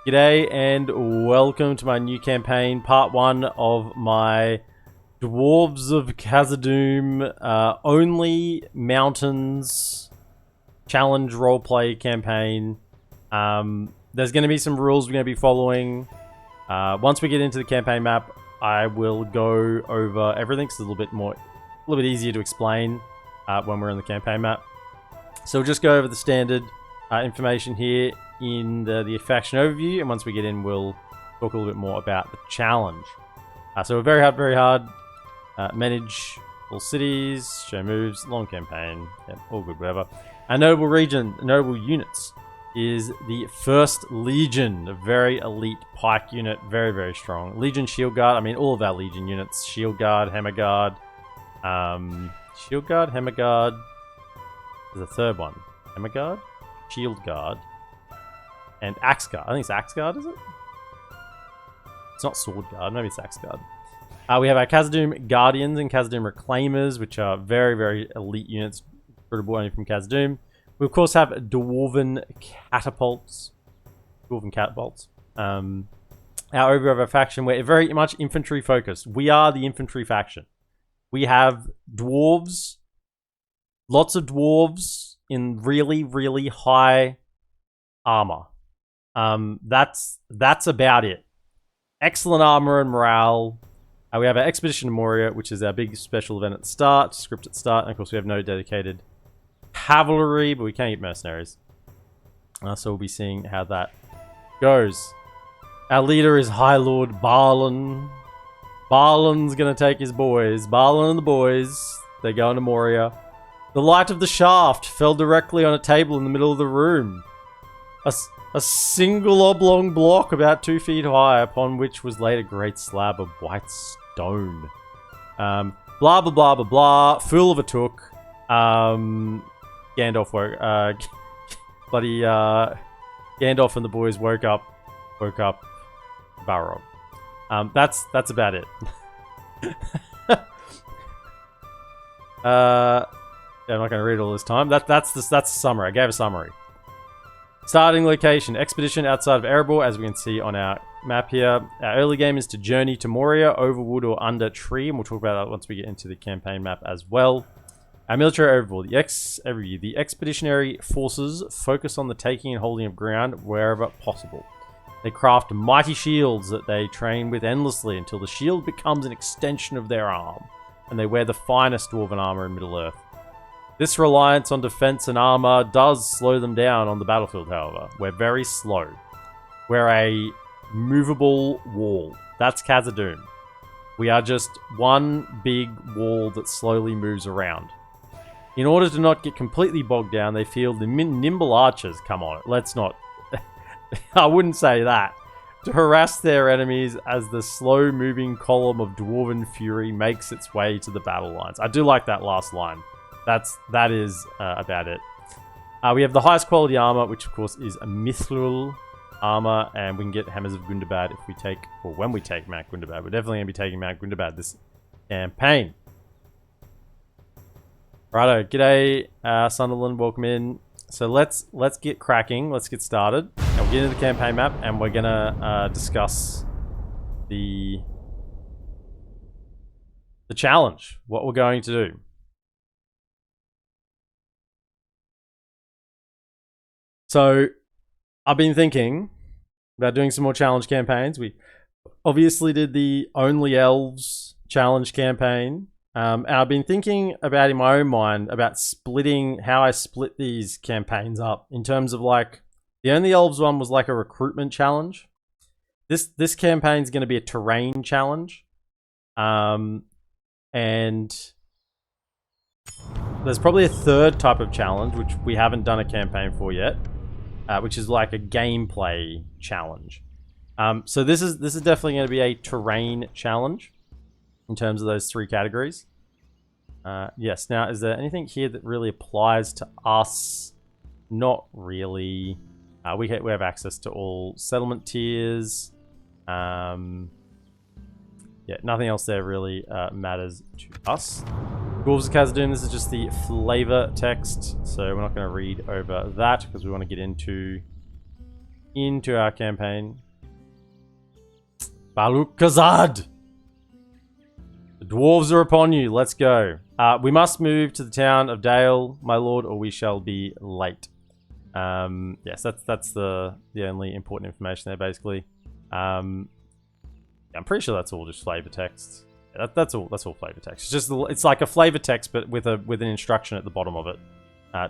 G'day and welcome to my new campaign, part 1 of my Dwarves of Khazaddum Only Mountains Challenge roleplay campaign. There's going to be some rules we're going to be following. Once we get into the campaign map, I will go over everything, so it's a little bit easier to explain when we're in the campaign map. So we'll just go over the standard information here in the faction overview, and once we get in, we'll talk a little bit more about the challenge. So we're very hard. Manage all cities, show moves, long campaign, yeah, all good, whatever. Our notable units is the 1st Legion, a very elite pike unit, very strong. Legion Shield Guard, I mean all of our Legion units, Shield Guard, Hammer Guard, Shield Guard, Hammer Guard, there's a third one, Hammer Guard, Shield Guard, and Axe Guard. I think it's Axe Guard, is it? It's not Sword Guard, maybe it's Axe Guard. We have our Khazaddum Guardians and Khazaddum Reclaimers, which are very elite units, recruitable only from Khazaddum. We of course have Dwarven Catapults. Our overview of our faction, we're very much infantry focused. We are the infantry faction. We have dwarves, lots of dwarves in really high armor. That's about it. Excellent armor and morale. We have our Expedition to Moria, which is our big special event at the start, script at the start, and of course we have no dedicated cavalry, but we can get mercenaries. So we'll be seeing how that goes. Our leader is High Lord Barlon. Barlon's gonna take his boys. Barlon and the boys, they go into Moria. The light of the shaft fell directly on a table in the middle of the room. A single oblong block about 2 feet high, upon which was laid a great slab of white stone. Blah blah blah blah blah. Fool of a took. Gandalf woke. Bloody Gandalf and the boys woke up Balrog. That's about it. Yeah, I'm not going to read it all this time. That's the summary. I gave a summary. Starting location, expedition outside of Erebor, as we can see on our map here. Our early game is to journey to Moria, over wood or under tree, and we'll talk about that once we get into the campaign map as well. Our military overview, the expeditionary forces focus on the taking and holding of ground wherever possible. They craft mighty shields that they train with endlessly until the shield becomes an extension of their arm, and they wear the finest dwarven armor in Middle-earth. This reliance on defense and armor does slow them down on the battlefield, however. We're very slow. We're a movable wall. That's Khazaddum. We are just one big wall that slowly moves around. In order to not get completely bogged down, they field the nimble archers. Come on, let's not... I wouldn't say that. To harass their enemies as the slow-moving column of dwarven fury makes its way to the battle lines. I do like that last line. That is about it. We have the highest quality armor, which of course is a mithril armor, and we can get Hammers of Gundabad if we take, or when we take Mount Gundabad. We're definitely going to be taking Mount Gundabad this campaign. Righto, g'day Sunderland, welcome in. So let's get cracking, let's get started. And we'll get into the campaign map, and we're gonna discuss the challenge, what we're going to do. So, I've been thinking about doing some more challenge campaigns. We obviously did the Only Elves challenge campaign. And I've been thinking about, in my own mind, about splitting, how I split these campaigns up. In terms of like, the Only Elves one was like a recruitment challenge. This campaign's going to be a terrain challenge. And there's probably a third type of challenge, which we haven't done a campaign for yet. Which is like a gameplay challenge. So this is definitely going to be a terrain challenge in terms of those 3 categories. Yes. Now, is there anything here that really applies to us? Not really. We have access to all settlement tiers. Yeah, nothing else there really matters to us. Dwarves of Khazaddum, this is just the flavor text, so we're not going to read over that because we want to get into into our campaign. Balrog Khazad! The dwarves are upon you. Let's go. We must move to the town of Dale, my lord, or we shall be late. Yes, that's the only important information there, basically. I'm pretty sure that's all just flavor text. Yeah, that's all flavor text. It's just it's like a flavor text, but with an instruction at the bottom of it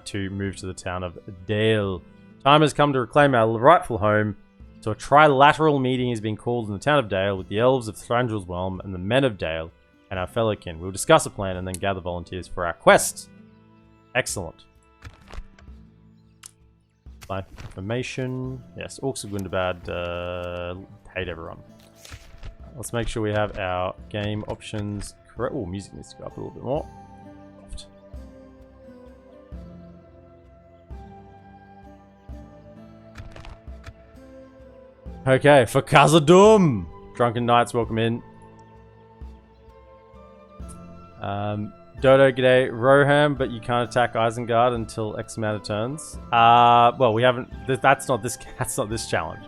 to move to the town of Dale. Time has come to reclaim our rightful home. So a trilateral meeting has been called in the town of Dale with the elves of Thranduil's Realm and the men of Dale and our fellow kin. We'll discuss a plan and then gather volunteers for our quest. Excellent. Life information. Yes, Orcs of Gundabad. Hate everyone. Let's make sure we have our game options correct. Oh, music needs to go up a little bit more. Okay, for Khazaddum! Drunken Knights, welcome in. Dodo, g'day. Roham, but you can't attack Isengard until X amount of turns. Well, we haven't... That's not this challenge.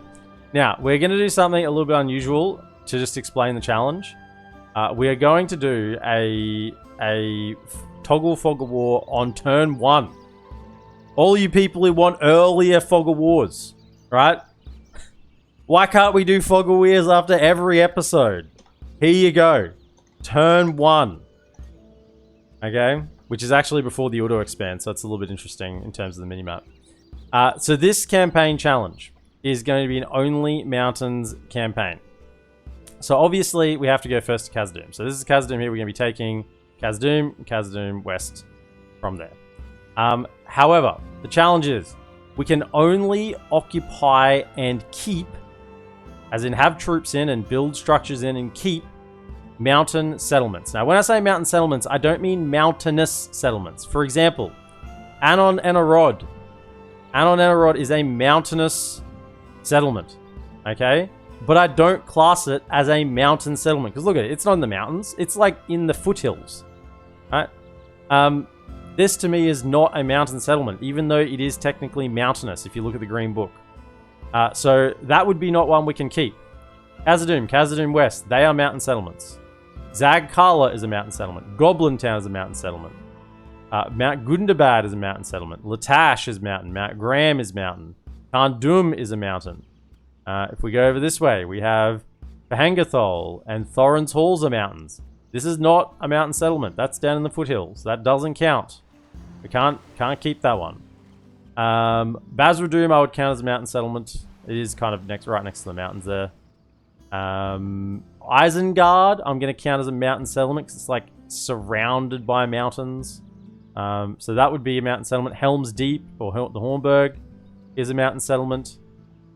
Now, we're going to do something a little bit unusual to just explain the challenge. We are going to do a toggle Fog of War on turn 1. All you people who want earlier Fog of Wars, right? Why can't we do Fog of Wars after every episode? Here you go. Turn 1. Okay? Which is actually before the auto expand, so it's a little bit interesting in terms of the minimap. So this campaign challenge is going to be an Only Mountains campaign. So obviously we have to go first to Khazaddum. So this is Khazaddum here. We're going to be taking Khazaddum west from there. However, the challenge is we can only occupy and keep, as in have troops in and build structures in and keep, mountain settlements. Now, when I say mountain settlements, I don't mean mountainous settlements. For example, Anon Enarod. Anon Enarod is a mountainous settlement, okay? But I don't class it as a mountain settlement. Because look at it, it's not in the mountains. It's like in the foothills, right? This to me is not a mountain settlement, even though it is technically mountainous if you look at the green book. So that would be not one we can keep. Khazaddum West, they are mountain settlements. Zagkala is a mountain settlement. Goblin Town is a mountain settlement. Mount Gundabad is a mountain settlement. Latash is mountain. Mount Graham is mountain. Khandum is a mountain. If we go over this way, we have Pahangathol and Thorin's Halls are mountains. This is not a mountain settlement. That's down in the foothills. That doesn't count. We can't keep that one. Basradum I would count as a mountain settlement. It is kind of right next to the mountains there. Isengard I'm going to count as a mountain settlement because it's like surrounded by mountains. So that would be a mountain settlement. Helm's Deep or the Hornburg is a mountain settlement.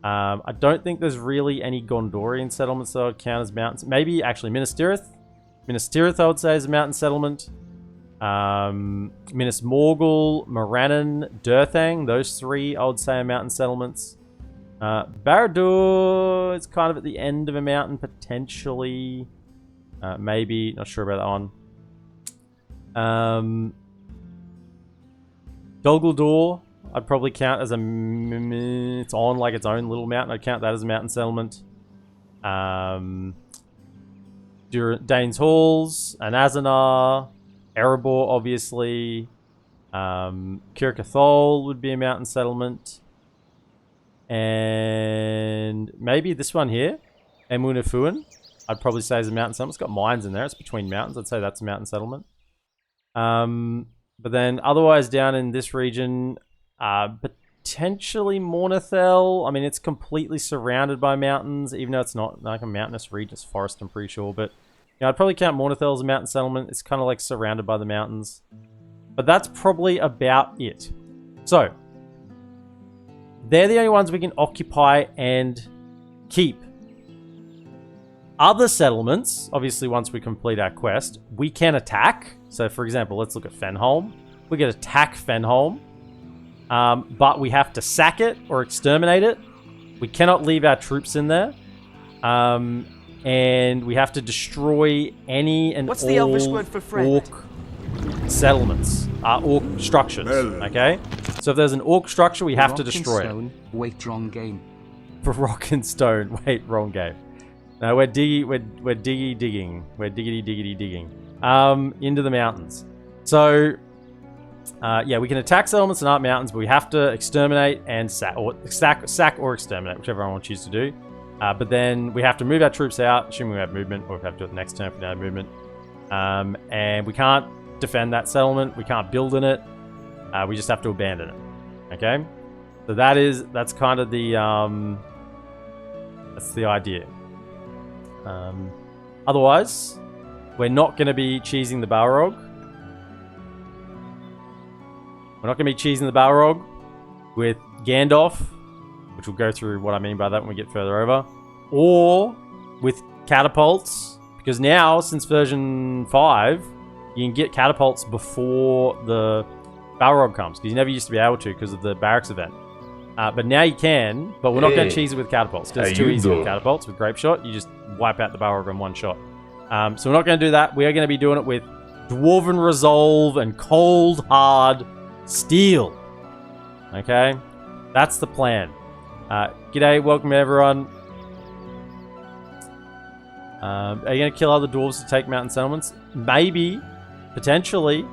I don't think there's really any Gondorian settlements that I would count as mountains. Maybe actually Minas Tirith. Minas Tirith I would say is a mountain settlement. Minas Morgul, Morannon, Durthang, those three I would say are mountain settlements. Barad-dûr is kind of at the end of a mountain potentially. Maybe, not sure about that one. Dol Guldur I'd probably count as it's on like its own little mountain. I'd count that as a mountain settlement. Dane's Halls, Anazanar, Erebor, obviously. Kirkathol would be a mountain settlement. And maybe this one here, Emunafuan, I'd probably say is a mountain settlement. It's got mines in there. It's between mountains. I'd say that's a mountain settlement. But then otherwise down in this region, potentially Mornithel. I mean, it's completely surrounded by mountains, even though it's not like a mountainous region. It's forest, I'm pretty sure. But you know, I'd probably count Mornithel as a mountain settlement. It's kind of like surrounded by the mountains. But that's probably about it. So, they're the only ones we can occupy and keep. Other settlements, obviously once we complete our quest, we can attack. So for example, let's look at Fenholm. We can attack Fenholm, but we have to sack it or exterminate it. We cannot leave our troops in there. And we have to destroy any and What's all the Elvish word for friend? orc settlements, orc structures, okay? So if there's an orc structure, we have to destroy it. Wait, wrong game. for rock and stone. Wait, wrong game. No, we're digging. We're digging. Into the mountains. So, yeah, we can attack settlements and up mountains, but we have to exterminate and sack or exterminate, whichever one we choose to do. But then we have to move our troops out, assuming we have movement, or we have to do it the next turn if we don't have movement. And we can't defend that settlement. We can't build in it. We just have to abandon it. Okay? So that's kind of the that's the idea. Otherwise, we're not going to be cheesing the Balrog. We're not going to be cheesing the Balrog with Gandalf, which we'll go through what I mean by that when we get further over, or with catapults, because now, since version 5, you can get catapults before the Balrog comes, because you never used to be able to because of the barracks event. But now you can, but we're not going to cheese it with catapults, because it's too easy with catapults. With Grape Shot, you just wipe out the Balrog in one shot. So we're not going to do that. We are going to be doing it with Dwarven Resolve and Cold Hard Steel. Okay? That's the plan. G'day, welcome everyone. Are you going to kill other dwarves to take mountain settlements? Maybe. Potentially.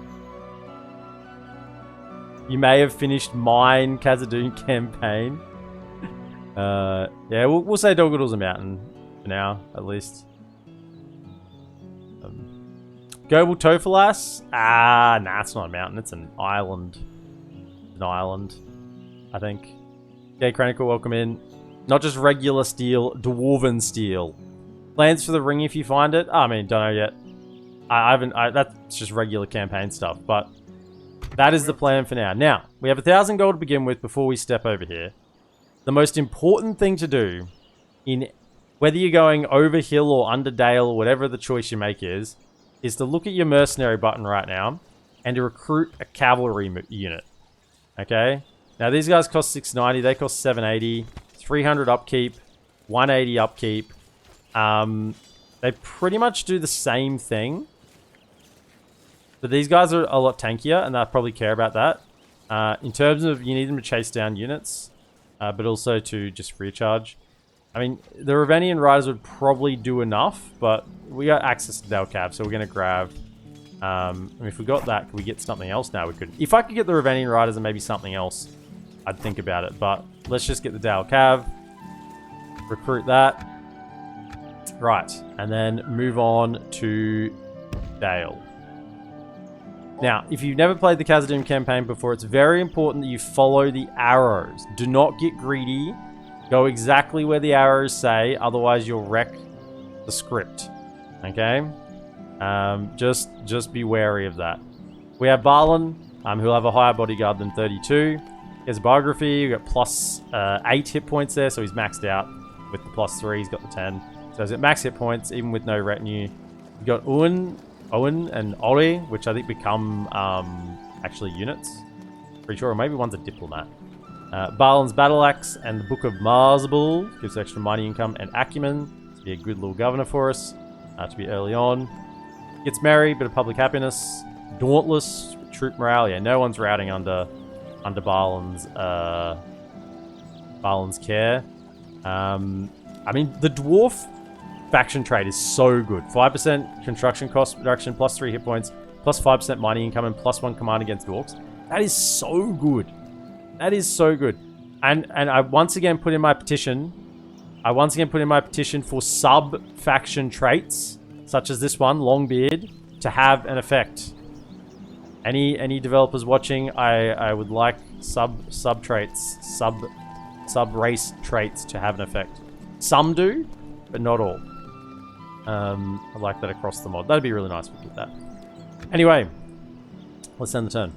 You may have finished mine Khazaddum campaign. Yeah, we'll say Doggoodle's a mountain for now, at least. Gobel Tofalas? Nah, it's not a mountain. It's an island. An island, I think. Okay, Chronicle, welcome in. Not just regular steel, Dwarven steel. Plans for the ring if you find it? I mean, don't know yet. I haven't. That's just regular campaign stuff, but that is the plan for now. Now, we have 1,000 gold to begin with before we step over here. The most important thing to do, in whether you're going over hill or under dale or whatever the choice you make is to look at your mercenary button right now and to recruit a cavalry unit. Okay? Now, these guys cost 690. They cost 780. 300 upkeep. 180 upkeep. They pretty much do the same thing. But these guys are a lot tankier, and they'll probably care about that. In terms of, you need them to chase down units, but also to just free charge. I mean, the Ravenian Riders would probably do enough, but we got access to Delcav, so we're going to grab... I mean, if we got that, could we get something else? No, we couldn't. If I could get the Ravenian Riders and maybe something else, I'd think about it. But let's just get the Delcav, recruit that. Right, and then move on to Dale. Now, if you've never played the Khazaddum campaign before, it's very important that you follow the arrows. Do not get greedy. Go exactly where the arrows say, otherwise you'll wreck the script. Okay? Just be wary of that. We have Balin, who'll have a higher bodyguard than 32. He has a biography. We've got plus 8 hit points there, so he's maxed out with the plus 3. He's got the 10. So he's got max hit points, even with no retinue. We've got Owen and Ori, which I think become actually units. Pretty sure, or maybe one's a diplomat. Balin's Battle Axe and the Book of Marzabul gives extra mining income and acumen to be a good little governor for us, to be early on. Gets married, bit of public happiness. Dauntless, troop morale. Yeah, no one's routing under Balin's care. I mean, the dwarf faction trait is so good. 5% construction cost reduction, plus 3 hit points, plus 5% mining income, and plus 1 command against dwarves. That is so good. That is so good. And I once again put in my petition. For sub-faction traits, such as this one, Longbeard, to have an effect. Any developers watching, I would like sub-traits, sub-race traits to have an effect. Some do, but not all. I like that across the mod. That'd be really nice if we did that. Anyway, let's end the turn.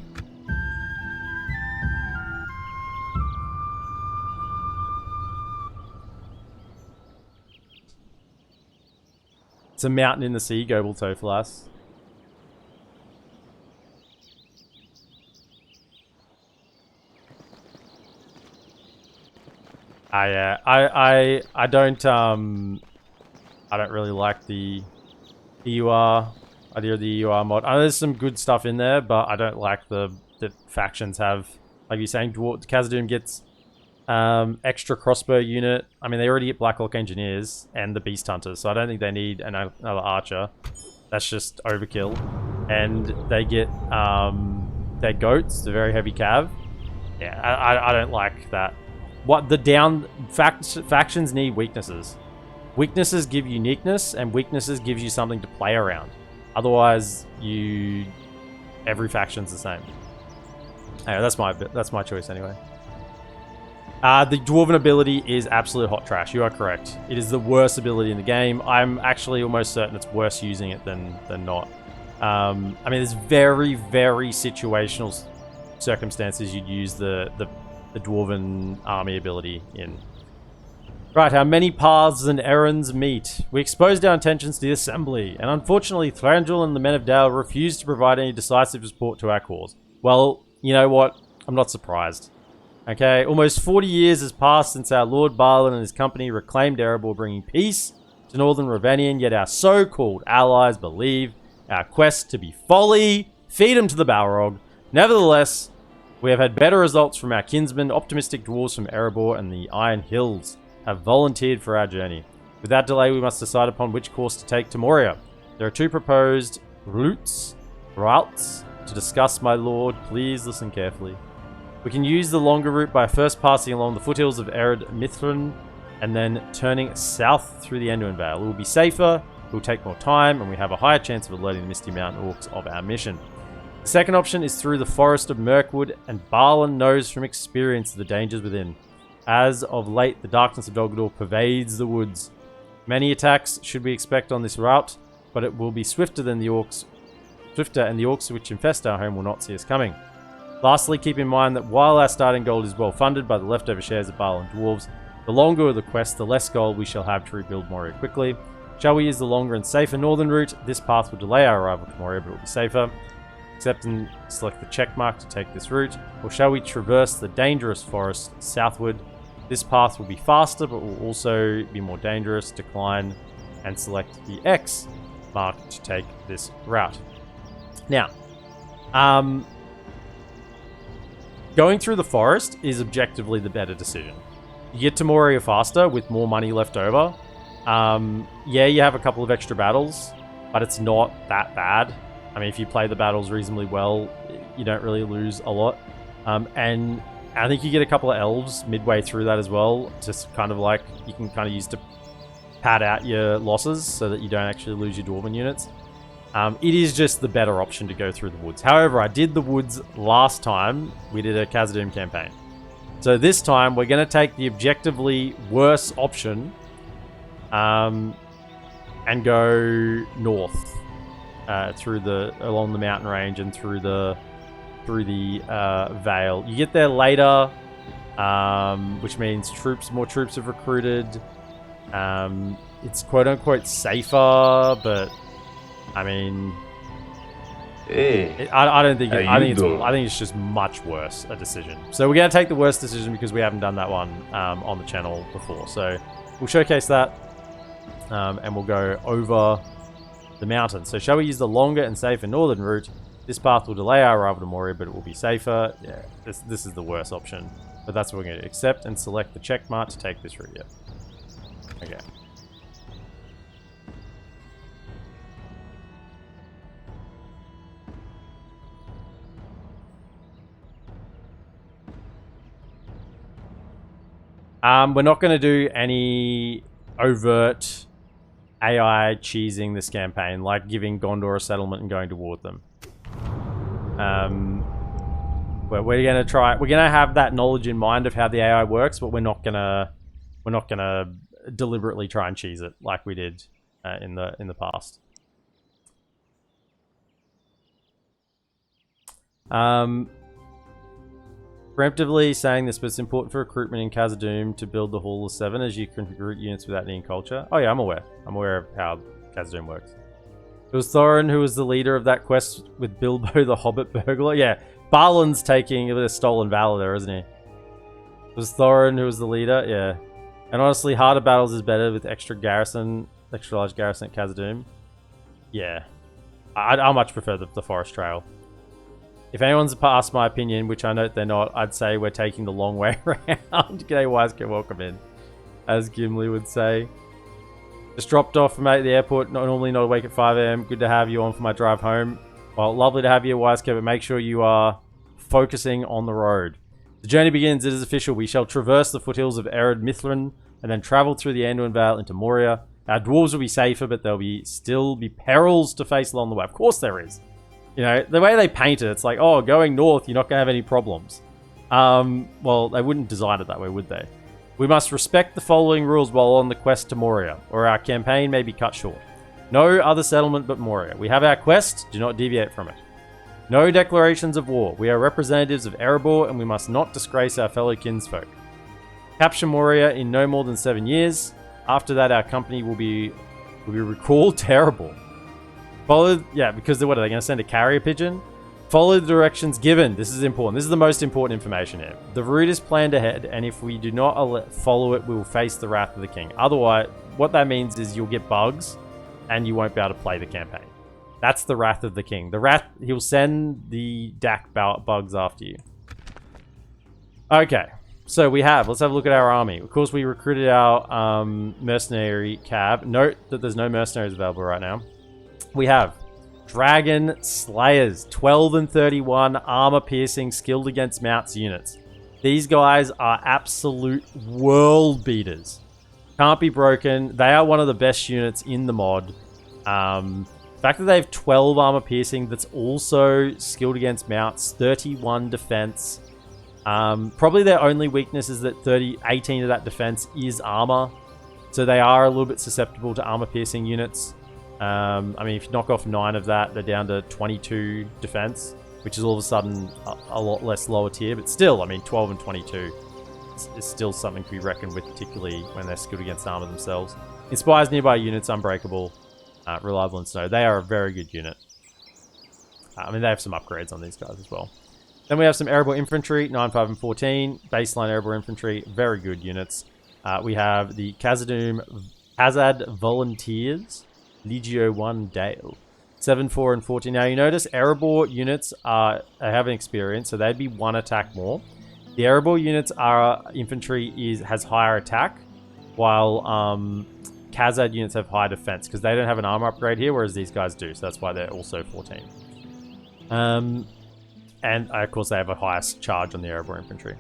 It's a mountain in the sea, Gobel Tofalas. Yeah. I don't really like the EUR idea of the EUR mod. I know there's some good stuff in there, but I don't like the factions have, like you're saying, Khazaddum gets Extra crossbow unit. I mean, they already get Blackhawk Engineers and the Beast Hunters, so I don't think they need another archer. That's just overkill. And they get their goats, the very heavy cav. Yeah, I don't like that. What the factions need weaknesses. Weaknesses give uniqueness, and weaknesses gives you something to play around. Otherwise, every faction's the same. Anyway, that's my choice anyway. The Dwarven ability is absolute hot trash. You are correct. It is the worst ability in the game. I'm actually almost certain it's worse using it than not. I mean, there's very, very situational circumstances you'd use the Dwarven army ability in. Right, how many paths and errands meet? We exposed our intentions to the assembly, and unfortunately Thranduil and the Men of Dale refused to provide any decisive support to our cause. Well, you know what? I'm not surprised. Okay, almost 40 years has passed since our Lord Balin and his company reclaimed Erebor, bringing peace to Northern Ravenian, yet our so-called allies believe our quest to be folly. Feed them to the Balrog. Nevertheless, we have had better results from our kinsmen. Optimistic dwarves from Erebor and the Iron Hills have volunteered for our journey. Without delay, we must decide upon which course to take to Moria. There are two proposed routes to discuss, my lord. Please listen carefully. We can use the longer route by first passing along the foothills of Ered Mithrin and then turning south through the Anduin Vale. It will be safer, it will take more time, and we have a higher chance of alerting the Misty Mountain Orcs of our mission. The second option is through the Forest of Mirkwood, and Balin knows from experience the dangers within. As of late, the darkness of Dol Guldur pervades the woods. Many attacks should we expect on this route, but it will be swifter and the orcs which infest our home will not see us coming. Lastly, keep in mind that while our starting gold is well funded by the leftover shares of Balin dwarves, the longer the quest, the less gold we shall have to rebuild Moria quickly. Shall we use the longer and safer northern route? This path will delay our arrival to Moria, but it will be safer. Accept and select the check mark to take this route. Or shall we traverse the dangerous forest southward? This path will be faster, but will also be more dangerous. Decline and select the X mark to take this route. Now, going through the forest is objectively the better decision. You get to Moria faster with more money left over. Yeah, you have a couple of extra battles, but it's not that bad. I mean, if you play the battles reasonably well, you don't really lose a lot. And I think you get a couple of elves midway through that as well, just kind of like you can kind of use to pad out your losses so that you don't actually lose your Dwarven units. It is just the better option to go through the woods. However, I did the woods last time we did a Khazaddum campaign. So this time we're going to take the objectively worse option and go north along the mountain range and through the Vale. You get there later, which means more troops have recruited. It's quote unquote safer, but I mean, I don't think I think it's just much worse a decision. So we're gonna take the worst decision because we haven't done that one on the channel before. So we'll showcase that, and we'll go over the mountains. So shall we use the longer and safer northern route? This path will delay our arrival to Moria, but it will be safer. Yeah, this is the worst option, but that's what we're going to accept and select the check mark to take this route. Yeah. Okay. We're not going to do any overt AI cheesing this campaign, like giving Gondor a settlement and going toward them. We're going to try. We're going to have that knowledge in mind of how the AI works, but we're not going to deliberately try and cheese it like we did in the past. Preemptively saying this, but it's important for recruitment in Khazaddum to build the Hall of Seven, as you can recruit units without needing culture. Oh yeah, I'm aware. I'm aware of how Khazaddum works. It was Thorin who was the leader of that quest with Bilbo the Hobbit burglar. Yeah, Balin's taking a stolen valor there, isn't he? It was Thorin who was the leader. Yeah, and honestly, harder battles is better with extra large garrison at Khazaddum. Yeah, I much prefer the forest trail. If anyone's asked my opinion, which I know they're not, I'd say we're taking the long way around. G'day, Wisecat, welcome in. As Gimli would say. Just dropped off from at the airport, normally not awake at 5 AM. Good to have you on for my drive home. Well, lovely to have you, Wisecat, but make sure you are focusing on the road. The journey begins, it is official. We shall traverse the foothills of Ered Mithlin and then travel through the Anduin Vale into Moria. Our dwarves will be safer, but there'll still be perils to face along the way. Of course there is. You know, the way they paint it, it's like, oh, going north, you're not going to have any problems. Well, they wouldn't design it that way, would they? We must respect the following rules while on the quest to Moria, or our campaign may be cut short. No other settlement but Moria. We have our quest, do not deviate from it. No declarations of war. We are representatives of Erebor, and we must not disgrace our fellow kinsfolk. Capture Moria in no more than 7 years. After that, our company will be recalled. Terrible. Follow, yeah, because what are they going to send a carrier pigeon? Follow the directions given. This is important. This is the most important information here. The route is planned ahead, and if we do not follow it, we will face the wrath of the king. Otherwise, what that means is you'll get bugs, and you won't be able to play the campaign. That's the wrath of the king. The wrath, he'll send the DaC bugs after you. Okay, so let's have a look at our army. Of course, we recruited our mercenary cav. Note that there's no mercenaries available right now. We have Dragon Slayers, 12 and 31, armor piercing, skilled against mounts units. These guys are absolute world beaters. Can't be broken. They are one of the best units in the mod. The fact that they have 12 armor piercing, that's also skilled against mounts, 31 defense. Probably their only weakness is that 18 of that defense is armor. So they are a little bit susceptible to armor piercing units. I mean, if you knock off 9 of that, they're down to 22 defense, which is all of a sudden a lot less lower tier. But still, I mean, 12 and 22 is still something to be reckoned with, particularly when they're skilled against armor themselves. Inspires nearby units, unbreakable, reliable in snow. They are a very good unit. I mean, they have some upgrades on these guys as well. Then we have some Erebor infantry, 9, 5, and 14. Baseline Erebor infantry, very good units. We have the Khazaddum Khazad Volunteers. Legio 1 Dale. 7, 4, and 14. Now you notice Erebor units have an experience, so they'd be 1 attack more. The Erebor units infantry has higher attack, while Khazad units have high defense, because they don't have an armor upgrade here, whereas these guys do, so that's why they're also 14. And of course they have a highest charge on the Erebor infantry.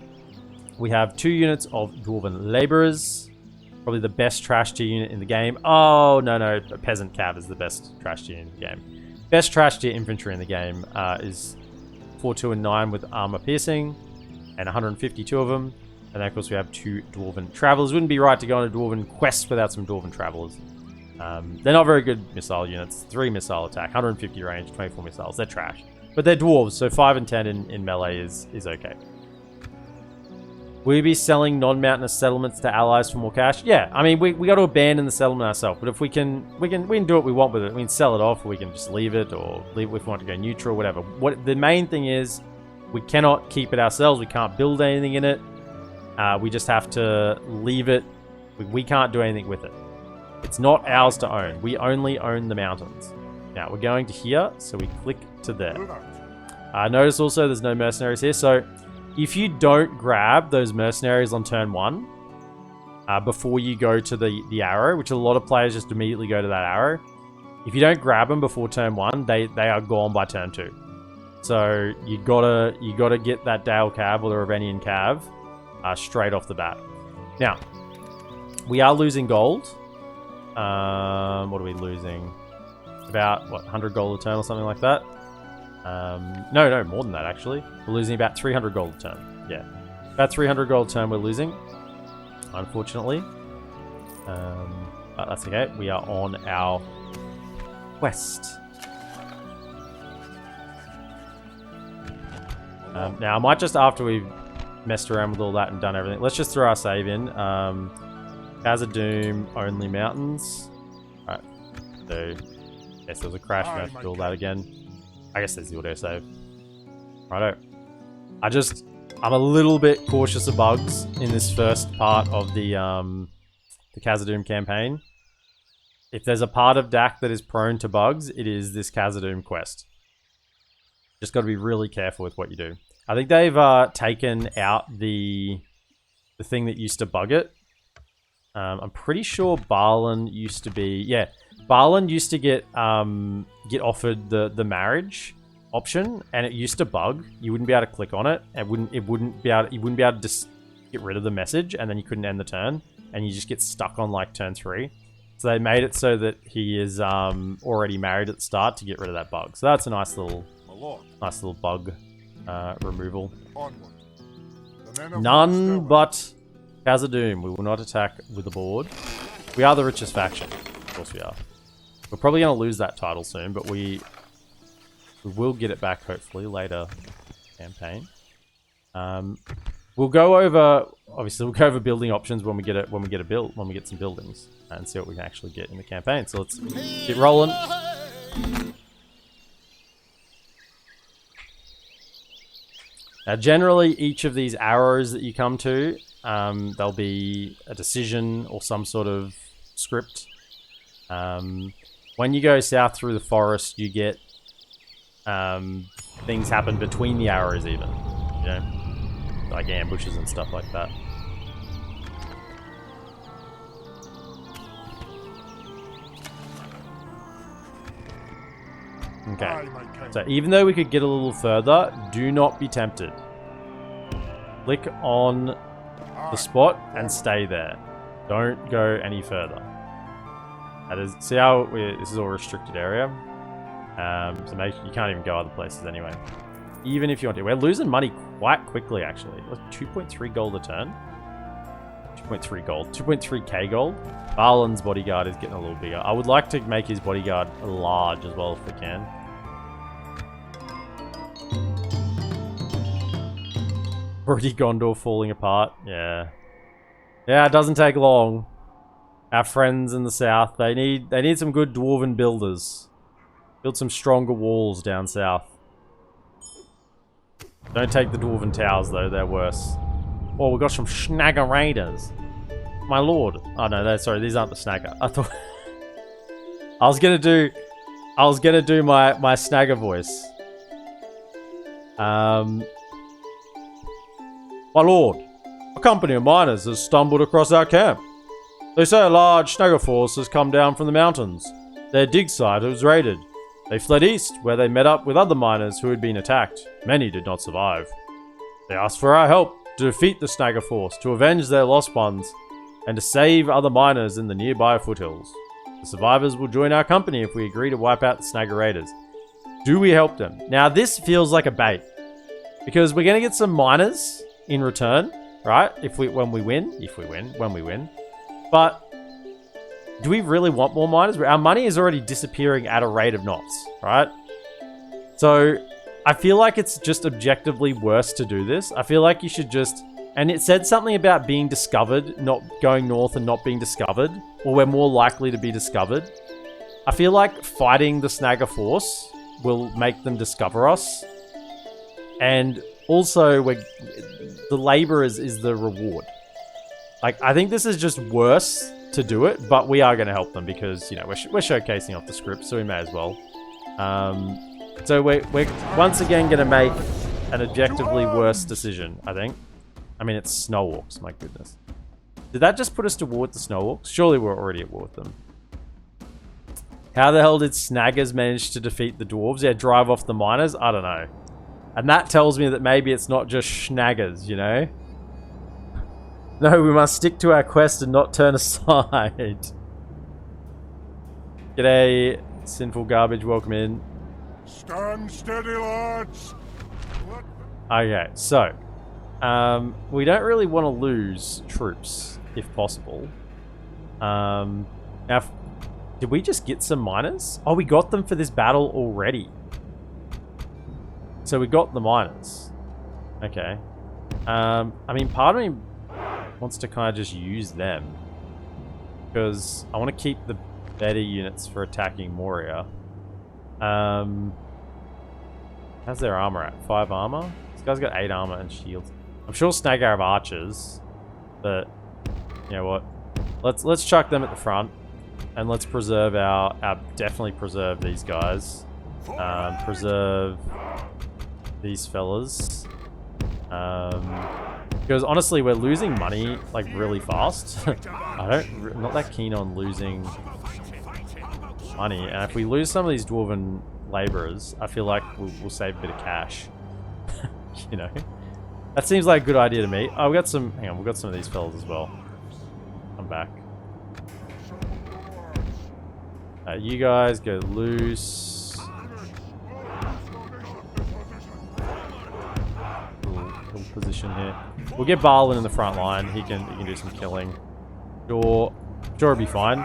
We have 2 units of Dwarven laborers. Probably the best trash tier unit in the game. Oh, no. Peasant Cav is the best trash tier in the game. Best trash tier infantry in the game is 4, 2, and 9 with armor piercing. And 152 of them. And then, of course, we have 2 Dwarven travelers. Wouldn't be right to go on a Dwarven quest without some Dwarven travelers. They're not very good missile units. 3 missile attack, 150 range, 24 missiles. They're trash. But they're dwarves, so 5 and 10 in melee is okay. Will you be selling non-mountainous settlements to allies for more cash? Yeah, I mean, we got to abandon the settlement ourselves. But if we can do what we want with it. We can sell it off, or we can just leave it, or leave it if we want to go neutral, whatever. The main thing is, we cannot keep it ourselves. We can't build anything in it. We just have to leave it. We can't do anything with it. It's not ours to own. We only own the mountains. Now, we're going to here, so we click to there. Notice also there's no mercenaries here, so if you don't grab those mercenaries on turn 1, before you go to the arrow, which a lot of players just immediately go to that arrow, if you don't grab them before turn 1, they are gone by turn 2. So you gotta get that Dale Cav or the Ravenian Cav straight off the bat. Now, we are losing gold. What are we losing? About, 100 gold a turn or something like that? No, more than that, actually. We're losing about 300 gold a turn. Yeah. About 300 gold a turn we're losing, unfortunately. But that's okay. We are on our quest. Now, I might just, after we've messed around with all that and done everything, let's just throw our save in. Khazaddum, only mountains. Alright. So, yes, there was a crash. We have to do all that again. I guess there's the auto save. Righto. I'm a little bit cautious of bugs in this first part of the Khazaddum campaign. If there's a part of DaC that is prone to bugs, it is this Khazaddum quest. Just got to be really careful with what you do. I think they've taken out the thing that used to bug it. I'm pretty sure Barlin used to be... Yeah, Barlin used to get offered the marriage option, and it used to bug. You wouldn't be able to click on it. You wouldn't be able to just get rid of the message, and then you couldn't end the turn, and you just get stuck on like turn 3. So they made it so that he is already married at the start to get rid of that bug. So that's a nice little bug removal. None but Khazaddum. We will not attack with the board. We are the richest faction. Of course we are. We're probably going to lose that title soon, but we will get it back hopefully later campaign. We'll go over, obviously we'll go over building options when we get some buildings and see what we can actually get in the campaign. So let's get rolling. Now generally each of these arrows that you come to, there'll be a decision or some sort of script. When you go south through the forest, you get things happen between the arrows even, you know, like ambushes and stuff like that. Okay, so even though we could get a little further, do not be tempted. Click on the spot and stay there. Don't go any further. That is, see how this is all restricted area? So you can't even go other places anyway. Even if you want to. We're losing money quite quickly actually. 2.3 gold a turn. 2.3 gold. 2.3k gold. Barlin's bodyguard is getting a little bigger. I would like to make his bodyguard large as well if we can. Already Gondor falling apart. Yeah. Yeah, it doesn't take long. Our friends in the south, they need some good dwarven builders. Build some stronger walls down south. Don't take the dwarven towers though, they're worse. Oh, we got some snagger raiders. My lord. Oh no, sorry, these aren't the snagger. I thought I was gonna do my snagger voice. My lord, a company of miners has stumbled across our camp. They say a large snagger force has come down from the mountains. Their dig site was raided. They fled east, where they met up with other miners who had been attacked. Many did not survive. They asked for our help to defeat the snagger force, to avenge their lost ones, and to save other miners in the nearby foothills. The survivors will join our company if we agree to wipe out the snagger raiders. Do we help them? Now this feels like a bait, because we're going to get some miners in return, right? When we win. But do we really want more miners? Our money is already disappearing at a rate of knots, right? So I feel like it's just objectively worse to do this. I feel like you should just... And it said something about being discovered, not going north and not being discovered, or we're more likely to be discovered. I feel like fighting the snagger force will make them discover us. And also, the labor is the reward. Like, I think this is just worse to do it, but we are going to help them because, you know, we're showcasing off the script, so we may as well. So we're once again going to make an objectively worse decision, I think. I mean, it's snow orcs, my goodness. Did that just put us to war with the snow orcs? Surely we're already at war with them. How the hell did snaggers manage to defeat the dwarves? Yeah, drive off the miners? I don't know. And that tells me that maybe it's not just schnaggers, you know? No, we must stick to our quest and not turn aside. G'day, sinful garbage, welcome in. Stand steady, lads. Okay, so we don't really want to lose troops, if possible. Now, did we just get some miners? Oh, we got them for this battle already. So we got the miners. Okay. I mean, part of me wants to kind of just use them. Because I want to keep the better units for attacking Moria. How's their armor at? 5 armor? This guy's got 8 armor and shields. I'm sure Snaggar have archers. But, you know what? Let's chuck them at the front. And let's preserve definitely preserve these guys. Preserve these fellas. Because honestly, we're losing money like really fast. I'm not that keen on losing money, and if we lose some of these dwarven laborers, I feel like we'll save a bit of cash. You know, that seems like a good idea to me. Oh, we got some. Hang on, we got some of these fellas as well. Come back. You guys go loose. Little position here. We'll get Balin in the front line. He can do some killing. Sure it'll be fine.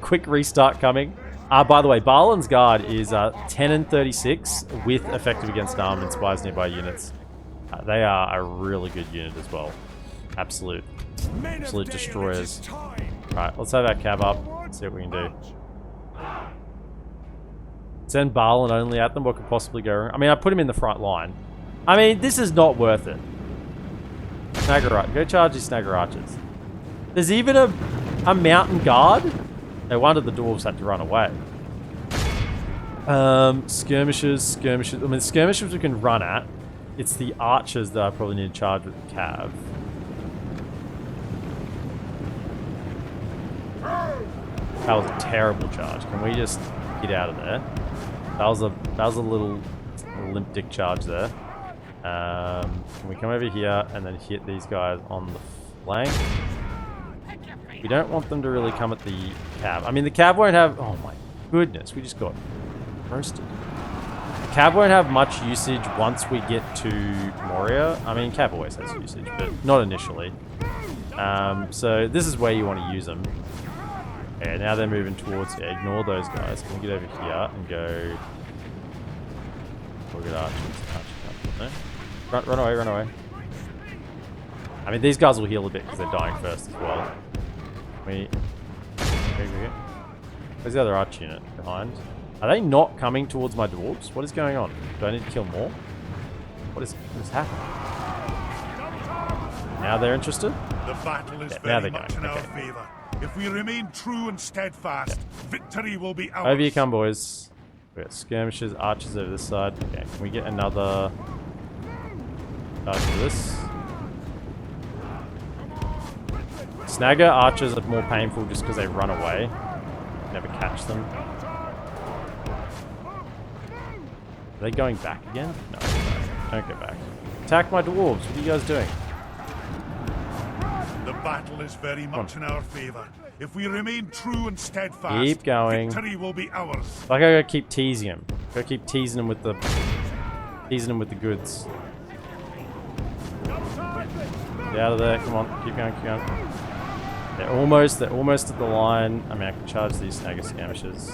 Quick restart coming. By the way, Balin's guard is 10 and 36 with effective against arm and spies nearby units. They are a really good unit as well. Absolute destroyers. Alright, let's have our cab up. Let's see what we can do. Send Balin only at them. What could possibly go wrong? I mean, I put him in the front line. I mean, this is not worth it. Snagger Archers. Go charge these Snagger Archers. There's even a mountain guard. No wonder the dwarves had to run away. Skirmishers. I mean, skirmishers we can run at. It's the archers that I probably need to charge with the cav. That was a terrible charge. Can we just get out of there? That was a little limp dick charge there. Can we come over here and then hit these guys on the flank? We don't want them to really come at the cab. I mean, the cab won't have... Oh my goodness, we just got roasted. The cab won't have much usage once we get to Moria. I mean, cab always has usage, but not initially. So this is where you want to use them. Okay, now they're moving towards... Yeah, ignore those guys. Can we get over here and go... Look at archers. No? Run away. I mean, these guys will heal a bit because they're dying first as well. Okay. Where's the other arch unit behind? Are they not coming towards my dwarves? What is going on? Do I need to kill more? What is happening? Now they're interested? The battle is very much in our favor. If we remain true and steadfast, victory will be ours. Over you come, boys. We got skirmishers, archers over this side. Okay, can we get another charge for this? Snagger archers are more painful just because they run away. Never catch them. Are they going back again? No, don't go back. Attack my dwarves. What are you guys doing? The battle is very much in our favor. If we remain true and steadfast, keep going. Victory will be ours. Like I gotta keep teasing him. Gotta keep teasing him with the goods. Get out of there. Come on. Keep going. They're almost at the line. I mean, I can charge these Snagger skirmishers.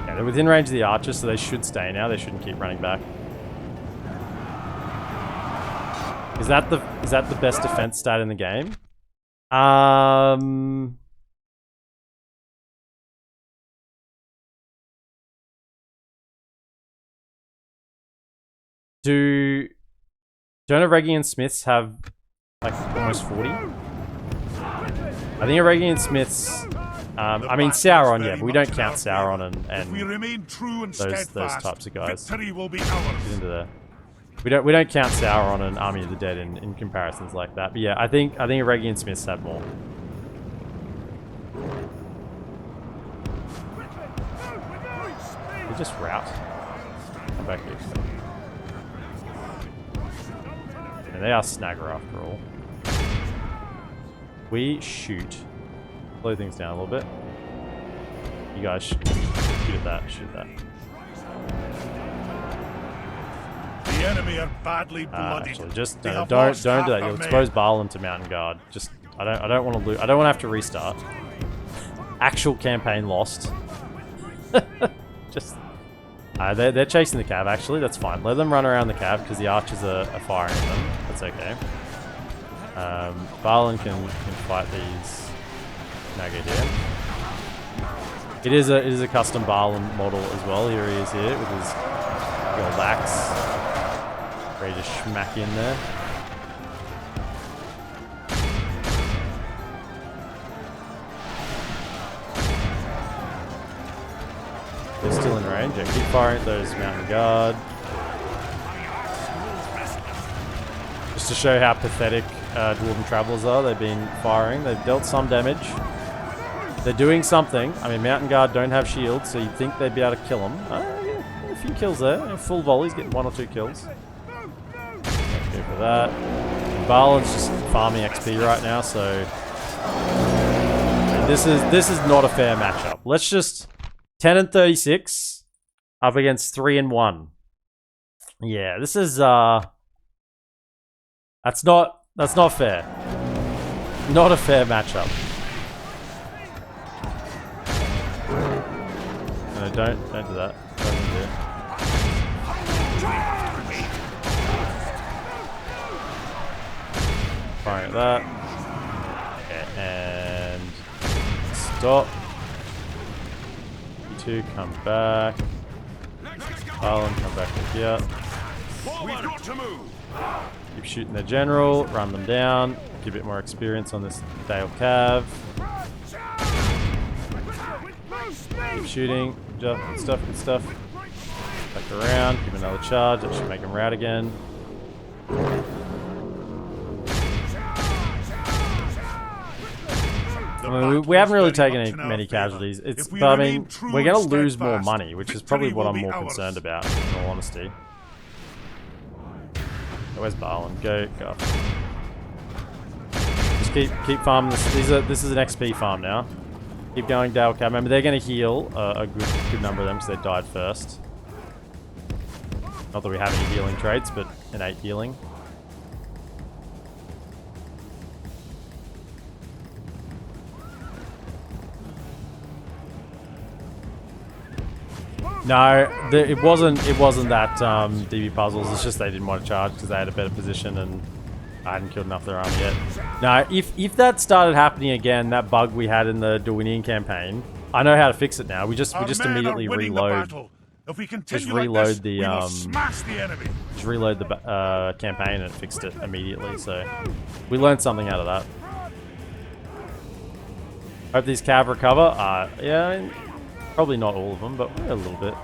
Yeah, they're within range of the archers, so they should stay now. They shouldn't keep running back. Is that the best defense stat in the game? Don't Aragian Smiths have like almost 40? I think Aragian Smiths. I mean Sauron, yeah, but we don't count Sauron and those types of guys. Get into there. We don't count Sauron and Army of the Dead in comparisons like that. But yeah, I think Aragian Smiths have more. We just route. Come back here. And they are Snagger after all. We shoot. Slow things down a little bit. You guys shoot at that. Shoot that. The enemy are badly bloodied. Actually, just don't do that. You'll expose Balin to Mountain Guard. Just I don't want to lose. I don't want to have to restart. Actual campaign lost. Just they're chasing the cab. Actually, that's fine. Let them run around the cab because the archers are firing at them. That's okay. Balin can fight these Snagger here. It is a custom Balin model as well. Here he is here with his old axe. Ready to schmack in there. range. Yeah, keep firing at those mountain guard. Just to show how pathetic Dwarven Travelers are. They've been firing. They've dealt some damage. They're doing something. I mean, mountain guard don't have shields, so you'd think they'd be able to kill them. Yeah, a few kills there. Full volleys, getting 1 or 2 kills. Let's go for that. Barlin's just farming XP right now, so this is not a fair matchup. Let's just 10 and 36 up against 3 and 1. Yeah, this is that's not fair. Not a fair matchup. No, don't do that. Don't do it. Firing at that. Okay, and stop. You two come back. Arlen, come back with here. We've got to move. Keep shooting the general, run them down. Get a bit more experience on this Dale Cav. Keep shooting. Good stuff, good stuff. Back around, give another charge. That should make him rout again. I mean, we haven't really taken many casualties. But I mean, we're going to lose more money, which is probably what I'm more concerned about, in all honesty. Where's Barlin? Go. Just keep farming this. This is an XP farm now. Keep going, Dale Cab. Remember, they're going to heal a good number of them because they died first. Not that we have any healing traits, but innate healing. No, it wasn't that DB puzzles. It's just they didn't want to charge because they had a better position and I hadn't killed enough of their army yet. No, if that started happening again, that bug we had in the Dwarven campaign, I know how to fix it now. We just immediately reload. If we Just reload like this, the we will smash the enemy. Just reload the campaign and it fixed it immediately. So we learned something out of that. Hope these cav recover. Yeah. Probably not all of them, but a little bit.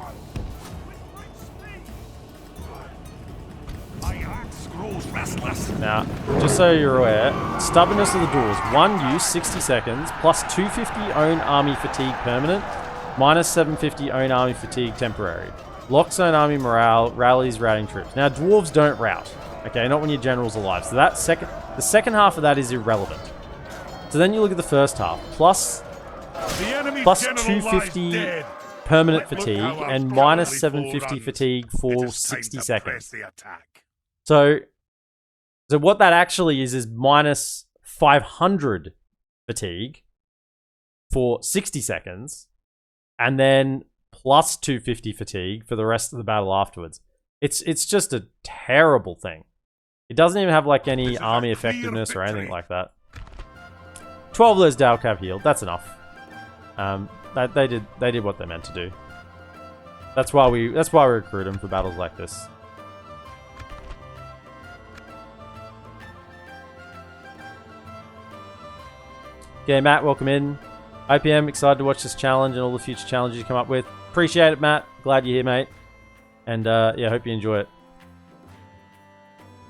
Now, just so you're aware, Stubbornness of the Dwarves. 1 use, 60 seconds, plus 250 own army fatigue permanent, minus 750 own army fatigue temporary. Locks own army morale, rallies routing troops. Now, dwarves don't rout. Okay, not when your general's alive. So the second half of that is irrelevant. So then you look at the first half. Plus 250 permanent fatigue and minus 750 fatigue for 60 seconds. So what that actually is minus 500 fatigue for 60 seconds and then plus 250 fatigue for the rest of the battle afterwards. It's just a terrible thing. It doesn't even have like any army effectiveness or anything like that. 12 of those Dalcav healed. That's enough. They did what they meant to do. That's why we recruit them for battles like this. Okay, Matt, welcome in. IPM, excited to watch this challenge and all the future challenges you come up with. Appreciate it, Matt. Glad you're here, mate. And yeah, hope you enjoy it.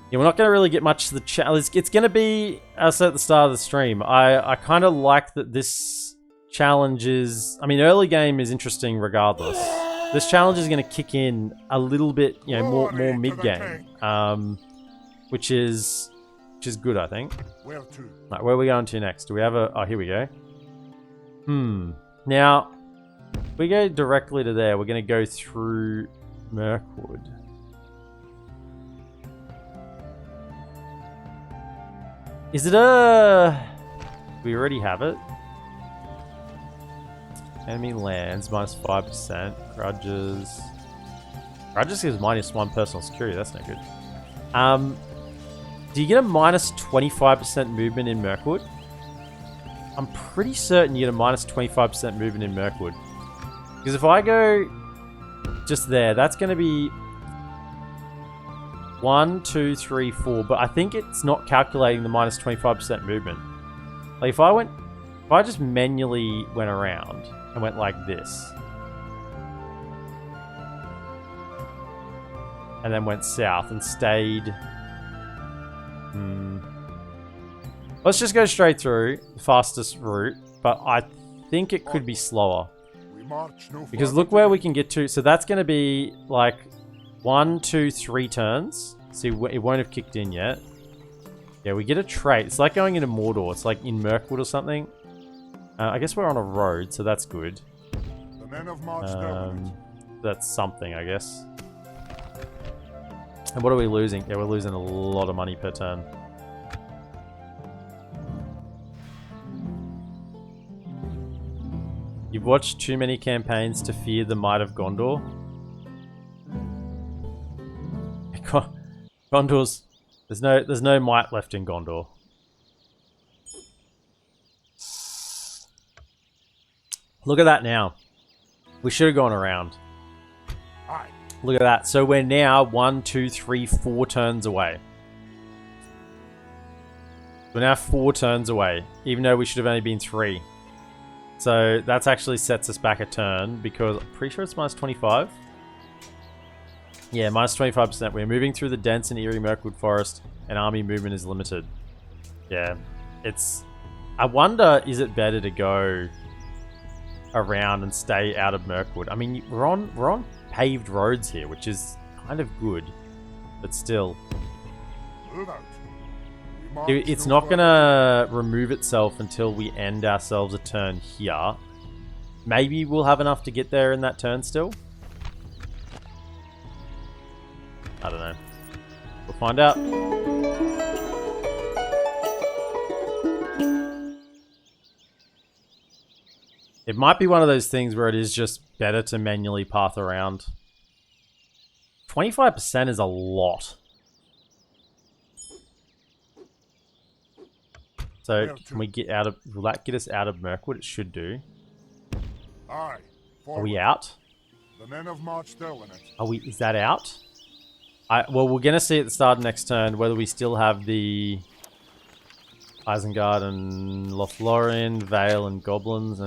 Yeah, we're not going to really get much to the challenge. It's going to be, as I said at the start of the stream, I kind of like that this challenge is... I mean, early game is interesting regardless. This challenge is going to kick in a little bit, you know, more mid-game. Which is good, I think. Right, where are we going to next? Do we have a... Oh, here we go. Now, if we go directly to there, we're going to go through Mirkwood. Is it a... We already have it. Enemy lands, minus 5%. Grudges. Grudges gives minus 1 personal security, that's no good. Do you get a minus 25% movement in Mirkwood? I'm pretty certain you get a minus 25% movement in Mirkwood. Because if I go just there, that's going to be 1, 2, 3, 4. But I think it's not calculating the minus 25% movement. Like if I just manually went around and went like this. and then went south and stayed. Let's just go straight through the fastest route, but I think it could be slower. Because look where we can get to. So that's going to be like 1, 2, 3 turns. See, it won't have kicked in yet. Yeah, we get a trait. It's like going into Mordor. It's like in Mirkwood or something. I guess we're on a road, so that's good. The men of March that's something, I guess. And what are we losing? Yeah, we're losing a lot of money per turn. You've watched too many campaigns to fear the might of Gondor. Gondor's... There's no might left in Gondor. Look at that now. We should have gone around. Look at that. So we're now 1, 2, 3, 4 turns away. We're now 4 turns away, even though we should have only been 3. So that's actually sets us back a turn because I'm pretty sure it's minus 25. Yeah, minus 25%. We're moving through the dense and eerie Mirkwood forest, and army movement is limited. Yeah, it's... I wonder, is it better to go around and stay out of Mirkwood? I mean, we're on paved roads here, which is kind of good, but still. It's not gonna remove itself until we end ourselves a turn here. Maybe we'll have enough to get there in that turn still. I don't know. We'll find out. It might be one of those things where it is just better to manually path around. 25% is a lot. So, can we get out of... Will that get us out of Mirkwood? It should do. Are we out? The men of March still in it. Are we... Is that out? Well, we're going to see at the start of next turn whether we still have the... Isengard and Lothlorien, Vale and Goblins.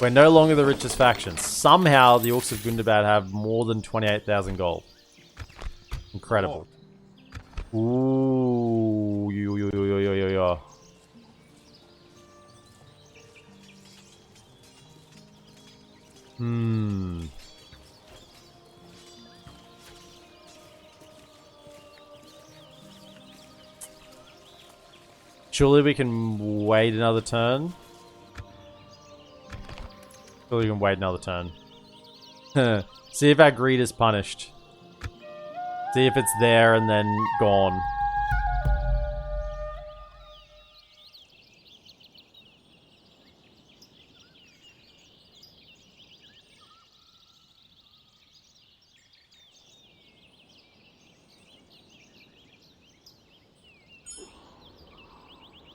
We're no longer the richest faction. Somehow, the Orcs of Gundabad have more than 28,000 gold. Incredible. Ooh, yo. Surely we can wait another turn. Surely we can wait another turn. See if our greed is punished. See if it's there and then gone.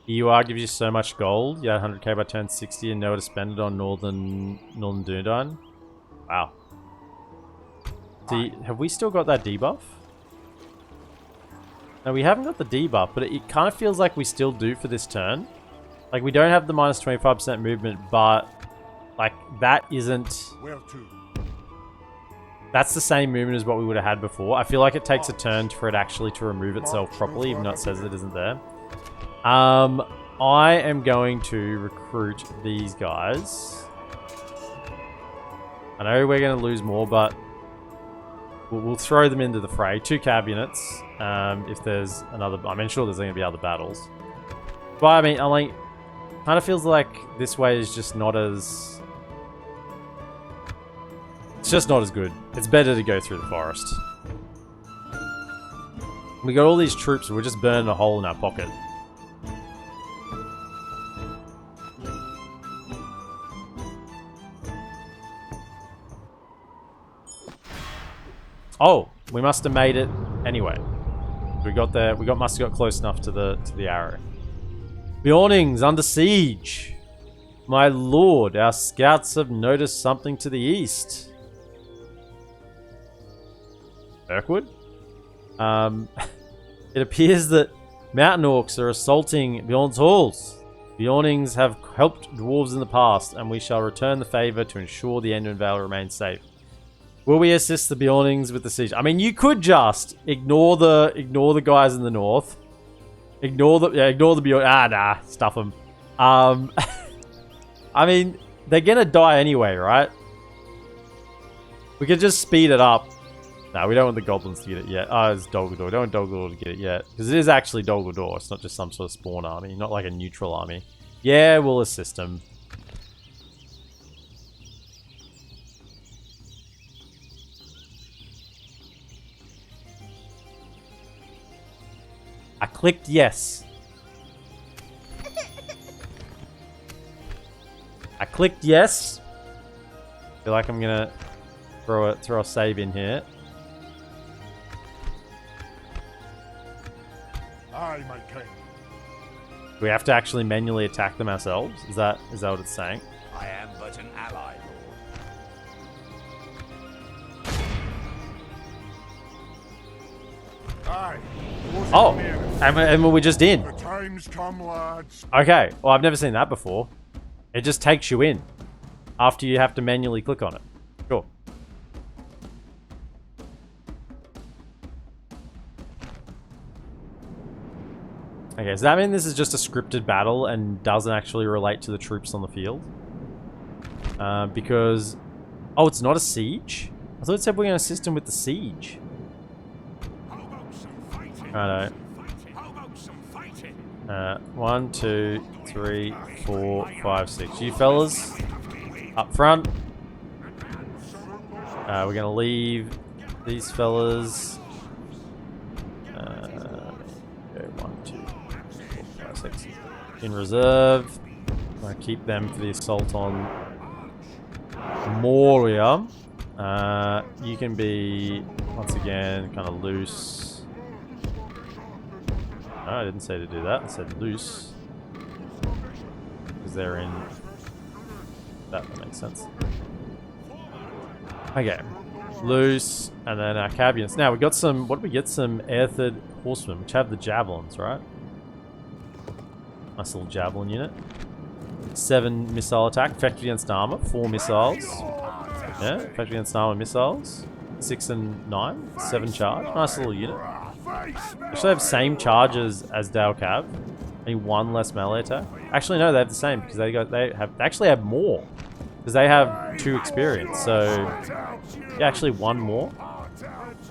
EUR gives you so much gold. Yeah, 100k by turn 60 and nowhere to spend it on Northern Dunedain. Wow. Have we still got that debuff? No, we haven't got the debuff, but it kind of feels like we still do for this turn. Like, we don't have the minus 25% movement, but, like, that isn't... Where to? That's the same movement as what we would have had before. I feel like it takes a turn for it actually to remove itself properly, even though it says it isn't there. I am going to recruit these guys. I know we're going to lose more, but we'll throw them into the fray. 2 cabinets. If there's another... I mean, sure, there's going to be other battles. But, I mean, kind of feels like this way is just not as... It's just not as good. It's better to go through the forest. We got all these troops, we're just burning a hole in our pocket. Oh, we must have made it anyway. We got there. Must have got close enough to the arrow. Beornings under siege. My lord, our scouts have noticed something to the east. Mirkwood? It appears that mountain orcs are assaulting Bjorn's halls. Beornings have helped dwarves in the past, and we shall return the favor to ensure the Endwin Vale remains safe. Will we assist the Bjornings with the siege? I mean, you could just ignore the guys in the north. Ignore the Bjorn. Ah, nah, stuff them. I mean, they're gonna die anyway, right? We could just speed it up. No, we don't want the goblins to get it yet. Oh, it's Dol Guldur. Don't want Dol Guldur to get it yet. Because it is actually Dol Guldur. It's not just some sort of spawn army. Not like a neutral army. Yeah, we'll assist them. I clicked yes. I clicked yes. Feel like I'm gonna throw a save in here. Aye, my king. Do we have to actually manually attack them ourselves? Is that what it's saying? I am but an ally, Lord. Aye. Oh, and we're just in. The time's come, lads. Okay, well, I've never seen that before. It just takes you in after you have to manually click on it. Cool. Okay, does that mean this is just a scripted battle and doesn't actually relate to the troops on the field? Because... Oh, it's not a siege? I thought it said we're going to assist him with the siege. Righto. 1, 2, 3, 4, 5, 6. You fellas, up front. We're going to leave these fellas. 1, 2, 4, 5, 6. In reserve. I'm going to keep them for the assault on Moria. You can be, once again, kind of loose. No, I didn't say to do that. I said loose. Because they're in... That makes sense. Okay. Loose. And then our cabions. Now, we got some... What did we get? Some Airthid horsemen, which have the javelins, right? Nice little javelin unit. 7 missile attack. Effective against armor. 4 missiles. Yeah, effective against armor missiles. 6 and 9. 7 charge. Nice little unit. Actually have same charges as DaC have. Only 1 less melee attack. Actually no, they have the same because they actually have more. Because they have 2 experience. So yeah, actually 1 more.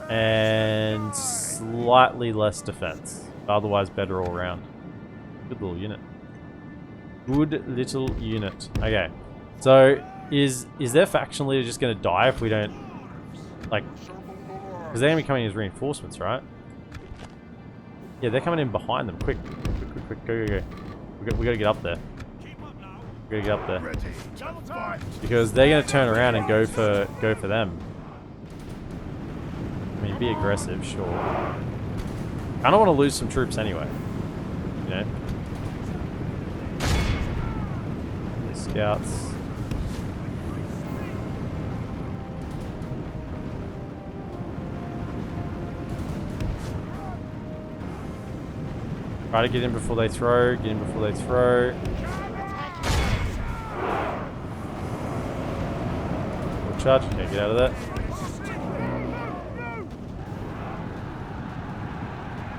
And slightly less defense. Otherwise better all around. Good little unit. Good little unit. Okay. So is their faction leader just gonna die if we don't like, because they're gonna be coming as reinforcements, right? Yeah, they're coming in behind them. Quick, go. We gotta get up there. We gotta get up there. Because they're gonna turn around and go for them. I mean, be aggressive, sure. I don't want to lose some troops anyway. You know? Scouts. Try to get in before they throw. Get in before they throw. Full charge. Okay, get out of that.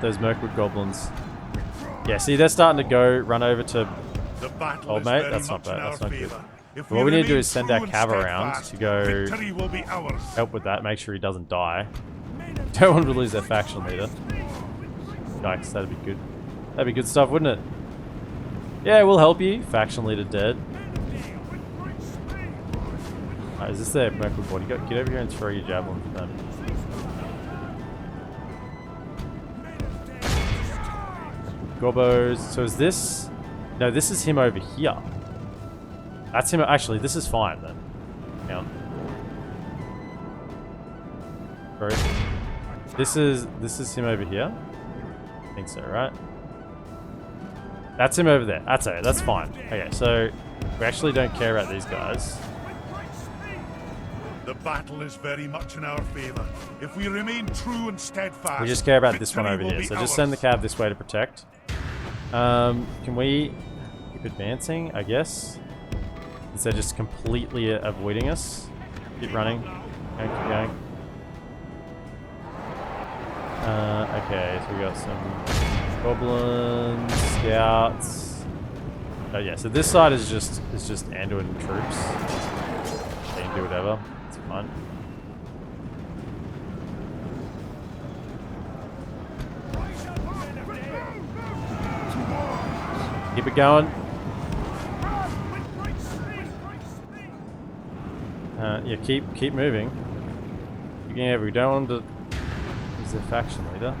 Those Mirkwood goblins. Yeah, see, they're starting to go run over to old mate. That's not bad. That's not good. What we need to do is send our cav around to go help with that. Make sure he doesn't die. Don't want to lose their faction leader. Yikes, that'd be good. That'd be good stuff, wouldn't it? Yeah, we'll help you. Faction leader dead. Alright, is this their Mirkwood body? Get over here and throw your javelin for them. Gobbos. So is this... No, this is him over here. That's him. Actually, this is fine then. Hang on. This is him over here. I think so, right? That's him over there. That's it. That's fine. Okay, so we actually don't care about these guys. The battle is very much in our favor. If we remain true and steadfast, we just care about this one over here. So just send the cav this way to protect. Can we keep advancing? I guess instead of just completely avoiding us. Keep running. Keep going. Okay, so we got some goblins, scouts. Oh yeah, so this side is just Anduin troops. They can do whatever. It's fine. Keep it going. Yeah, keep moving. Yeah, we don't want to. He's the faction leader.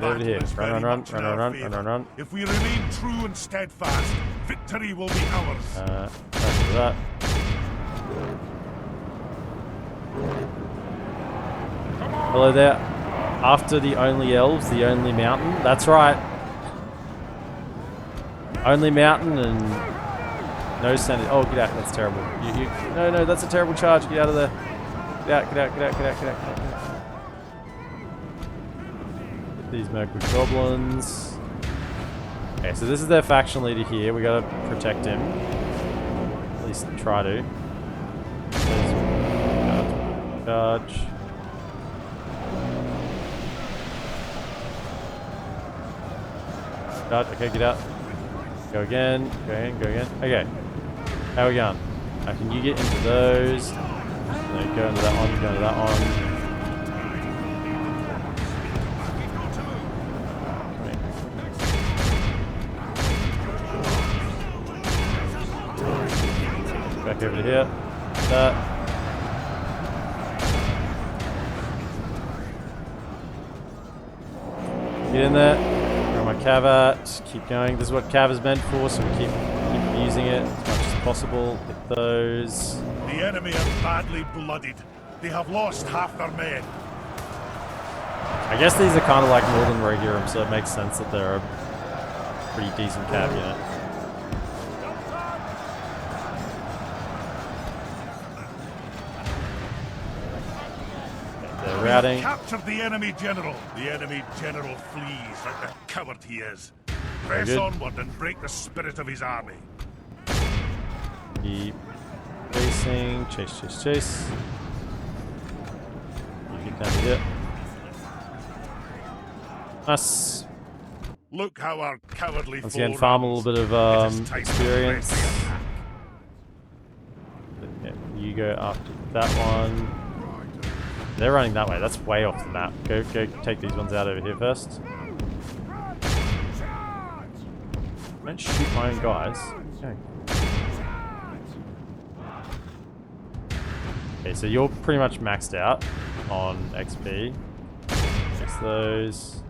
Over here. Run. If we remain true and steadfast, victory will be ours. After that. Hello there. After the only elves, the only mountain. That's right. Only mountain and no sanity. Oh, get out. That's terrible. No, that's a terrible charge. Get out of there. Get out. These Mercury goblins. Okay, so this is their faction leader here. We gotta protect him. At least try to. Charge. Okay, get out. Go again. Okay. How are we going? Can you get into those? No, go into that one, go into that one. Back over to here. That. Get in there. Grab my Cavat. Keep going. This is what Cav is meant for, so we keep using it as much as possible. Get those. The enemy are badly blooded. They have lost half their men. I guess these are kind of like Northern Rohirrim, so it makes sense that they're a pretty decent Cav unit. They're routing. Captured the enemy general. The enemy general flees like the coward he is. Press onward and break the spirit of his army. Keep chasing. Chase. You get down to here. Nice. Look how our cowardly once again, farm a little bit of experience. Yeah, you go after that one. They're running that way. That's way off the map. Go take these ones out over here first. Don't shoot my own guys. Okay. Okay, so you're pretty much maxed out on XP. Fix those.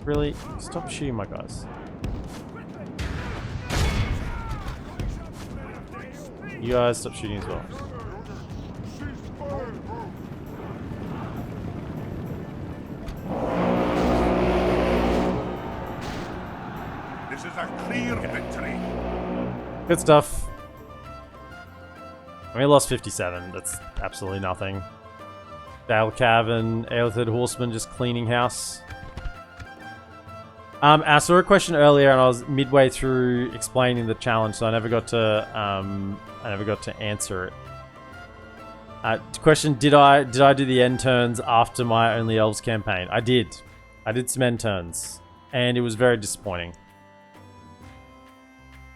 Really? Stop shooting my guys. You guys stop shooting as well. This is a clear victory. Good stuff. We lost 57. That's absolutely nothing. Dale Cavan, Aelithid Horseman just cleaning house. I saw a question earlier, and I was midway through explaining the challenge, so I never got to answer it. Question: Did I do the end turns after my Only Elves campaign? I did. I did some end turns, and it was very disappointing.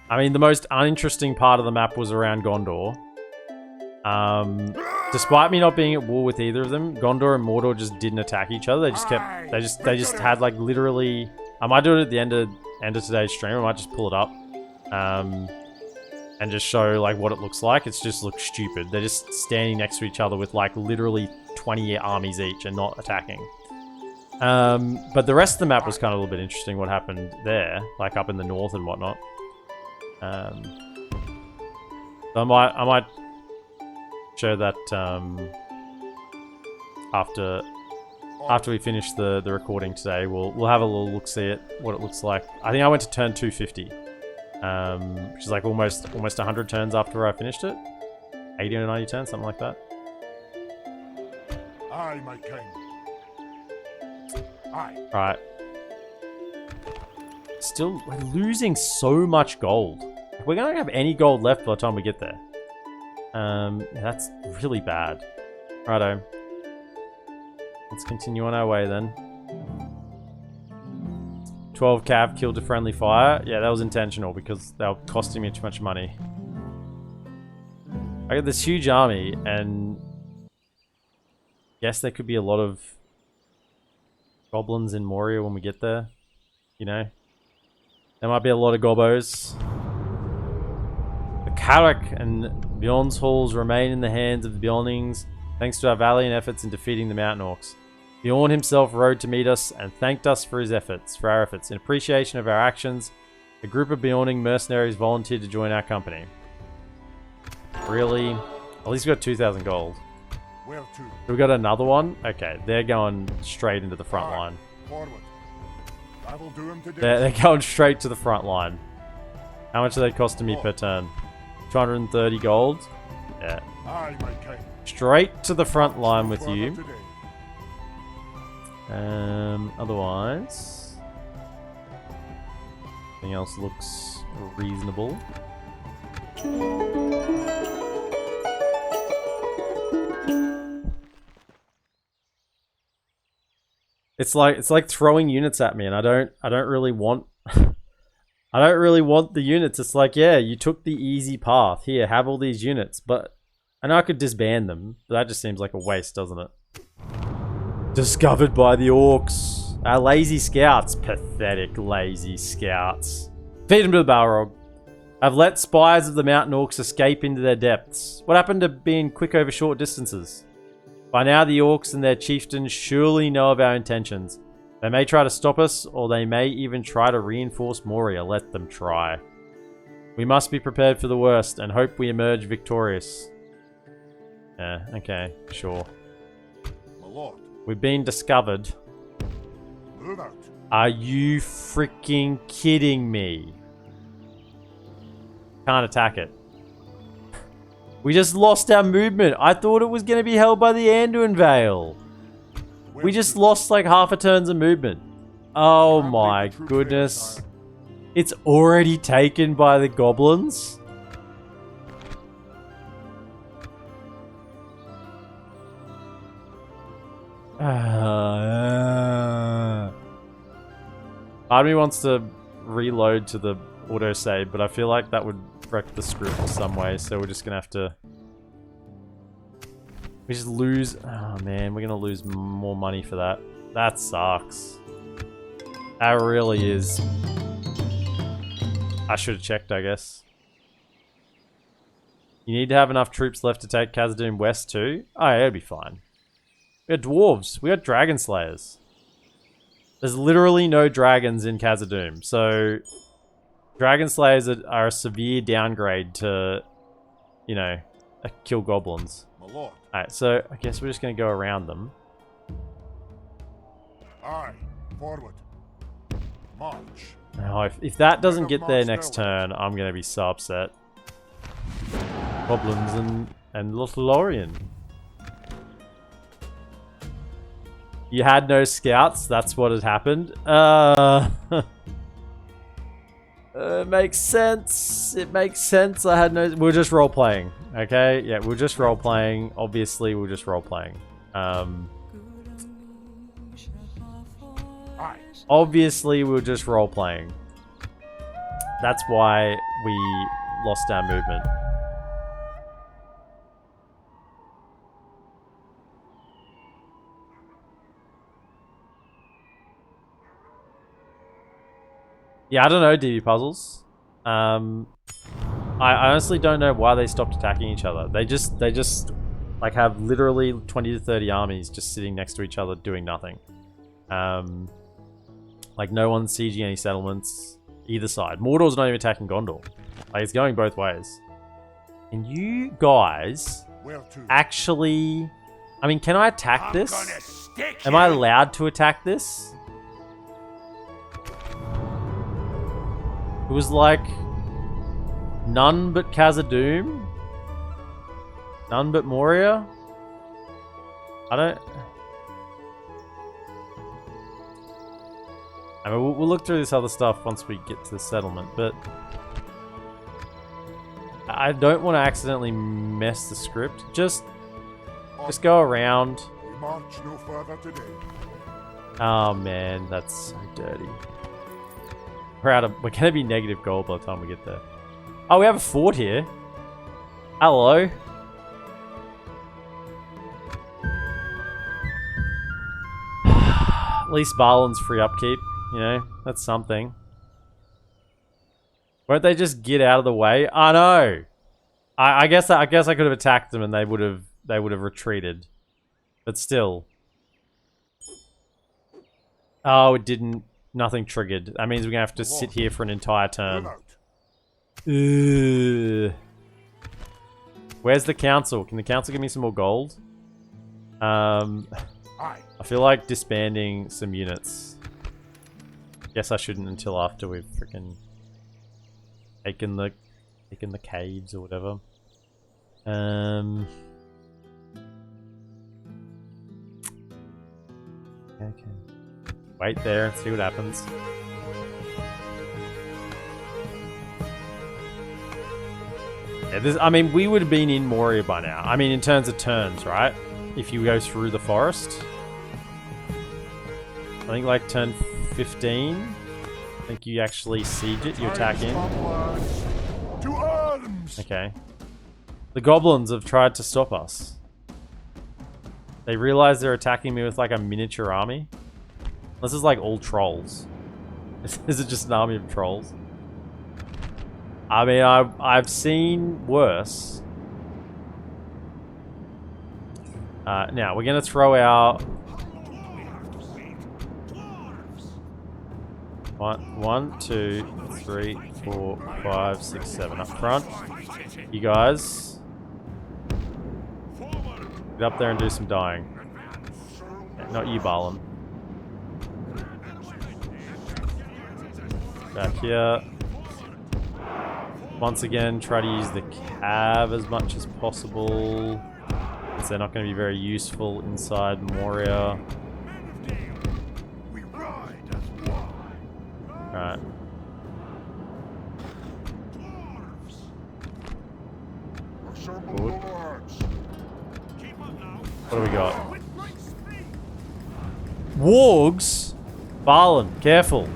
I mean, the most uninteresting part of the map was around Gondor. Despite me not being at war with either of them, Gondor and Mordor just didn't attack each other. They just had like literally. I might do it at the end of today's stream. I might just pull it up, and just show like what it looks like. It just looks stupid. They're just standing next to each other with like literally 20 armies each and not attacking. But the rest of the map was kind of a little bit interesting. What happened there, like up in the north and whatnot. So I might show that after we finish the recording today. We'll have a little look, see it, what it looks like. I think I went to turn 250, which is like almost 100 turns after I finished it. 80 or 90 turns, something like that. Aye, my king. Aye. Right. Still, we're losing so much gold. We're gonna have any gold left by the time we get there. That's really bad. Righto. Let's continue on our way then. 12 cav killed a friendly fire. Yeah, that was intentional because they were costing me too much money. I got this huge army, and guess there could be a lot of goblins in Moria when we get there. You know, there might be a lot of gobos. The Carrack and Bjorn's halls remain in the hands of the Bjornings, thanks to our valiant efforts in defeating the Mountain Orcs. Bjorn himself rode to meet us and thanked us for our efforts. In appreciation of our actions, a group of Bjorning mercenaries volunteered to join our company. Really? At least we got 2,000 gold. We got another one? Okay, they're going straight into the front line. They're going straight to the front line. How much are they costing me per turn? 230 gold? Yeah. Straight to the front line with you. Otherwise, everything else looks reasonable. It's like throwing units at me, and I don't really want I don't really want the units. It's like, yeah, you took the easy path. Here, have all these units, but I know I could disband them, but that just seems like a waste, doesn't it? Discovered by the orcs. Our lazy scouts. Pathetic lazy scouts. Feed them to the Balrog. I've let spies of the mountain orcs escape into their depths. What happened to being quick over short distances? By now the orcs and their chieftains surely know of our intentions. They may try to stop us, or they may even try to reinforce Moria. Let them try. We must be prepared for the worst and hope we emerge victorious. Yeah, okay, sure. My lord. We've been discovered. Move out. Are you freaking kidding me? Can't attack it. We just lost our movement. I thought it was going to be held by the Anduin Vale. We just lost like half a turn's of movement. Oh my goodness. It's already taken by the goblins? Part of me wants to reload to the autosave, but I feel like that would wreck the script in some way, so we're just gonna have to... We just lose... Oh man, we're gonna lose more money for that. That sucks. That really is... I should have checked, I guess. You need to have enough troops left to take Khazaddum West too? Oh yeah, it'll be fine. We got dwarves. We got dragon slayers. There's literally no dragons in Khazaddum, so dragon slayers are a severe downgrade to, you know, kill goblins. Alright, so I guess we're just going to go around them. Aye, forward. March. Now, if that doesn't get there next turn, I'm going to be so upset. Goblins and Lothlorien. You had no scouts, that's what had happened. It makes sense. It makes sense. I had no... We're just role-playing, okay? Yeah, we're just role-playing. Obviously, we're just role-playing. Obviously, we're just role-playing. That's why we lost our movement. Yeah, I don't know, DB Puzzles. I honestly don't know why they stopped attacking each other. They just like have literally 20 to 30 armies just sitting next to each other doing nothing. Like no one's sieging any settlements either side. Mordor's not even attacking Gondor. Like it's going both ways. And you guys actually... I mean, can I attack this? Am I allowed to attack this? It was like none but Khazaddum, none but Moria. I don't. I mean, we'll look through this other stuff once we get to the settlement, but I don't want to accidentally mess the script. Just go around. We march no further today. Oh man, that's so dirty. We're gonna be negative gold by the time we get there. Oh, we have a fort here. Hello. At least Balin's free upkeep, you know, that's something. Won't they just get out of the way? I know. I guess I could have attacked them and they would have retreated. But still. Oh, it didn't. Nothing triggered. That means we're gonna have to sit here for an entire turn. Ugh. Where's the council? Can the council give me some more gold? I feel like disbanding some units. Guess I shouldn't until after we've freaking taken the caves or whatever. Okay. Wait there and see what happens. Yeah, I mean, we would have been in Moria by now. I mean, in terms of turns, right? If you go through the forest. I think like turn 15. I think you actually siege it, you attack in. To arms! Okay. The goblins have tried to stop us. They realize they're attacking me with like a miniature army. This is like all trolls. Is it just an army of trolls? I mean, I've seen worse. Now, we're going to throw out... One, 2, 3, 4, 5, 6, 7 up front. You guys... get up there and do some dying. Okay, not you, Balin. Back here. Once again, try to use the cav as much as possible. Because they're not going to be very useful inside Moria. Alright. Forward. What do we got? Wargs? Balin, careful.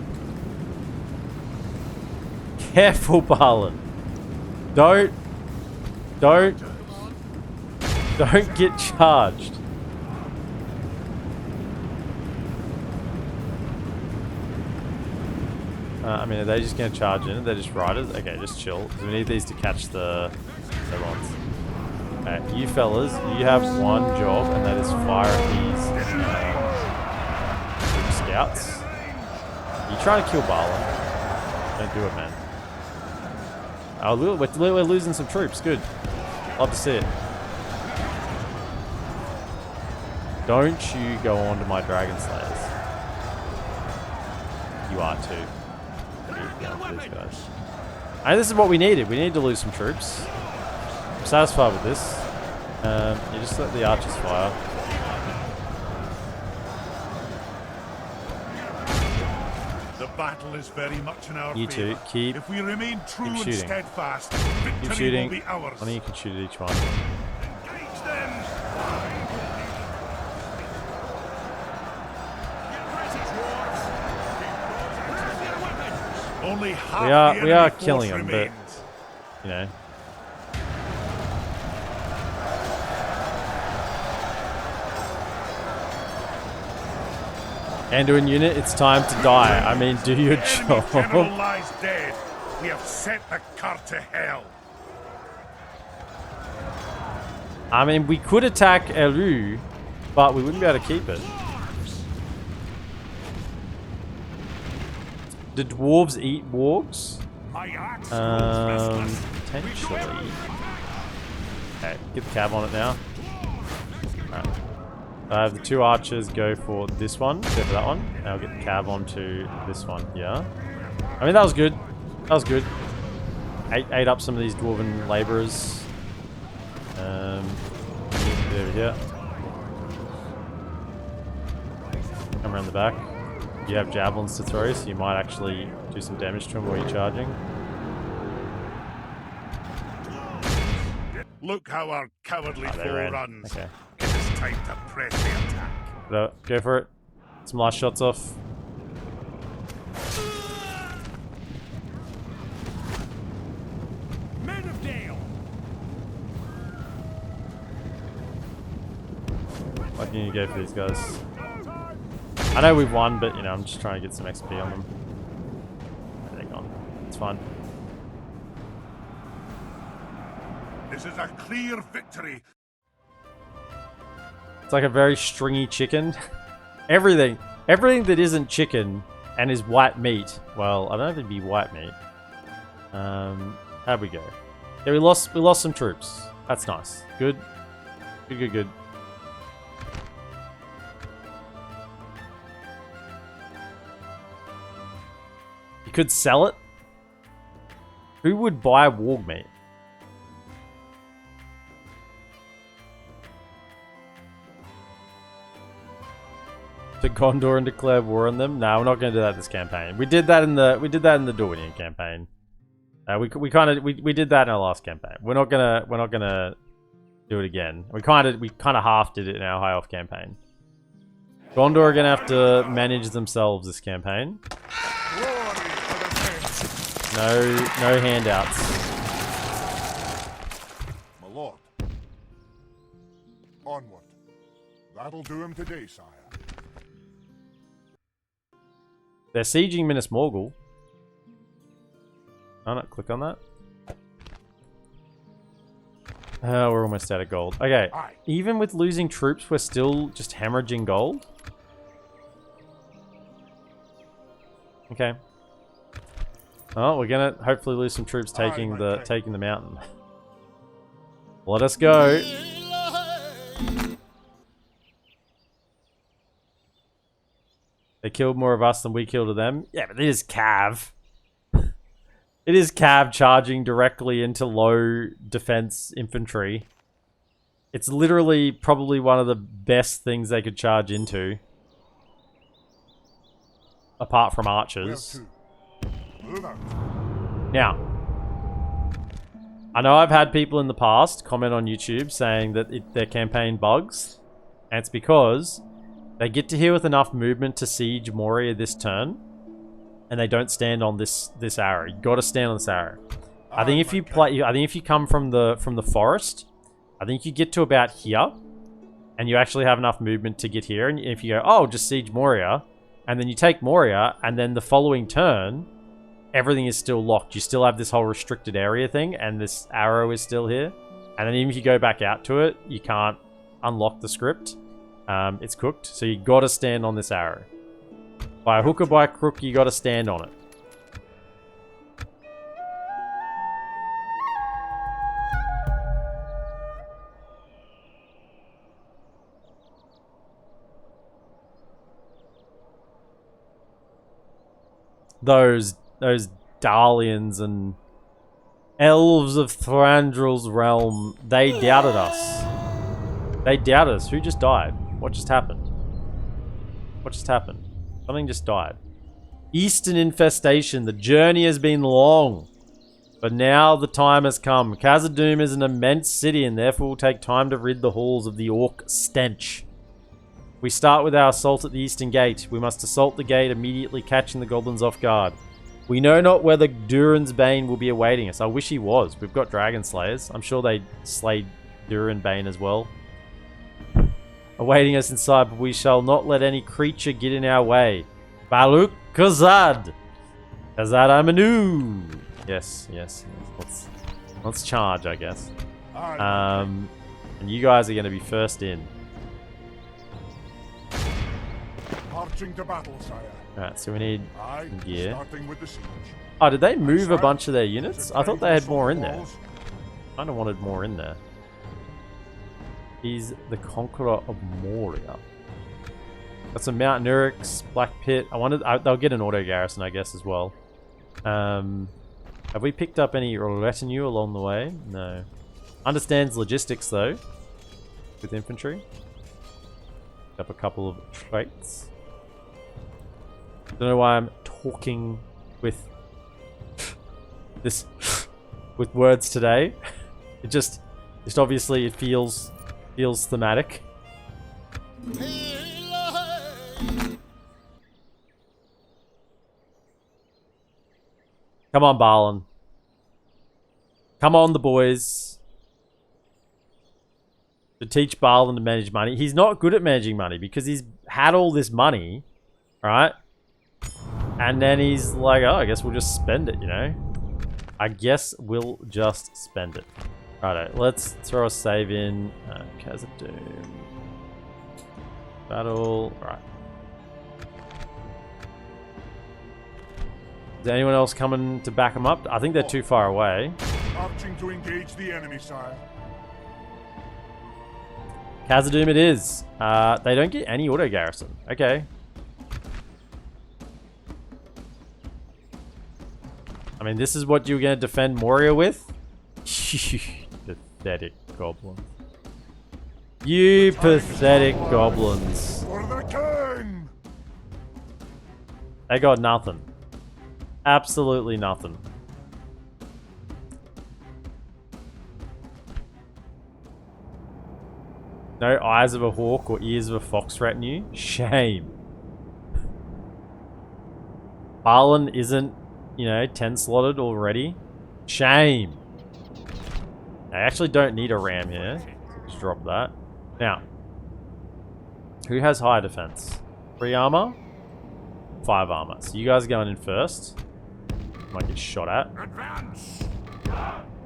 Careful, Balin. Don't get charged. I mean, are they just going to charge in? They're just riders? Okay, just chill. Because we need these to catch the ones. Okay, you fellas, you have one job, and that is fire at these scouts. Are you trying to kill Balin? Don't do it, man. Oh, we're losing some troops. Good. Love to see it. Don't you go on to my Dragon Slayers. You are too. These guys. And this is what we needed. We needed to lose some troops. I'm satisfied with this. You just let the archers fire. The battle is very much in our You two, favor. keep If we remain true and shooting. steadfast, Keep victory shooting. will be ours. I think you can shoot at each one. Engage them! Only half the We are enemy killing force them, remains. but you know. Anduin unit, it's time to die. I mean, do your The enemy general job. lies dead. We have set the cart to hell. I mean, we could attack Eru, but we wouldn't be able to keep it. Do dwarves eat wargs? Potentially. Okay, get the cav on it now. Alright. I have the two archers go for this one, go for that one, and I'll get the cav onto this one here. I mean, that was good. That was good. Ate up some of these dwarven labourers. Over here. Come around the back. You have javelins to throw, so you might actually do some damage to them while you're charging. Look how our cowardly Oh, they foe ran. runs. Okay. It is time to press the attack. Go for it. Some last shots off. Men of Dale! Why can you go for these guys? I know we've won, but you know, I'm just trying to get some XP on them. They're gone. It's fine. This is a clear victory. It's like a very stringy chicken. Everything that isn't chicken and is white meat. Well, I don't know if it'd be white meat. How'd we go? Yeah, we lost some troops. That's nice. Good. Good. You could sell it. Who would buy warg meat? To Gondor and declare war on them? No, we're not going to do that this campaign. We did that in the Dwarven campaign. We did that in our last campaign. We're not gonna do it again. We kind of half did it in our High Elf campaign. Gondor are gonna have to manage themselves this campaign. No handouts. My lord. Onward. That'll do him today, sire. They're sieging Minas Morgul. Oh no, click on that. We're almost out of gold. Okay, even with losing troops, we're still just hemorrhaging gold. Okay. Oh, we're gonna hopefully lose some troops taking the mountain. Let us go. They killed more of us than we killed of them. Yeah, but it is Cav. It is Cav charging directly into low defense infantry. It's literally probably one of the best things they could charge into. Apart from archers. Now, I know I've had people in the past comment on YouTube saying that their campaign bugs. And it's because they get to here with enough movement to siege Moria this turn, and they don't stand on this arrow. You got to stand on this arrow. I think if you come from the forest, I think you get to about here, and you actually have enough movement to get here. And if you go, oh, just siege Moria, and then you take Moria, and then the following turn, everything is still locked. You still have this whole restricted area thing, and this arrow is still here. And then even if you go back out to it, you can't unlock the script. It's cooked, so you gotta stand on this arrow. By a hook or by a crook, you gotta stand on it. Those Dalians and elves of Thranduil's realm, they doubted us. They doubted us. Who just died? What just happened? What just happened? Something just died. Eastern infestation. The journey has been long, but now the time has come. Khazaddum is an immense city and therefore will take time to rid the halls of the orc stench. We start with our assault at the eastern gate. We must assault the gate, immediately catching the goblins off guard. We know not whether Durin's Bane will be awaiting us. I wish he was. We've got dragon slayers. I'm sure they slayed Durin Bane as well. Awaiting us inside, but we shall not let any creature get in our way. Balrog Khazad! Khazad Amanu! Yes. Let's charge, I guess. And you guys are going to be first in. Marching to battle, sire. Alright, so we need gear. Starting with the siege. Oh, did they move a bunch of their units? I thought they had more in there. Kind of wanted more in there. He's the Conqueror of Moria. Got some Mountainous, Black Pit. I wanted they'll get an auto garrison, I guess, as well. Have we picked up any retinue along the way? No. Understands logistics though, with infantry. Picked up a couple of traits. Don't know why I'm talking with with words today. Just obviously it feels thematic. Come on, Balin. Come on, the boys. To teach Balin to manage money. He's not good at managing money because he's had all this money, right? And then he's like, oh, I guess we'll just spend it, you know? I guess we'll just spend it. Righto, let's throw a save in. Khazaddum. Battle. Right. Is there anyone else coming to back them up? I think they're too far away. Marching to engage the enemy, sire. Khazaddum it is. They don't get any auto garrison. Okay. I mean, this is what you're going to defend Moria with? Pathetic goblins. You pathetic goblins. For the king! They got nothing. Absolutely nothing. No eyes of a hawk or ears of a fox retinue? Shame. Balin isn't, you know, 10 slotted already? Shame. I actually don't need a ram here. So just drop that. Now, who has high defense? 3 armor? 5 armor. So you guys are going in first. Might get shot at. Advance!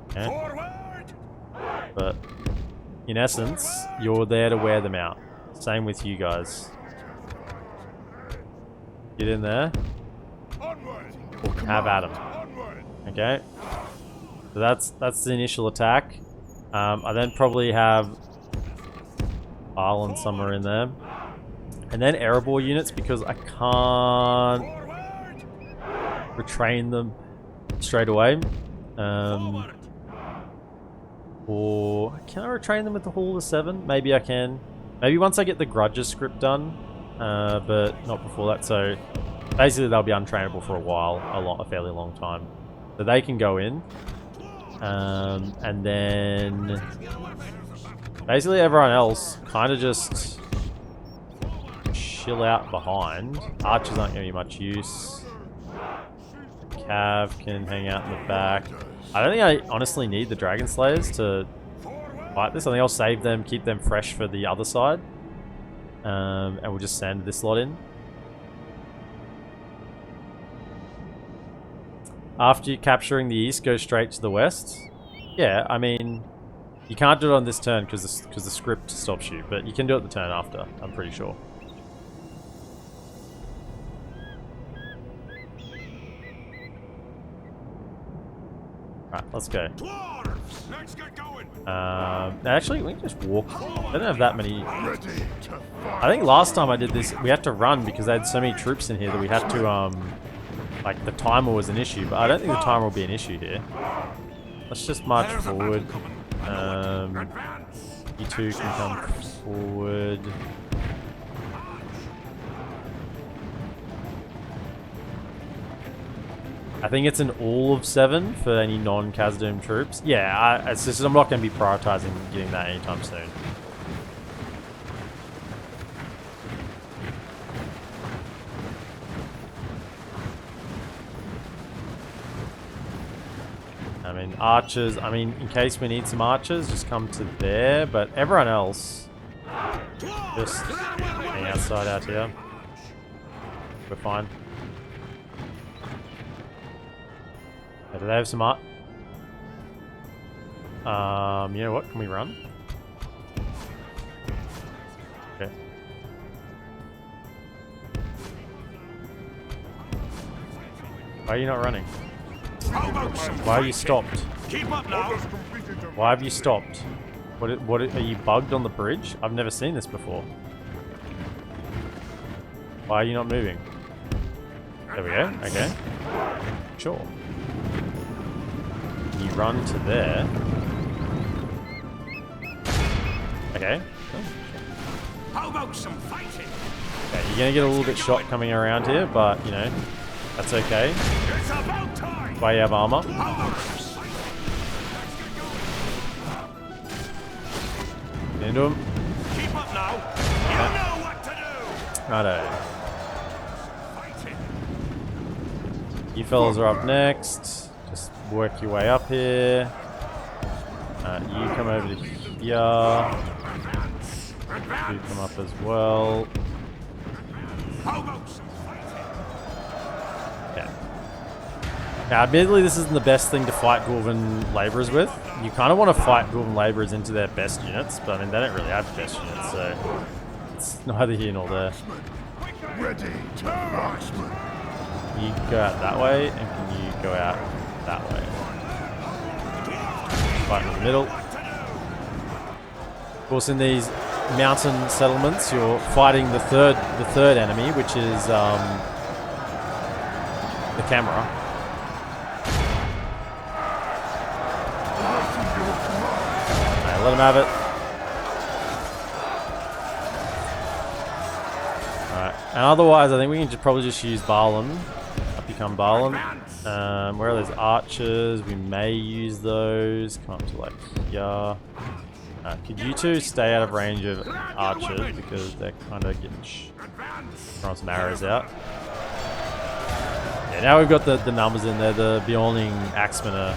Okay. Forward! But in essence, you're there to wear them out. Same with you guys. Get in there. Onward! Have at 'em. Onward! Okay. So that's the initial attack. I then probably have Balin somewhere in there. And then Erebor units because I can't retrain them straight away. Or can I retrain them with the Hall of 7? Maybe I can. Maybe once I get the Grudges script done, but not before that. So basically they'll be untrainable for a while, a fairly long time. So they can go in. And then basically everyone else kind of just chill out behind. Archers aren't going to be much use. Cav can hang out in the back. I don't think I honestly need the Dragon Slayers to fight this. I think I'll save them, keep them fresh for the other side. And we'll just send this lot in. After capturing the east, go straight to the west. Yeah, I mean, you can't do it on this turn because the script stops you, but you can do it the turn after, I'm pretty sure. Right, let's go. Dwarves! Let's get going! Actually, we can just walk. I don't have that many. I think last time I did this, we had to run because they had so many troops in here that we had to, like, the timer was an issue, but I don't think the timer will be an issue here. Let's just march forward. You two can come forward. I think it's an all of 7 for any non-Khazaddum troops. Yeah, it's just I'm not going to be prioritizing getting that anytime soon. I mean, archers, in case we need some archers, just come to there, but everyone else, just hang outside out here. We're fine. Do they have some art? You know what? Can we run? Okay. Why are you not running? Why are you stopped? Keep up now! Why have you stopped? What are you bugged on the bridge? I've never seen this before. Why are you not moving? There we go. Okay. Sure. You run to there. Okay. How about some fighting? Okay, you're gonna get a little bit shot coming around here, but you know, that's okay. It's about time! Why you have armor? How about some fighting? Into him. Keep up now. You know what to do. Righto. Fight it. You fellas are up next. Just work your way up here. You come over to here. You come up as well. Hobos. Yeah. Now, admittedly, this isn't the best thing to fight Dwarven labourers with. You kind of want to fight Dwarven labourers into their best units, but I mean, they don't really have best units, so it's neither here nor there. Ready to marksman. You go out that way, and can you go out that way? Fight in the middle. Of course, in these mountain settlements, you're fighting the third enemy, which is the camera. Okay, let him have it. Alright, and otherwise, I think we can probably just use Barlin. Up you come, Barlin. Where are those archers? We may use those. Come up to like here. Could you two stay out of range of archers because they're kind of getting throwing some arrows out. Yeah, now we've got the numbers in there. The Bjorning Axemen are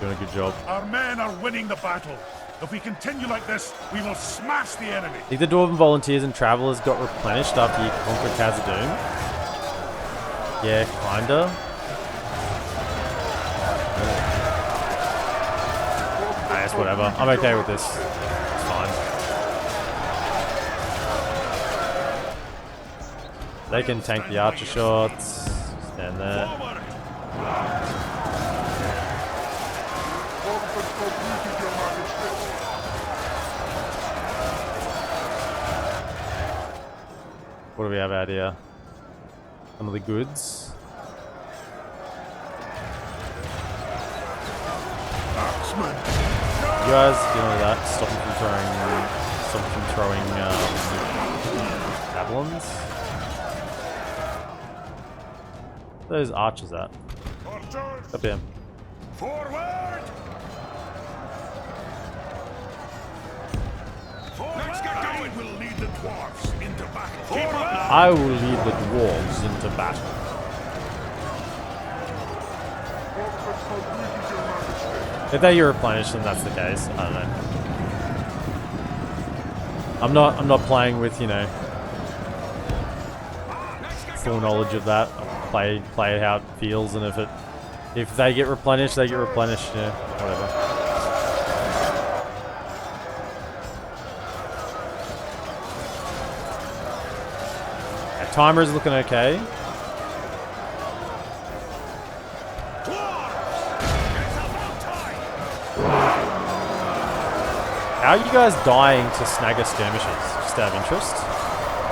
doing a good job. Our men are winning the battle. If we continue like this, we will smash the enemy. I think the Dwarven volunteers and travelers got replenished after you conquered Khazaddum. Yeah, kinda. I guess whatever. I'm okay with this. It's fine. They can tank the archer shots. Stand there. What do we have out here? Some of the goods. You guys, get on with that. Stop them from throwing javelins. Where are those archers at? Up here. Forward. Let's get going. We'll lead the dwarves into battle. I will lead the dwarves into battle. If they get replenished, then that's the case. I don't know. I'm not playing with, you know, full knowledge of that. I'll play how it feels, and if they get replenished, they get replenished. Yeah, whatever. Our timer is looking okay. How are you guys dying to snagger skirmishers? Just out of interest.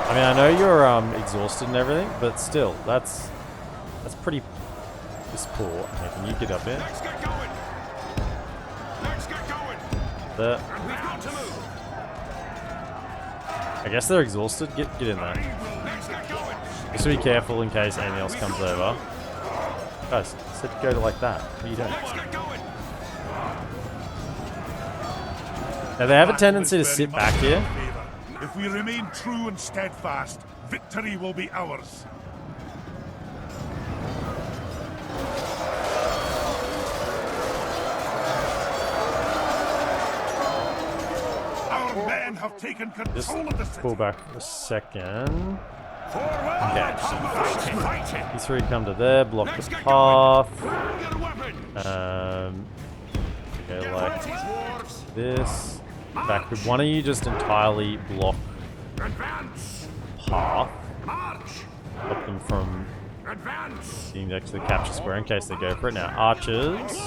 I mean, I know you're exhausted and everything, but still, that's pretty piss poor. Okay, can you get up here? Let's get going. Let's get going. There. We've got to move. I guess they're exhausted. Get in there. Let's get going. Just be careful in case anything else comes over. Guys, I said to go like that. What are you doing? Let's get going. Now they have a tendency to sit back here. If we remain true and steadfast, victory will be ours. Our men have taken Just control of the city. pull back for a second. Forward. Okay. Fight it. You three come to there, block Let's the get path. going. Get a weapon. Go Get like ready, dwarves. this. Backward. Why don't you just entirely block Advance. path? March. Stop them from Advance. being next to the capture square in case they go for it. Now, archers.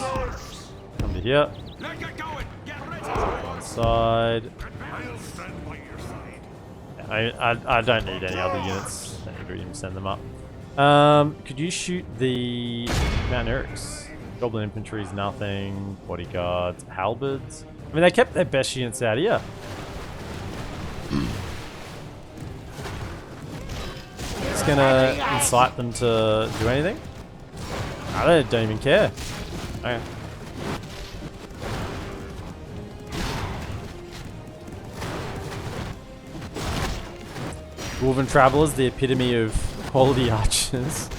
Come to here. Let's get going. Get ready. One side. I'll stand by your side. I don't need any other units. Don't need to even send them up. Could you shoot the mountaineers? Goblin infantry is nothing. Bodyguards, halberds. I mean, they kept their best units out here. It's gonna incite them to do anything? No, they don't even care. Okay. Dwarven Travelers, the epitome of quality archers.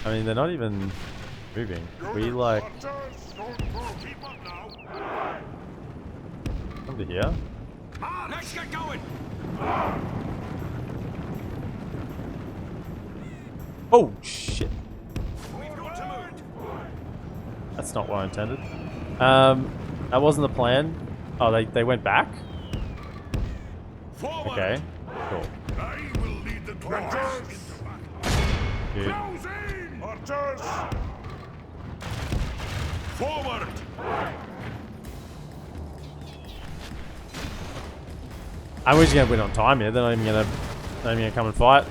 I mean, they're not even moving. We like... Come to here. Let's get going. Oh, shit. We've got to move. That's not what I intended. That wasn't the plan. Oh, they went back? Forward. Okay, cool. I will lead the dwarves into battle. Good. Close in. Archers! Forward. I'm just gonna win on time here. They're not even gonna come and fight.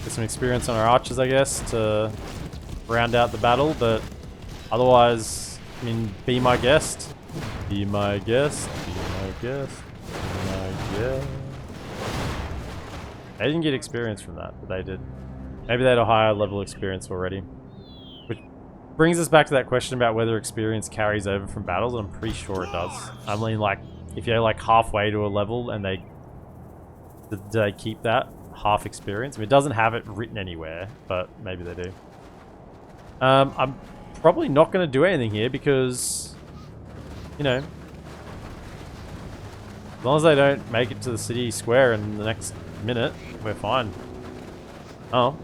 Get some experience on our archers, I guess, to round out the battle. But otherwise, I mean, be my guest. Be my guest. Be my guest. Be my guest. They didn't get experience from that, but they did. Maybe they had a higher level experience already. Brings us back to that question about whether experience carries over from battles, and I'm pretty sure it does. I mean, like, if you're like halfway to a level and do they keep that half experience? I mean, it doesn't have it written anywhere, but maybe they do. I'm probably not going to do anything here because, you know, as long as they don't make it to the city square in the next minute, we're fine. Oh.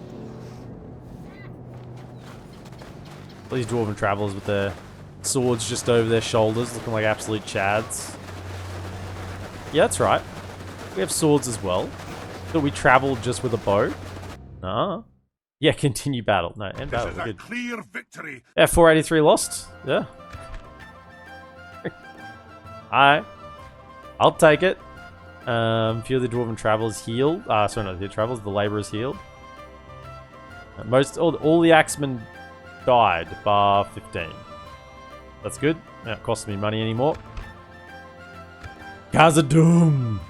These Dwarven Travelers with their swords just over their shoulders, looking like absolute chads. Yeah, that's right. We have swords as well. So we travel just with a bow. Ah. Yeah, continue battle. No, end battle. This is We're a good. clear victory. Yeah, 483 lost. Yeah. Alright. I'll take it. Few of the Dwarven Travelers healed. Sorry, not the Travelers, the Labourers healed. All the Axemen died, bar 15. That's good. Not costing me money anymore. Khazaddum!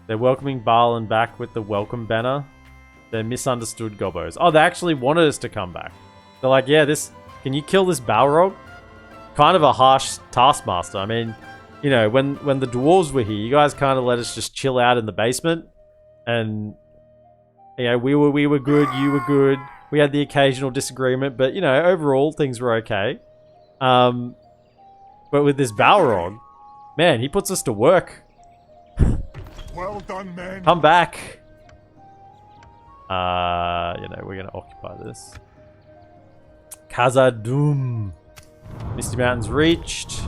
They're welcoming Balin back with the welcome banner. They're misunderstood gobbos. Oh, they actually wanted us to come back. They're like, yeah, can you kill this Balrog? Kind of a harsh taskmaster. I mean, you know, when the dwarves were here, you guys kind of let us just chill out in the basement. And, you know, we were good, you were good. We had the occasional disagreement, but, you know, overall, things were okay. But with this Balrog, man, he puts us to work. Well done, men. Come back. You know, we're going to occupy this. Khazaddum. Misty Mountains reached.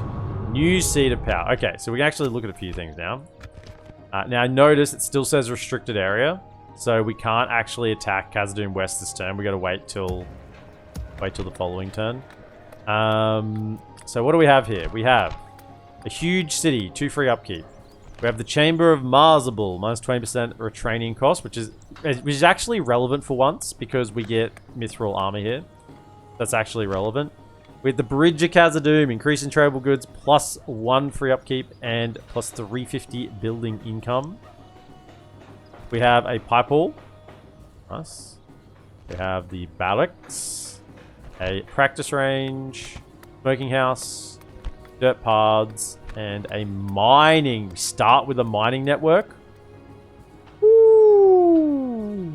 New seat of power. Okay, so we can actually look at a few things now. Now, notice it still says restricted area. So we can't actually attack Khazaddum West this turn. We got to wait till the following turn. So what do we have here? We have a huge city, 2 free upkeep. We have the Chamber of Marzable, minus 20% retraining cost, which is actually relevant for once because we get mithril armor here. That's actually relevant. We have the Bridge of Khazaddum, increase in tradable goods, plus 1 free upkeep and plus 350 building income. We have a pipe hall. Nice. We have the barracks, a practice range, smoking house, dirt paths, and a mining. We start with a mining network. Woo!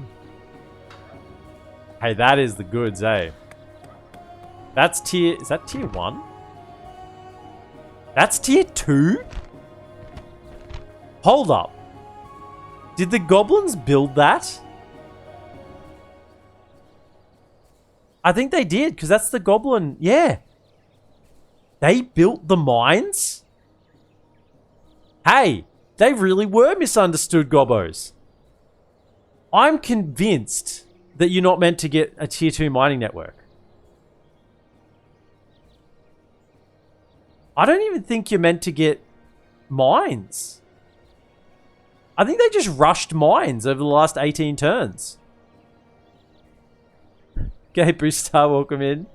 Hey, that is the goods, eh? That's tier... Is that tier 1? That's tier 2? Hold up. Did the goblins build that? I think they did, because that's the goblin... Yeah. They built the mines? Hey, they really were misunderstood gobbos. I'm convinced that you're not meant to get a tier 2 mining network. I don't even think you're meant to get mines. I think they just rushed mines over the last 18 turns. Okay, Boostar, welcome in.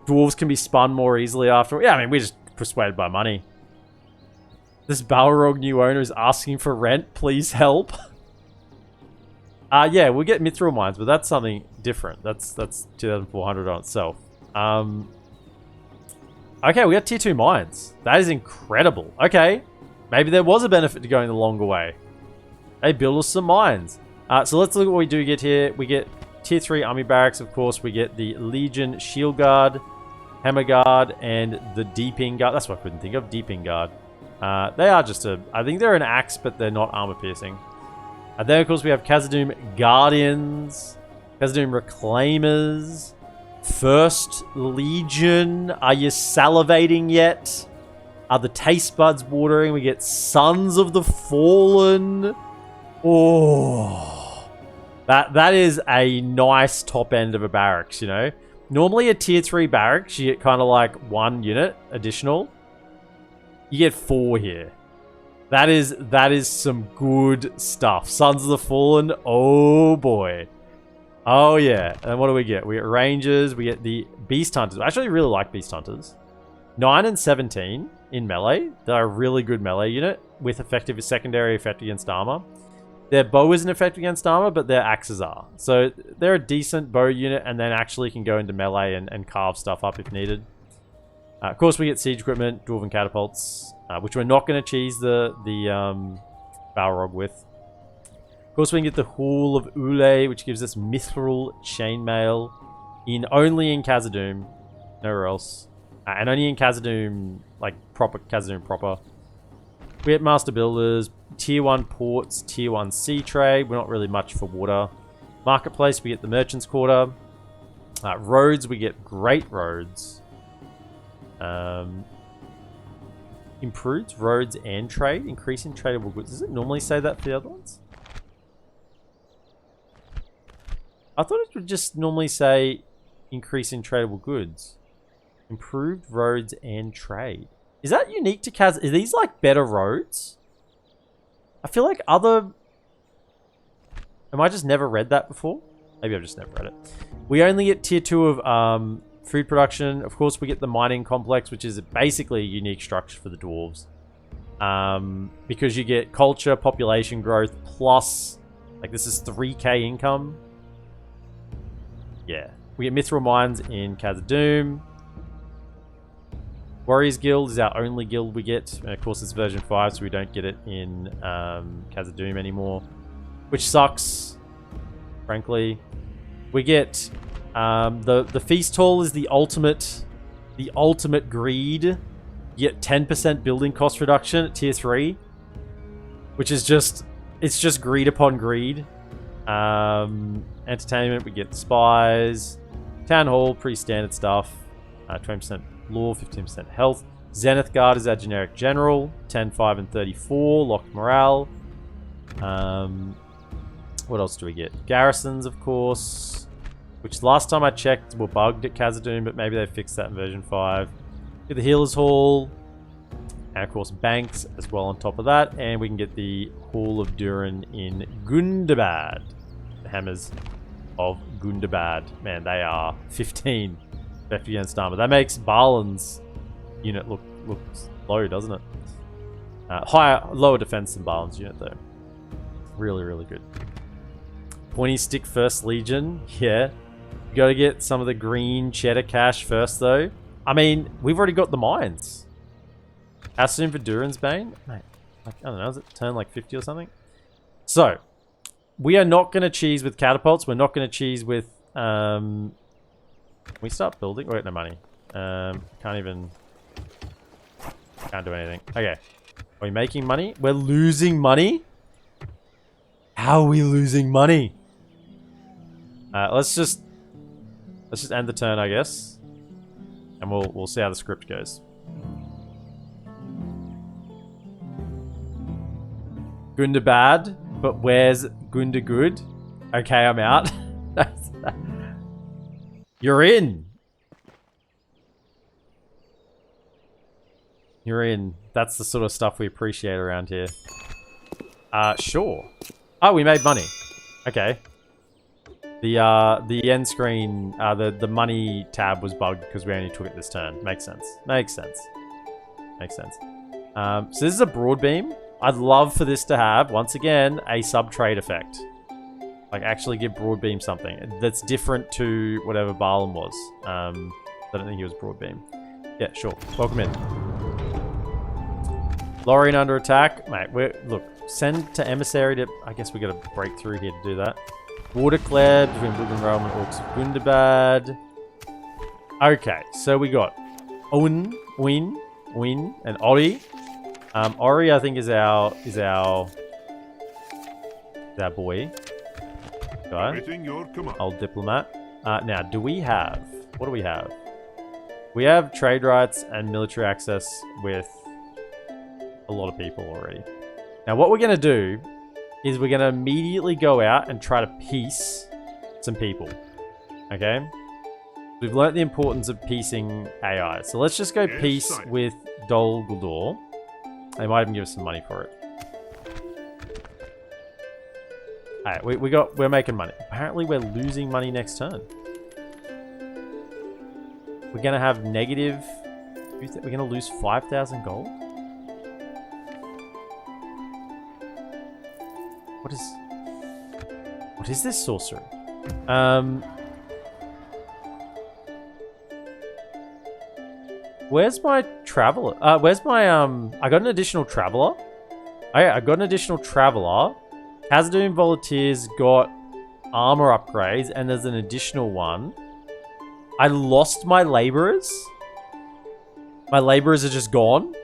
Dwarves can be spun more easily after. Yeah, I mean, we're just persuaded by money. This Balrog new owner is asking for rent. Please help. Yeah, we'll get mithril mines, but that's something different. That's 2,400 on itself. Okay, we got tier 2 mines. That is incredible. Okay, maybe there was a benefit to going the longer way. They build us some mines. So let's look at what we do get here. We get tier 3 army barracks, of course. We get the Legion Shield Guard, Hammer Guard, and the Deeping Guard. That's what I couldn't think of, Deeping Guard. They are just I think they're an axe, but they're not armor piercing. And then, of course, we have Khazaddum Guardians, Khazaddum Reclaimers, First Legion. Are you salivating yet? Are the taste buds watering? We get Sons of the Fallen. Oh, that is a nice top end of a barracks, you know. Normally a tier 3 barracks, you get kind of like 1 unit additional. You get 4 here. That is some good stuff. Sons of the Fallen. Oh boy. Oh yeah. And what do we get? We get Rangers. We get the Beast Hunters. I actually really like Beast Hunters. 9 and 17 in melee. They're a really good melee unit with effective secondary effect against armor. Their bow isn't effective against armor, but their axes are. So they're a decent bow unit and then actually can go into melee and carve stuff up if needed. Of course, we get siege equipment, dwarven catapults, which we're not going to cheese the Balrog with. Of course, we can get the Hall of Ule, which gives us mithril chainmail only in Khazaddum, nowhere else, and only in Khazaddum, like proper Khazaddum proper. We get master builders, tier 1 ports, tier 1 sea trade. We're not really much for water. Marketplace, we get the merchants quarter. Roads, we get great roads. Improves roads and trade, increasing tradable goods. Does it normally say that for the other ones? I thought it would just normally say increasing tradable goods. Improved roads and trade. Is that unique to Kaz? Are these like better roads? I feel like other... Am I just never read that before? Maybe I've just never read it. We only get tier 2 of food production. Of course, we get the mining complex, which is basically a unique structure for the dwarves. Because you get culture, population growth, plus... Like, this is 3k income. Yeah. We get mithril mines in Khazaddum. Warriors Guild is our only guild we get. And of course, it's version 5, so we don't get it in Khazaddum anymore. Which sucks, frankly. We get... the Feast Hall is the ultimate greed. You get 10% building cost reduction at tier 3. Which is just... It's just greed upon greed. Entertainment, we get spies. Town Hall, pretty standard stuff. 20% law, 15% health. Zenith Guard is our generic general. 10, 5, and 34. Locked morale. What else do we get? Garrisons, of course. Which last time I checked were bugged at Khazaddum, but maybe they fixed that in version 5. Get the Healer's Hall. And of course banks as well on top of that. And we can get the Hall of Durin in Gundabad. The Hammers of Gundabad. Man, they are 15 left against armor. That makes Balin's unit look low, doesn't it? Lower defense than Balin's unit though. Really, really good. Pointy Stick First Legion. Yeah. You gotta get some of the green cheddar cash first though. I mean, we've already got the mines. How soon for Durin's Bane? Mate, like, I don't know, is it turn like 50 or something? So, we are not going to cheese with catapults. We're not going to cheese with... Can we start building? Wait, no money. Can't do anything. Okay. Are we making money? We're losing money? How are we losing money? Let's just end the turn, I guess. And we'll see how the script goes. Gunda bad, but where's Gunda good? Okay, I'm out. You're in. You're in. That's the sort of stuff we appreciate around here. Sure. Oh, we made money. Okay. The end screen, the money tab was bugged because we only took it this turn. Makes sense. Makes sense. Makes sense. So this is a broad beam. I'd love for this to have, once again, a sub-trade effect. Like, actually give broad beam something that's different to whatever Barlam was. I don't think he was broad beam. Yeah, sure. Welcome in. Lorien under attack. Mate, look, send to emissary to... I guess we got to break through here to do that. War declared between Woodland Realm and Orcs of Gundabad. Okay, so we got Owen, Win, and Ori. Ori, I think, is our boy. Guy. Everything your command. Old diplomat. Now, do we have... What do we have? We have trade rights and military access with a lot of people already. Now, what we're going to do is we're going to immediately go out and try to peace some people. Okay? We've learnt the importance of piecing AI. So let's just go peace with Dol Guldur. They might even give us some money for it. Alright, we're making money. Apparently we're losing money next turn. We're gonna have negative... We're gonna lose 5,000 gold? What is this sorcery? Where's my traveler? Where's my, I got an additional traveler. I got an additional traveler. Khazaddum Volunteers got armor upgrades, and there's an additional one. I lost my laborers. My laborers are just gone.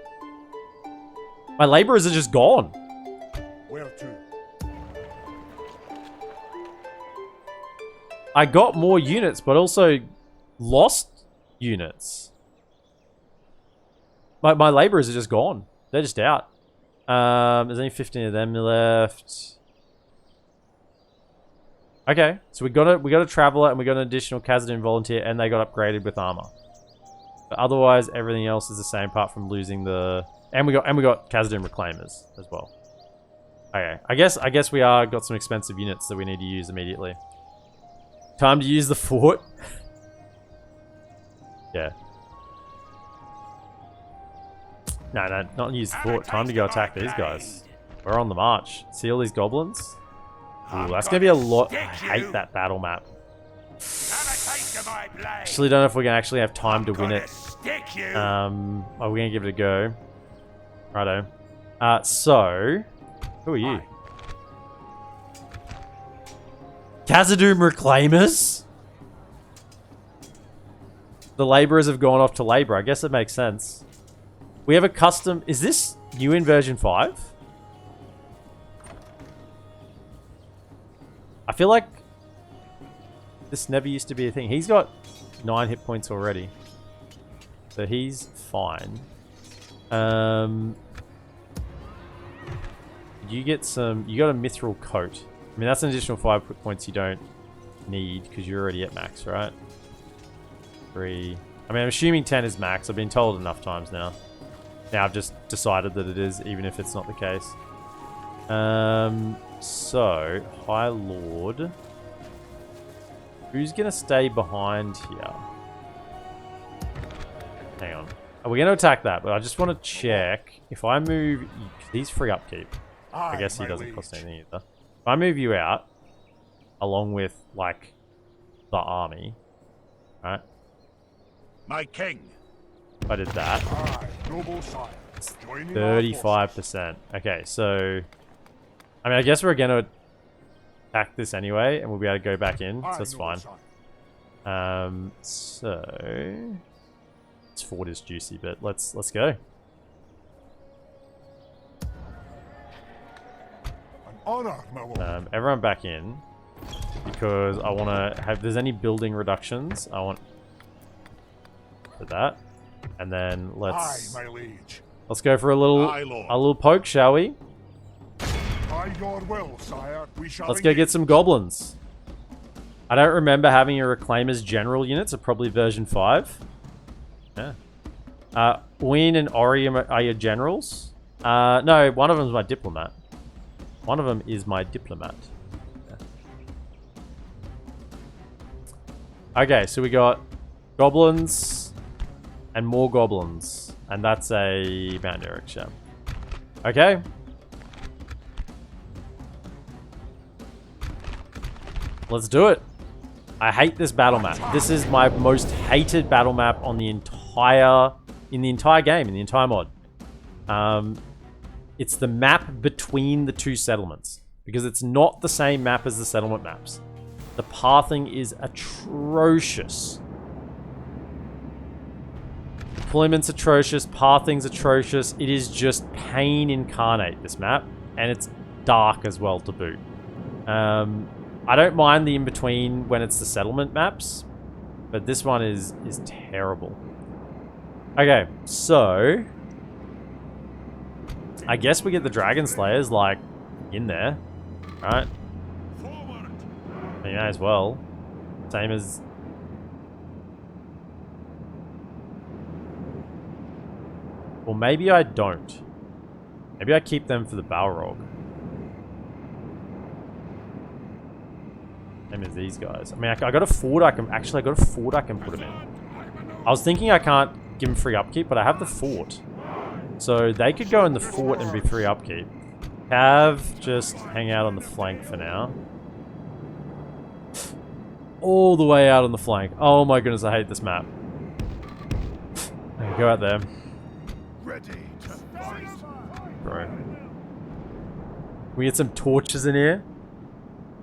My laborers are just gone. Where to? I got more units, but also lost units. My laborers are just gone. They're just out. There's only 15 of them left. Okay, so we got a traveler and we got an additional Khazaddum volunteer, and they got upgraded with armor. But otherwise, everything else is the same, apart from losing the... And we got Khazaddum reclaimers as well. Okay, I guess we got some expensive units that we need to use immediately. Time to use the fort. Yeah. No, not use the fort. Time to go attack these guys. We're on the march. See all these goblins? Ooh, that's gonna be a lot. I hate that battle map. Actually, don't know if we're gonna actually have time to win it. Are we gonna give it a go? Righto. So, who are you? Khazaddum Reclaimers? The laborers have gone off to labor. I guess it makes sense. We have a custom... Is this new in version 5? I feel like this never used to be a thing. He's got 9 hit points already. So he's fine. You get some... You got a mithril coat. I mean, that's an additional 5 hit points you don't need because you're already at max, right? 3... I mean, I'm assuming 10 is max. I've been told enough times now. Now I've just decided that it is, even if it's not the case. So, High Lord. Who's going to stay behind here? Hang on. We're going to attack that, but I just want to check. If I move... He's free upkeep. I guess he doesn't cost anything either. If I move you out, along with, like, the army, right? My king. If I did that, Noble sire. 35%. Okay, so... I mean, I guess we're going to attack this anyway, and we'll be able to go back in, so that's fine. So... This fort is juicy, but let's go. An honor, my lord. Everyone back in, because I want to have... If there's any building reductions, I want... For that. And then let's... Aye, my liege. Let's go for a little poke, shall we? By your will, sire, we shall Let's go get some goblins. I don't remember having a Reclaimer's general unit, so probably version 5. Yeah. Win and Ori are your generals? No, one of them is my diplomat. One of them is my diplomat. Yeah. Okay, so we got goblins and more goblins. And that's a mountainous ship. Okay. Let's do it. I hate this battle map. This is my most hated battle map on the entire game, in the entire mod. It's the map between the two settlements because it's not the same map as the settlement maps. The pathing is atrocious. Deployment's atrocious, pathing's atrocious. It is just pain incarnate, this map, and it's dark as well to boot. I don't mind the in-between when it's the settlement maps, but this one is terrible. Okay, so I guess we get the Dragon Slayers, like, in there, right? You may as well. Same as... Well, maybe I don't. Maybe I keep them for the Balrog. Same as these guys. I mean, I got a fort I can... Actually, I got a fort I can put them in. I was thinking I can't give them free upkeep, but I have the fort. So they could go in the fort and be free upkeep. Have just hang out on the flank for now. All the way out on the flank. Oh my goodness, I hate this map. Okay, go out there. Ready to fight. Bro. We get some torches in here.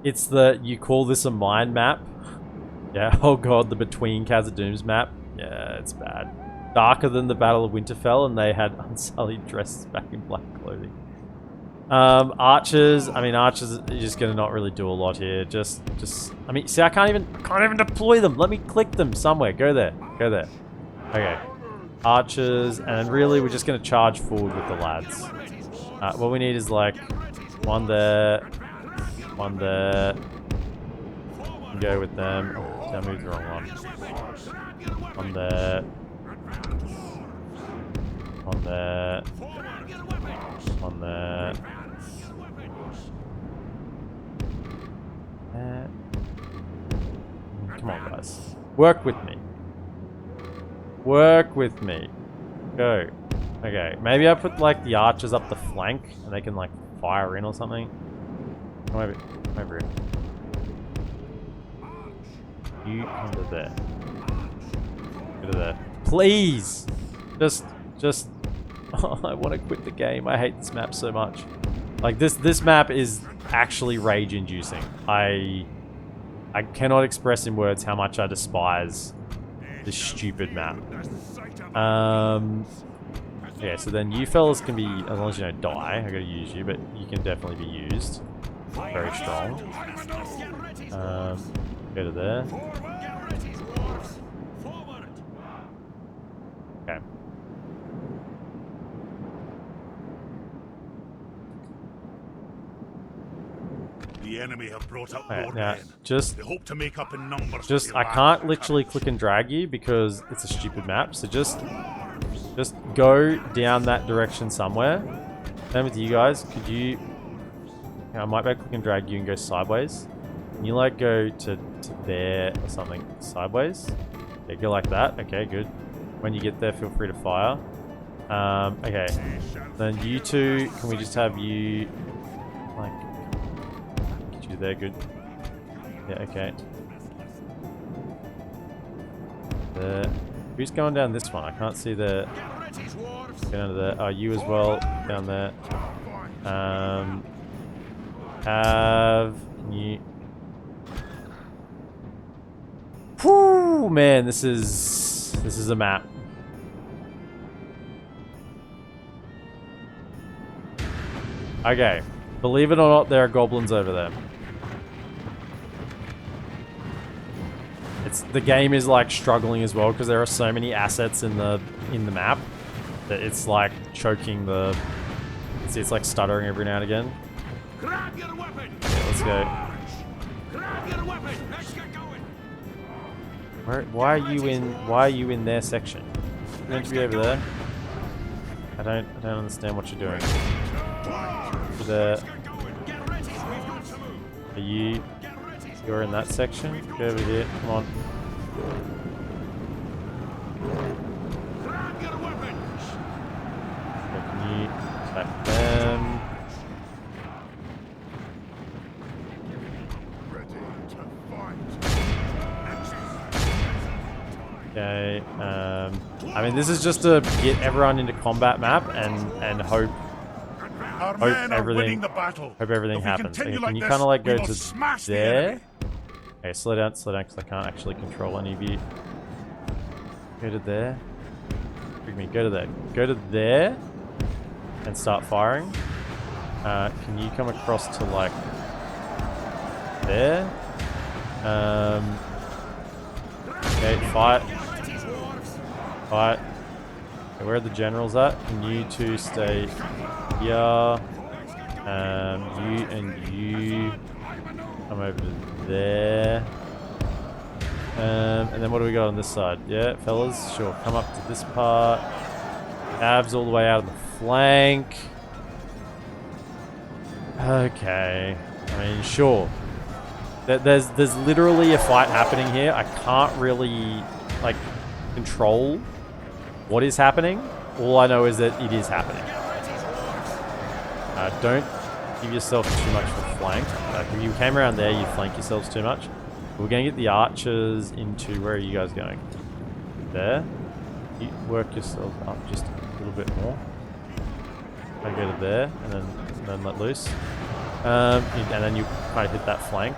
It's the, you call this a mine map? Yeah, oh god, the Between Khazaddum's map. Yeah, it's bad. Darker than the Battle of Winterfell, and they had unsullied dresses back in black clothing. Archers. I mean, archers are just gonna not really do a lot here. Just. I mean, see, I can't even deploy them. Let me click them somewhere. Go there. Go there. Okay. Archers, and really, we're just gonna charge forward with the lads. What we need is like one there, one there. Go with them. Oh, I moved the wrong one. One there. One there. One there. Come on, guys. Work with me. Work with me. Go. Okay, maybe I put like the archers up the flank and they can like fire in or something. Come over here. You come to there. Go to there. Please! Just... Oh, I want to quit the game. I hate this map so much. Like, this map is actually rage-inducing. I cannot express in words how much I despise this stupid map. Yeah, so then you fellas can be, as long as you don't die, I gotta use you, but you can definitely be used. Very strong. Go to there. Okay. The enemy have brought up Right, more now, men. just They hope to make up in numbers. I can't literally click and drag you because it's a stupid map. So just go down that direction somewhere. Same with you guys. Could you? I might be able to click and drag you and go sideways. Can you like go to there or something sideways? Yeah, go like that. Okay, good. When you get there, feel free to fire. Okay. Then you two, can we just have you like get you there? Good. Yeah. Okay. Who's going down this one? I can't see the. Go down to there. Oh, you as well. Down there. Have you? Whew, man, this is a map. Okay, believe it or not, there are goblins over there. The game is like struggling as well because there are so many assets in the map that it's like choking the. See, it's like stuttering every now and again. Grab your weapon. Yeah, let's go. Grab your weapon. Let's get going. Why are you in their section? You're meant to be over there. I don't understand what you're doing. Get ready. We've got to move. Are you? You're in that section. Go over here. Come on. Grab your weapon. Attack them. Ready to fight. Okay. I mean, this is just to get everyone into combat map and hope Our men are everything- winning the battle. hope everything If we happens. continue Okay, can like you this, kind of like we go will to smash the there? enemy. Okay, slow down, because I can't actually control any of you. Go to there. Bring me. Go to there. Go to there, and start firing. Can you come across to like there? Okay, fight. Fight. Okay, where are the generals at? Can you two stay here? You and you come over to there. And then what do we got on this side? Yeah, fellas, sure. Come up to this part. Abs all the way out of the flank. Okay. I mean, sure. There's literally a fight happening here. I can't really, like, control what is happening. All I know is that it is happening. Don't give yourself too much of a flank. Like, if you came around there, you flank yourselves too much. We're going to get the archers into... Where are you guys going? There. You work yourselves up just a little bit more. I go to there, and then let loose. And then you kind of hit that flank.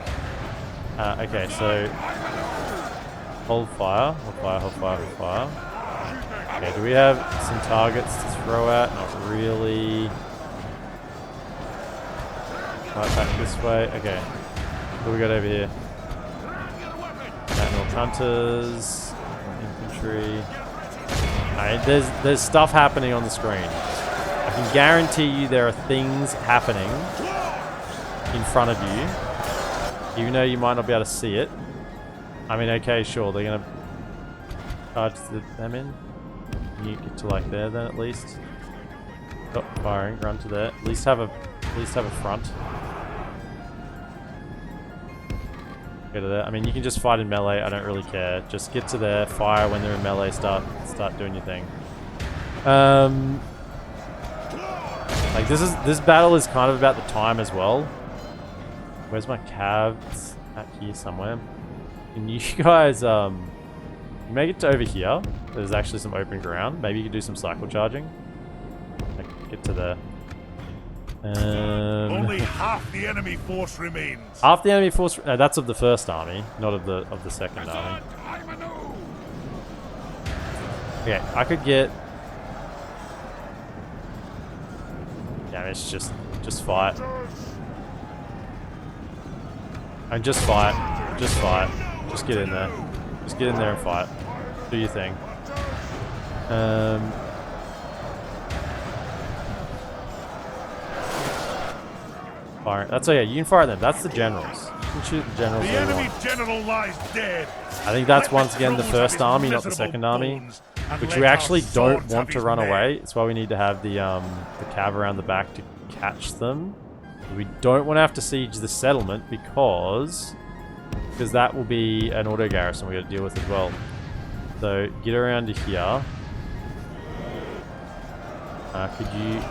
Okay, so... Hold fire. Hold fire, hold fire, hold fire. Okay, do we have some targets to throw at? Not really. Right back this way. Okay. What do we got over here? Mountain hunters, infantry. Alright, there's stuff happening on the screen. I can guarantee you there are things happening in front of you, even though you might not be able to see it. I mean, okay, sure, they're gonna charge them in. You get to like there then at least. Stop firing, run to there. At least have a front. Go to there. I mean, you can just fight in melee. I don't really care. Just get to there, fire when they're in melee. Start doing your thing. Like this battle is kind of about the time as well. Where's my calves? Out here somewhere. Can you guys make it to over here? There's actually some open ground. Maybe you could do some cycle charging. Like, get to there. Only half the enemy force remains. Half the enemy force. That's of the first army, not of the second army. Okay, I could get. Yeah, it's just fight. And just fight. Just fight. Just get in there. Just get in there and fight. Do your thing. Fire. That's okay. You can fire them. That's the generals. You can shoot the generals. The enemy general lies dead. I think that's once again the first army, not the second army, which we actually don't want to run away. It's why we need to have the cav around the back to catch them. We don't want to have to siege the settlement because that will be an auto garrison we got to deal with as well. So get around to here. Could you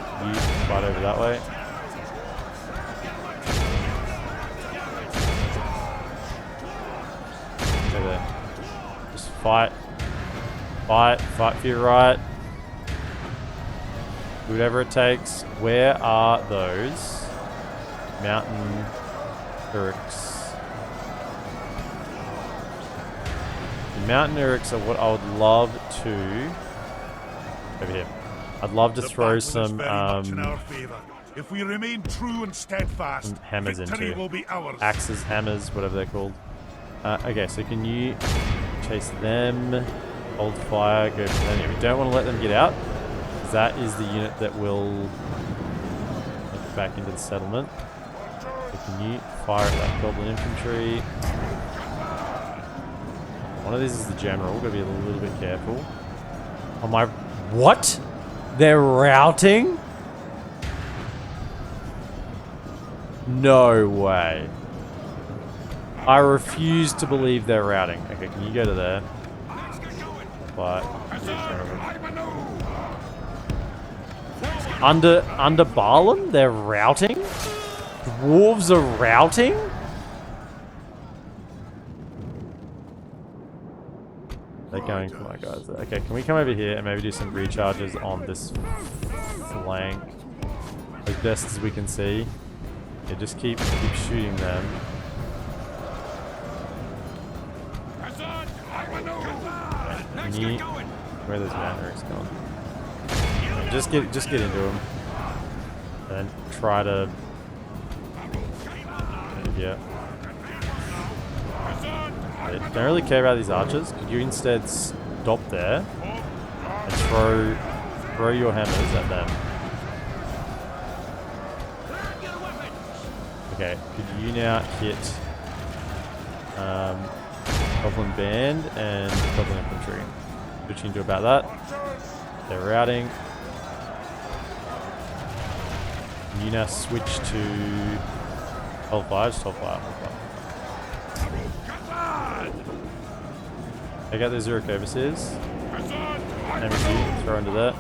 fight over that way? Go there. Just fight. Fight for your right. Do whatever it takes. Where are those mountain Uruks? The mountain Uruks are what I would love to... Over here. I'd love to throw some if we remain true and steadfast, hammers victory into will be ours. axes, hammers, whatever they're called. Okay, so can you chase them, hold fire, go for them? We don't want to let them get out, because that is the unit that will make it back into the settlement. So can you fire at that goblin infantry? One of these is the general. We've got to be a little bit careful. Oh my... What? They're routing? No way. I refuse to believe they're routing. Okay, can you go to there? But Under Barlin? They're routing? Dwarves are routing? They're going for my guys. Okay, can we come over here and maybe do some recharges on this flank? As best as we can see. Yeah, just keep shooting them. Where are those mountainers going? Yeah, just get into them. And try to... Yeah. I don't really care about these archers. Could you instead stop there and throw your hammers at them? Okay, could you now hit Goblin Band and Goblin Infantry? What you can do about that? They're routing. Can you now switch to hold fire? Just hold fire. Take out the Zurich Overseers. MSU, throw into that.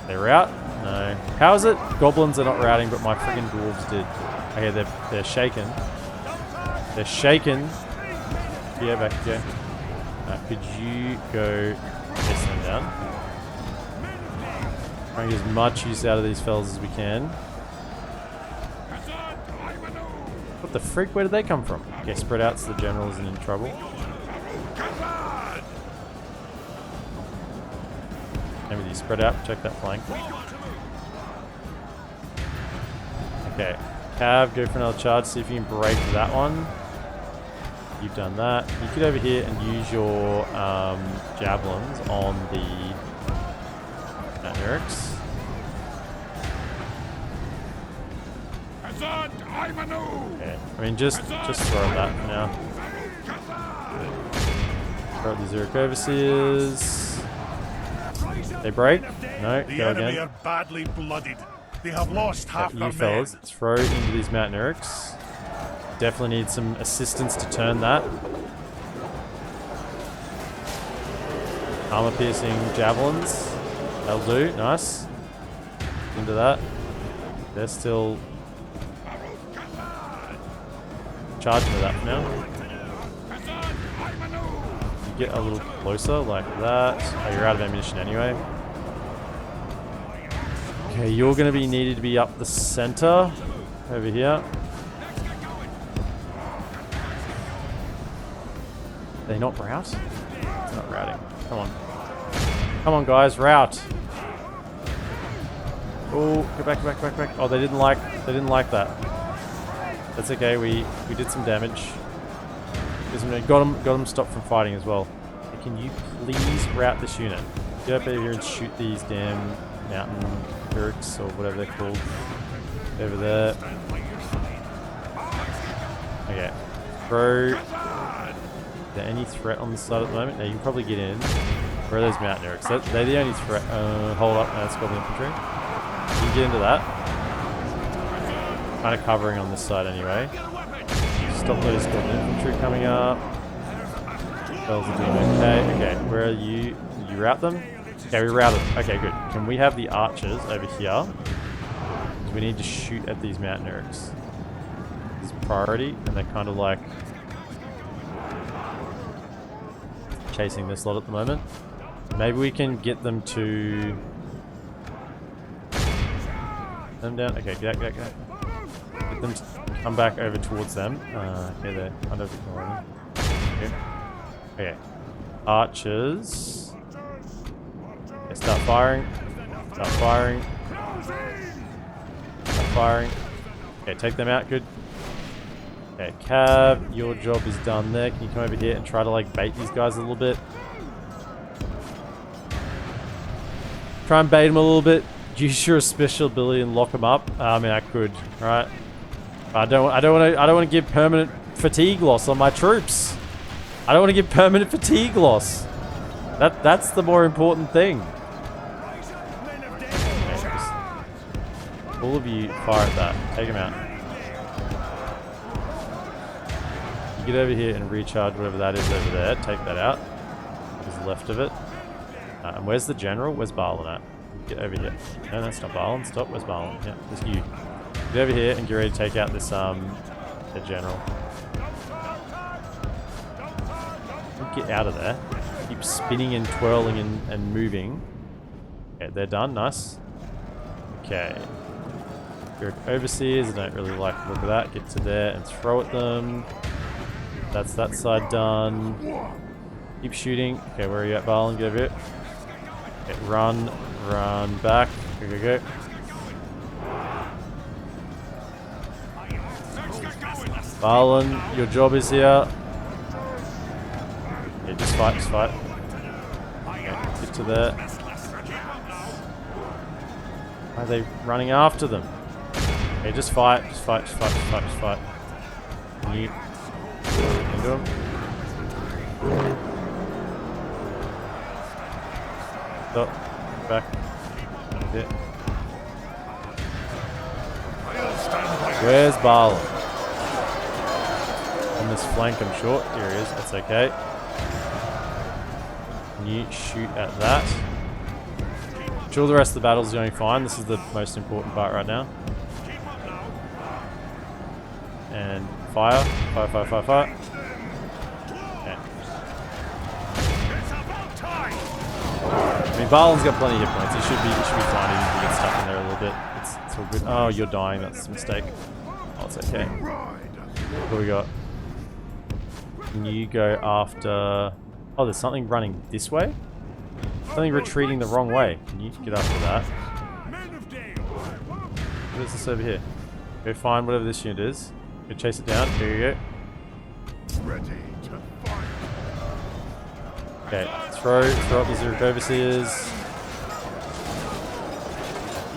They route? No. How is it goblins are not routing but my friggin' dwarves did? Okay, they're shaken. They're shaken. Yeah, back again. Could you go chase them down? Try and get as much use out of these fellas as we can. What the frick? Where did they come from? Okay, spread out so the general isn't in trouble. Maybe these spread out, check that flank. Okay, Cav, go for another charge, see if you can break that one. You've done that. You get over here and use your javelins on the Nerics. Okay, I mean just throw that for now. Throw the Zurich Overseers. They break? No, The go enemy again. are badly blooded. They have lost half You their fellas, men. throw into these Mount Nerics. Definitely need some assistance to turn that. Armor piercing javelins. That'll do. Nice. Into that. They're still charging to that for now. You get a little closer like that. Oh, you're out of ammunition anyway. Okay, you're going to be needed to be up the center over here. They not route? It's not routing. Come on. Come on, guys, route. Oh, go back. Oh, they didn't like that. That's okay. We did some damage. Got them stopped from fighting as well. Can you please route this unit? Get up over here and shoot these damn mountain Turks or whatever they're called over there. Okay. Throw. Is there any threat on the side at the moment? No, you can probably get in. Where are those mountain Nerics? They're the only threat. Hold up, no, it's Goblin Infantry. You can get into that. Kind of covering on this side anyway. Stop those Goblin Infantry coming up. Fellas are doing okay. Okay, where are you? You route them? Okay, we routed them. Okay, good. Can we have the archers over here? Because we need to shoot at these mountain Nerics. This is priority, and they're kind of like chasing this lot at the moment. Maybe we can get them to them down. Okay, get. Get them to come back over towards them. Okay, they're kind of ignoring them. Okay. Archers. Okay, start firing. Start firing. Start firing. Okay, take them out. Good. Okay, Cav, your job is done there. Can you come over here and try to like bait these guys a little bit? Try and bait them a little bit. Use your special ability and lock them up. I mean, I could, right? I don't want to give permanent fatigue loss on my troops. I don't want to give permanent fatigue loss. That's the more important thing. Okay, all of you fire at that. Take them out. You get over here and recharge whatever that is over there. Take that out. What's left of it. And where's the general? Where's Barlin at? Get over here. No, that's not Barlin. Stop. Where's Barlin? Yeah, it's you. Get over here and get ready to take out this the general. Get out of there. Keep spinning and twirling and moving. Okay, they're done. Nice. Okay. Overseers. I don't really like the look of that. Get to there and throw at them. That's that side done. Keep shooting. Okay, where are you at, Barlin? Get over here. Okay, run back. Go. Barlin, your job is here. Yeah, just fight. Okay, get to there. Why are they running after them? Okay, just fight. You into him. Stop. Back. Okay. Where's Barlin? On this flank, I'm short. Here he is. That's okay. Can you shoot at that? I'm sure the rest of the battle's going fine. This is the most important part right now. And fire. Fire. Okay. I mean, Barlin's got plenty of hit points. He should be fine even if he gets stuck in there a little bit. It's all good. Oh, you're dying. That's a mistake. Oh, it's okay. What do we got? Can you go after... Oh, there's something running this way? Something retreating the wrong way. Can you get after that? What is this over here? Go find whatever this unit is. Go chase it down. Here you go. Ready to fight. Okay, throw up these overseers.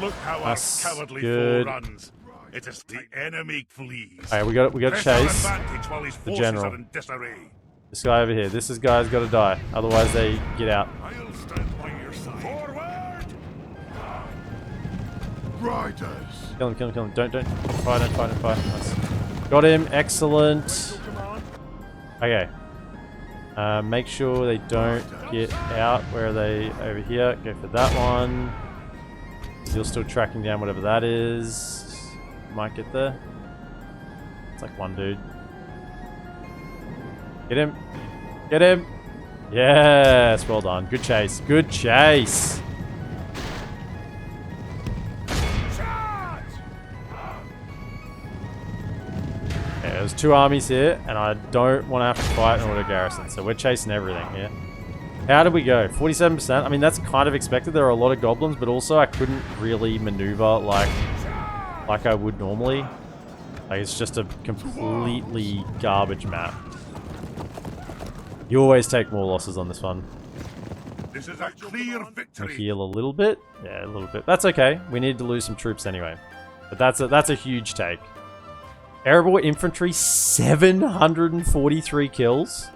Look how our cowardly foe runs. It is the enemy flees. Alright, we got to chase the general. This guy over here. This guy's got to die. Otherwise they get out. I'll stand by your side. Forward! Riders. Kill him. Don't fight. Nice. Got him. Excellent. Okay. Make sure they don't get out. Where are they? Over here. Go for that one. You're still tracking down whatever that is. Might get there. It's like one dude. Get him. Yes, well done. Good chase. Okay, there's two armies here, and I don't want to have to fight in order to garrison, so we're chasing everything here. How did we go? 47%? I mean, that's kind of expected. There are a lot of goblins, but also I couldn't really maneuver like I would normally. Like, it's just a completely garbage map. You always take more losses on this one. This is a clear victory. Heal a little bit. Yeah, a little bit. That's okay. We need to lose some troops anyway. But that's a huge take. Erebor infantry, 743 kills.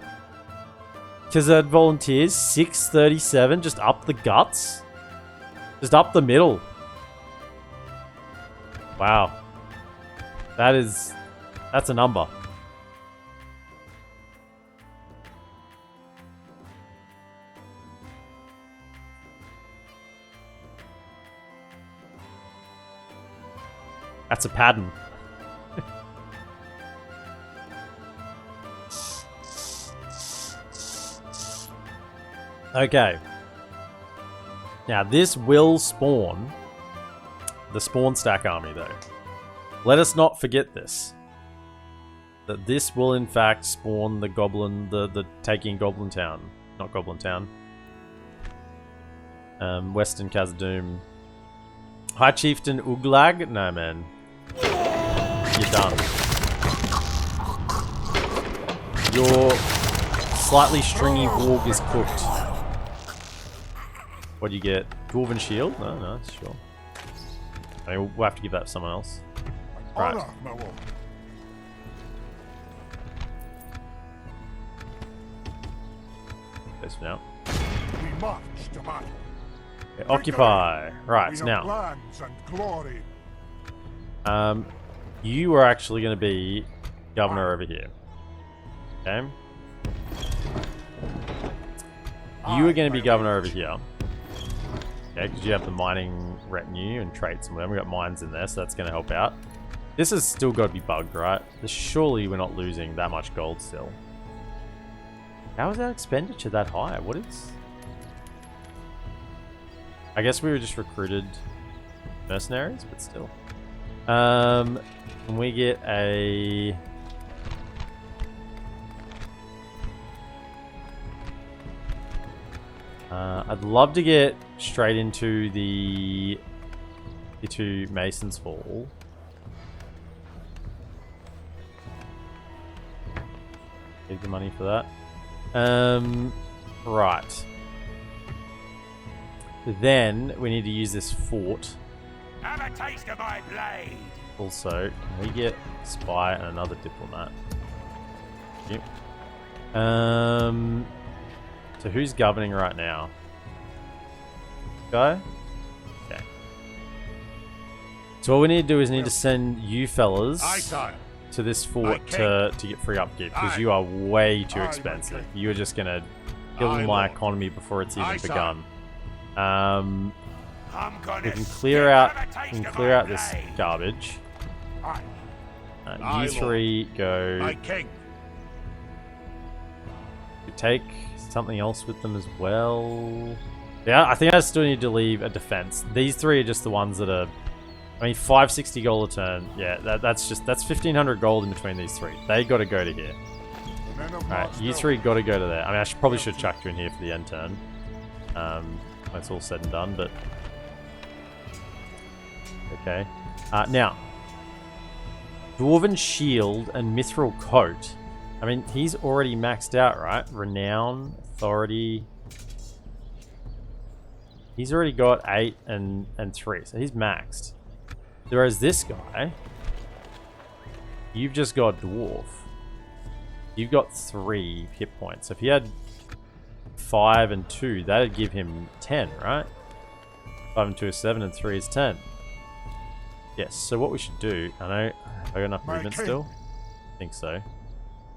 Khazad volunteers, 637. Just up the guts. Just up the middle. Wow. That's a number. That's a pattern. Okay. Now this will spawn the spawn stack army though. Let us not forget this. That this will in fact spawn the goblin, the taking Goblin Town. Not Goblin Town. Western Khazaddum. High Chieftain Uglag? No man. You're done. Your slightly stringy warg is cooked. What do you get? Dwarven shield? No, sure. I mean, we'll have to give that to someone else. Right. This for now. We march to battle. Okay, occupy. Right, We now. have lands and glory. You are actually going to be governor over here. Okay? You are going to be governor over here. Okay, because you have the mining retinue and traits and whatever. We got mines in there, so that's going to help out. This has still got to be bugged, right? Surely we're not losing that much gold still. How is our expenditure that high? What is... I guess we were just recruited mercenaries, but still. Can we get a... I'd love to get straight into the Mason's Hall. Need the money for that. Right. Then we need to use this fort. Have a taste of my blade. Also, can we get spy and another diplomat? Yep. So who's governing right now? Guy? Okay. So what we need to do is need to send you fellas to this fort to get free upkeep, because you are way too expensive. You are just gonna kill my economy before it's even begun. We can clear out this garbage. You three go. We take something else with them as well. Yeah, I think I still need to leave a defense. These three are just the ones that are... I mean, 560 gold a turn. Yeah, that's 1,500 gold in between these three. They got to go to here. Alright, you three got to go to there. I mean, probably should have chucked you in here for the end turn. When it's all said and done, but... Okay. Now. Dwarven shield and mithril coat. I mean, he's already maxed out, right? Renown, authority... He's already got 8 and 3, so he's maxed. Whereas this guy, you've just got dwarf. You've got 3 hit points. So if he had 5 and 2, that'd give him 10, right? 5 and 2 is 7 and 3 is 10. Yes, so what we should do, I know, have I got enough movement still? I think so.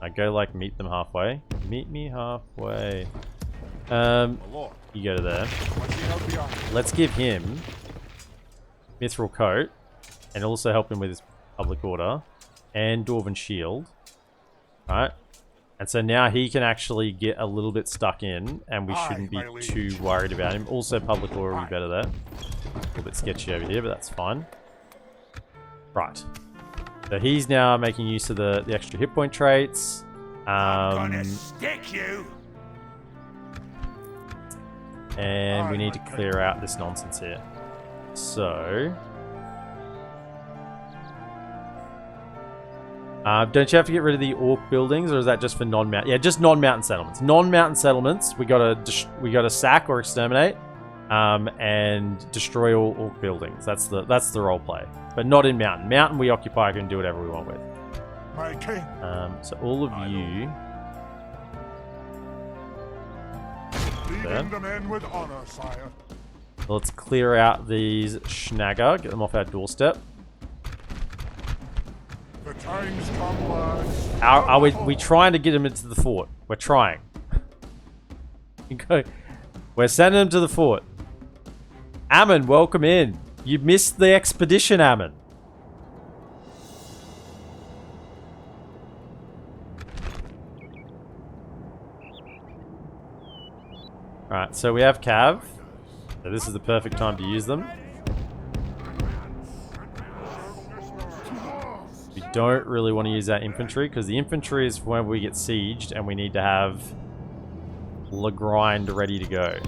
I go like meet them halfway. Meet me halfway. You go to there. Let's give him mithril coat and also help him with his public order and Dwarven shield. Right? And so now he can actually get a little bit stuck in and we shouldn't be too worried about him. Also public order will be better there. A little bit sketchy over here, but that's fine. Right. So he's now making use of the extra hit point traits. I'm gonna stick you. And we need to clear out this nonsense here. So... don't you have to get rid of the orc buildings, or is that just for non-mountain? Yeah, just non-mountain settlements. Non-mountain settlements, we gotta sack or exterminate, and destroy all orc buildings. That's the role play, but not in mountain. Mountain we occupy and do whatever we want with. My king. So all of you. Leading the men with honor, sire. So let's clear out these schnagger, get them off our doorstep. The time's come, lads. We trying to get them into the fort? We're trying. We're sending them to the fort. Ammon, welcome in. You missed the expedition, Ammon. Alright, so we have Cav. So this is the perfect time to use them. We don't really want to use our infantry, because the infantry is when we get sieged and we need to have Le Grind ready to go.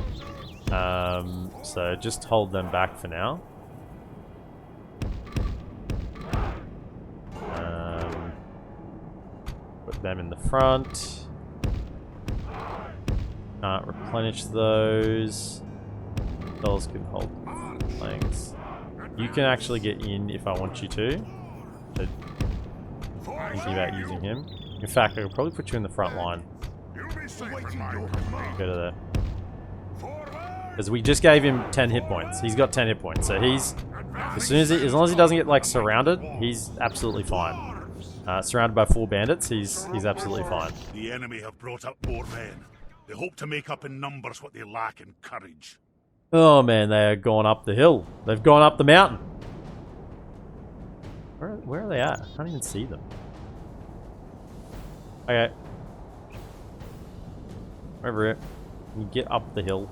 So just hold them back for now. Put them in the front. Can't replenish those. Those can hold flanks. You can actually get in if I want you to. So thinking about using him. In fact, I could probably put you in the front line. Go to there. Because we just gave him 10 hit points. He's got 10 hit points, so he's as long as he doesn't get like surrounded, he's absolutely fine. Surrounded by 4 bandits, he's absolutely fine. The enemy have brought up more men. They hope to make up in numbers what they lack in courage. Oh man, they are gone up the hill. They've gone up the mountain. Where are they at? I can't even see them. Okay. Over here. You get up the hill.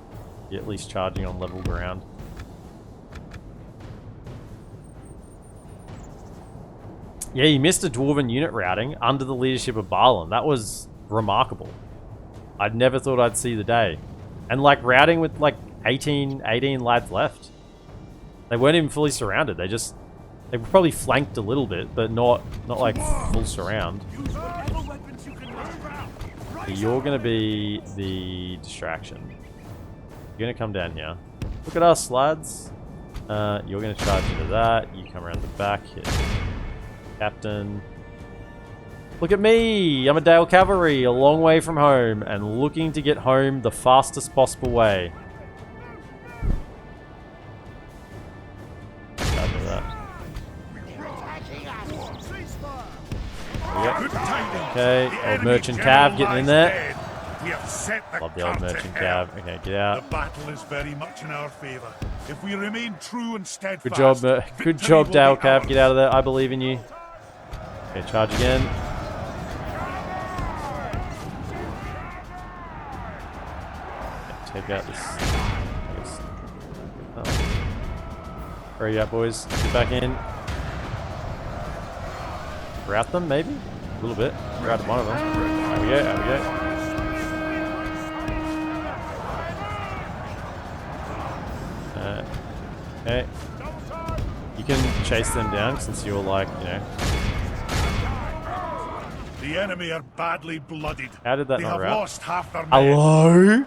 You're at least charging on level ground. Yeah, you missed a Dwarven unit routing under the leadership of Balrog. That was remarkable. I'd never thought I'd see the day. And like routing with like 18 lads left. They weren't even fully surrounded. They were probably flanked a little bit, but not like full surround. You're gonna be the distraction. You're gonna come down here. Look at us, lads. You're gonna charge into that. You come around the back, hit Captain. Look at me! I'm a Dale Cavalry, a long way from home, and looking to get home the fastest possible way. Charge into that. Yep. Okay, old merchant cav getting in there. We have set the Love the old merchant cav. Okay, get out. The battle is very much in our favor. If we remain true and steadfast, Good job, Dale Cav. Get out of there. I believe in you. Okay, charge again. Okay, take out this. Oh. Where are you at, boys? Get back in. Rout them, maybe? A little bit. Routed one of them. There we go, there we go. Okay. You can chase them down since you're like, you know. The enemy are badly blooded. How did that they not have rout? lost half their men. Hello?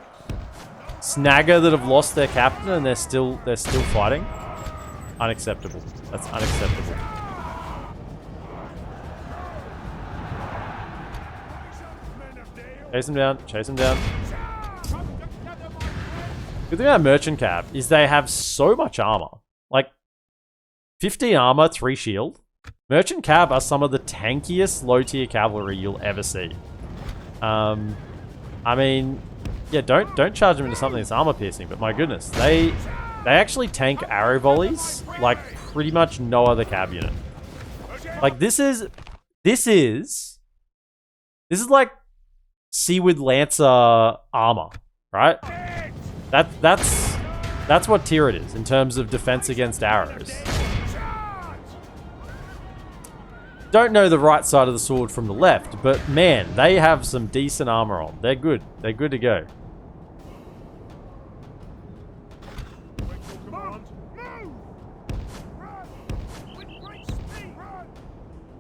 Snagger that have lost their captain and they're still fighting? Unacceptable. That's unacceptable. Chase them down, chase them down. Good thing about Merchant Cab is they have so much armor. Like, 15 armor, 3 shield. Merchant Cab are some of the tankiest low-tier cavalry you'll ever see. I mean, yeah, don't charge them into something that's armor-piercing, but my goodness, they actually tank arrow volleys like pretty much no other cab unit. Like, this is like Seaward Lancer armor, right? That's what tier it is in terms of defense against arrows. Don't know the right side of the sword from the left, but man, they have some decent armor on. They're good. They're good to go.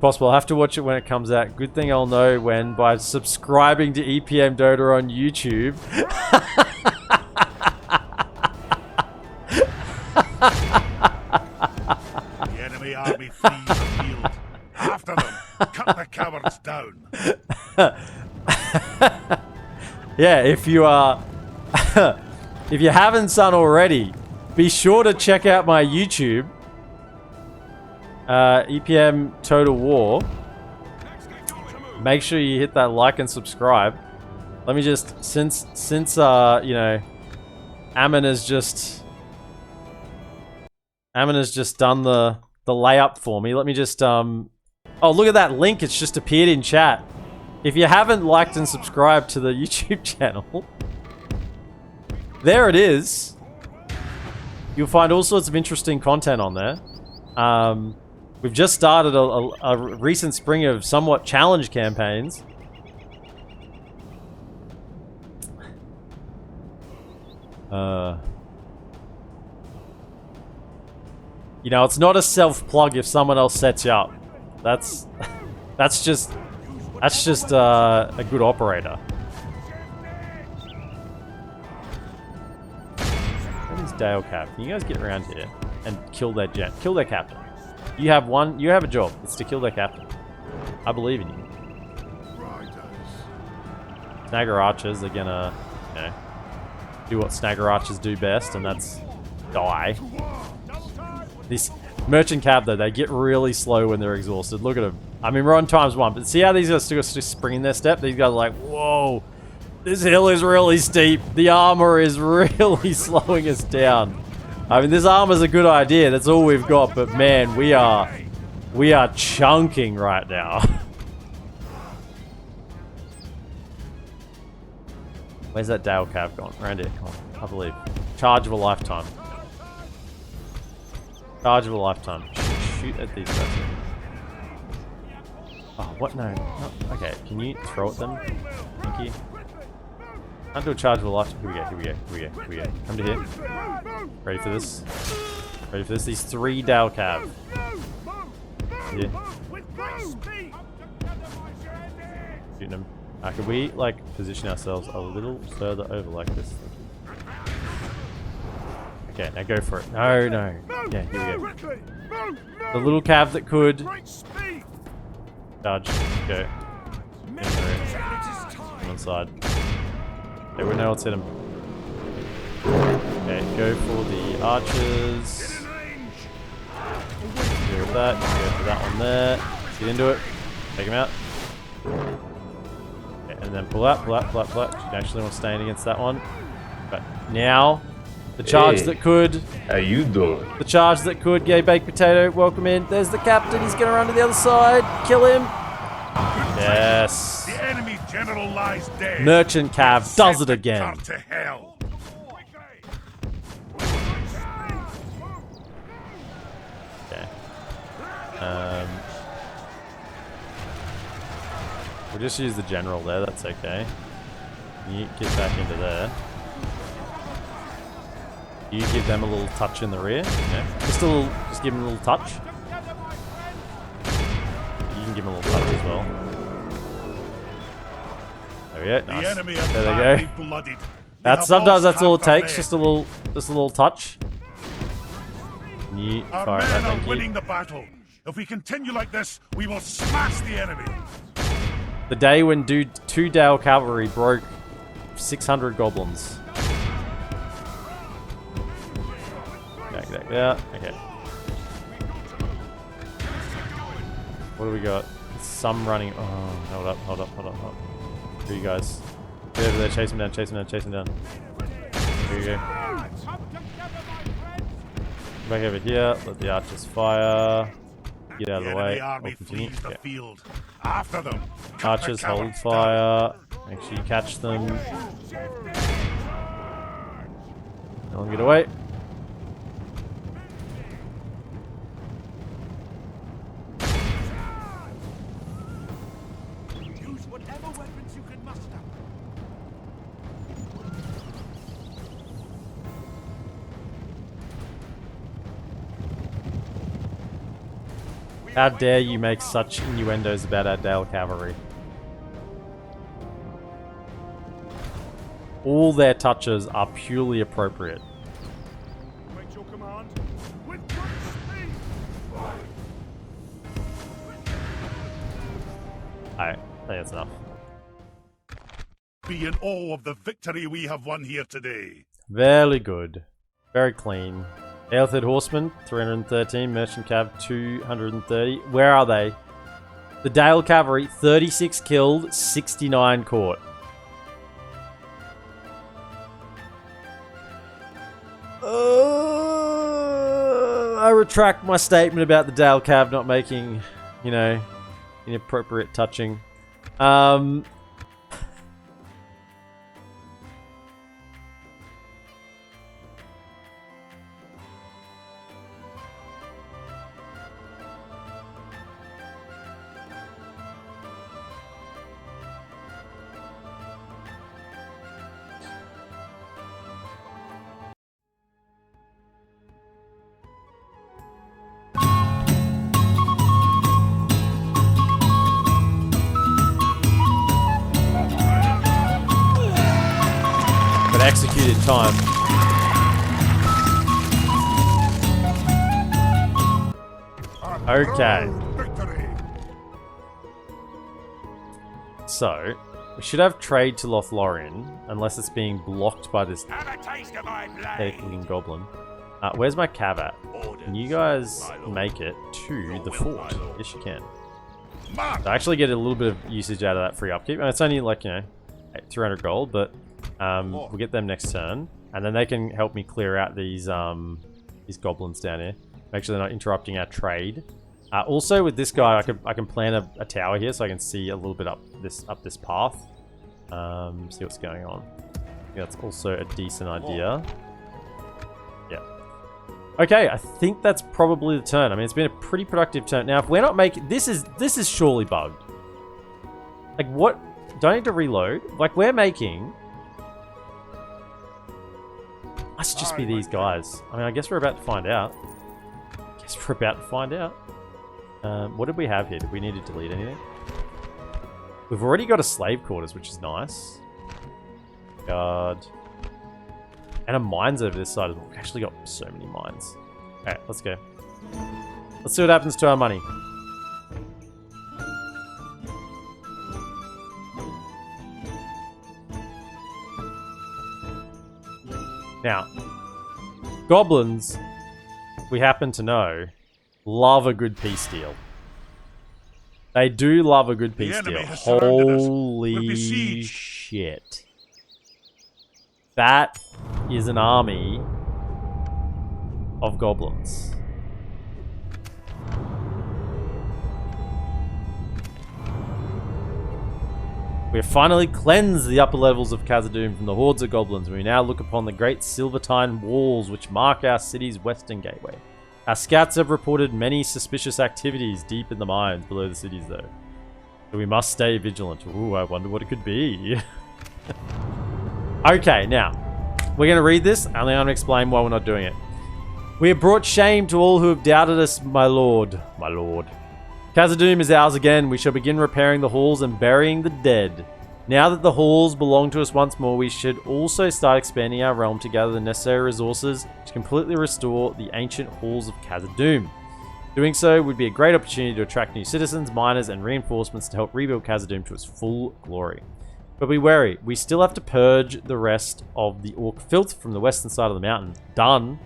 Possible. I'll have to watch it when it comes out. Good thing I'll know when by subscribing to epmdota on YouTube. The enemy army flees the field. After them, cut the cowards down. Yeah, if you are, if you haven't done already, be sure to check out my YouTube, EPM Total War. Make sure you hit that like and subscribe. Let me just, since you know, Ammon has just done the layup for me. Let me just oh, look at that link. It's just appeared in chat. If you haven't liked and subscribed to the YouTube channel, there it is. You'll find all sorts of interesting content on there. We've just started a recent spring of somewhat challenge campaigns. You know, it's not a self-plug if someone else sets you up. That's just a good operator. That is Dale Cap. Can you guys get around here and kill their captain? You have a job. It's to kill their captain. I believe in you. Snagger archers are gonna, you know, do what Snagger archers do best, and that's die. This merchant cab though, they get really slow when they're exhausted. Look at them. I mean, we're on ×1, but see how these guys still spring in their step? These guys are like, whoa. This hill is really steep. The armor is really slowing us down. I mean, this armor's a good idea. That's all we've got. But man, we are chunking right now. Where's that Dale Cav gone? Around here. Come on. I believe. Charge of a lifetime. Charge of a lifetime. Shoot at these guys. Oh, what? No. Okay, can you throw at them? Thank you. Can't do a charge of a lifetime. Here we go, here we go, here we go, here we go. Come to here. Ready for this? Ready for this? These 3 Dale Cav. Here. Shooting them. Could we, like, position ourselves a little further over like this? Okay, now go for it. No, no. Yeah, here we go. The little Cav that could. Charge. Go. Come on side. Okay, we know what's hit him. Okay, go for the archers. Go with that. Go for that one there. Get into it. Take him out. Okay, and then pull out, pull out, pull out, pull out. You actually want to stand against that one. But now, the charge that could. How you doing? The charge that could. Yay, baked potato. Welcome in. There's the captain. He's going to run to the other side. Kill him. Yes. The enemy general lies dead. Merchant Cav does it again. To hell. Okay. We'll just use the general there. That's okay. You get back into there. You give them a little touch in the rear. Okay. Just give them a little touch. You can give them a little touch as well. There we go. Nice. There they go. That's sometimes that's all it takes. Just a little touch. You Our fire men that, are thank winning you. the battle. If we continue like this, we will smash the enemy. The day when 2 Dale cavalry broke 600 goblins. Yeah. Okay. What do we got? Some running. Oh, hold up, hold up, hold up, hold up. Here you guys. Get over there, chase him down, chase him down, chase him down. Here you go. Back over here, let the archers fire. Get out of the way. Army Continue. flees the Okay. field. After them. Archers hold fire. Make sure you catch them. No one get away. Use whatever weapons you can muster. How dare you make such innuendos about our Dale cavalry? All their touches are purely appropriate. Wait your command. With great speed. Alright, I think that's enough. Be in awe of the victory we have won here today. Very good. Very clean. Aelthid Horsemen, 313. Merchant Cav, 230. Where are they? The Dale Cavalry, 36 killed, 69 caught. I retract my statement about the Dale Cav not making, you know, inappropriate touching. But executed time. Okay. Victory. So, we should have trade to Lothlorien, unless it's being blocked by this Have a taste of my pathetic blade. looking goblin. Where's my cav at? Can you guys make it to the fort? Yes, you can. March! So I actually get a little bit of usage out of that free upkeep, and it's only like, you know, 300 gold, but we'll get them next turn. And then they can help me clear out these goblins down here. Make sure they're not interrupting our trade. Also, with this guy, I can plant a tower here so I can see a little bit up this path. See what's going on. I think that's also a decent idea. Yeah. Okay, I think that's probably the turn. I mean, it's been a pretty productive turn. Now, if we're not making... This is surely bugged. Like, what? Do I need to reload? Like, we're making... Must just be these guys. I mean, I guess we're about to find out. What did we have here? Did we need to delete anything? We've already got a slave quarters, which is nice. God. And a mines over this side as well. We've actually got so many mines. Alright, let's go. Let's see what happens to our money. Now, goblins, we happen to know, love a good peace deal. They do love a good peace deal. Holy shit. That is an army of goblins. We have finally cleansed the upper levels of Khazaddum from the hordes of goblins. We now look upon the great Silvertine walls which mark our city's western gateway. Our scouts have reported many suspicious activities deep in the mines below the cities, though. So we must stay vigilant. Ooh, I wonder what it could be. Okay, now, we're going to read this, and I'm going to explain why we're not doing it. We have brought shame to all who have doubted us, my lord. My lord. Khazaddum is ours again. We shall begin repairing the halls and burying the dead. Now that the halls belong to us once more, we should also start expanding our realm to gather the necessary resources to completely restore the ancient halls of Khazaddum. Doing so would be a great opportunity to attract new citizens, miners, and reinforcements to help rebuild Khazaddum to its full glory. But be wary, we still have to purge the rest of the orc filth from the western side of the mountain. Done.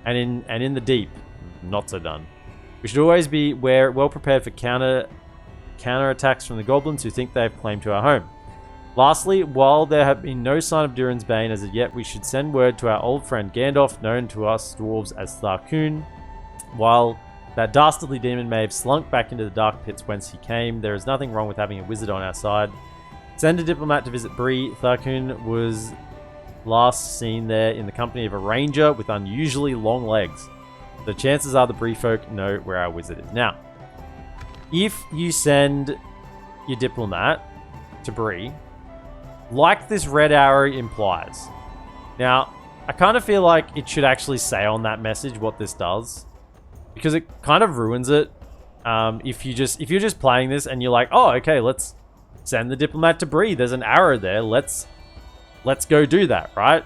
And in the deep. Not so done. We should always be well prepared for counter attacks from the goblins who think they have claim to our home. Lastly, while there have been no sign of Durin's Bane as of yet, we should send word to our old friend Gandalf, known to us dwarves as Tharkun. While that dastardly demon may have slunk back into the dark pits whence he came, there is nothing wrong with having a wizard on our side. Send a diplomat to visit Bree. Tharkun was last seen there in the company of a ranger with unusually long legs. The chances are the Bree folk know where our wizard is. Now, if you send your diplomat to Bree, like this red arrow implies. Now, I kind of feel like it should actually say on that message what this does, because it kind of ruins it. If you're just playing this and you're like, oh, okay, let's send the diplomat to Bree. There's an arrow there. Let's go do that, right?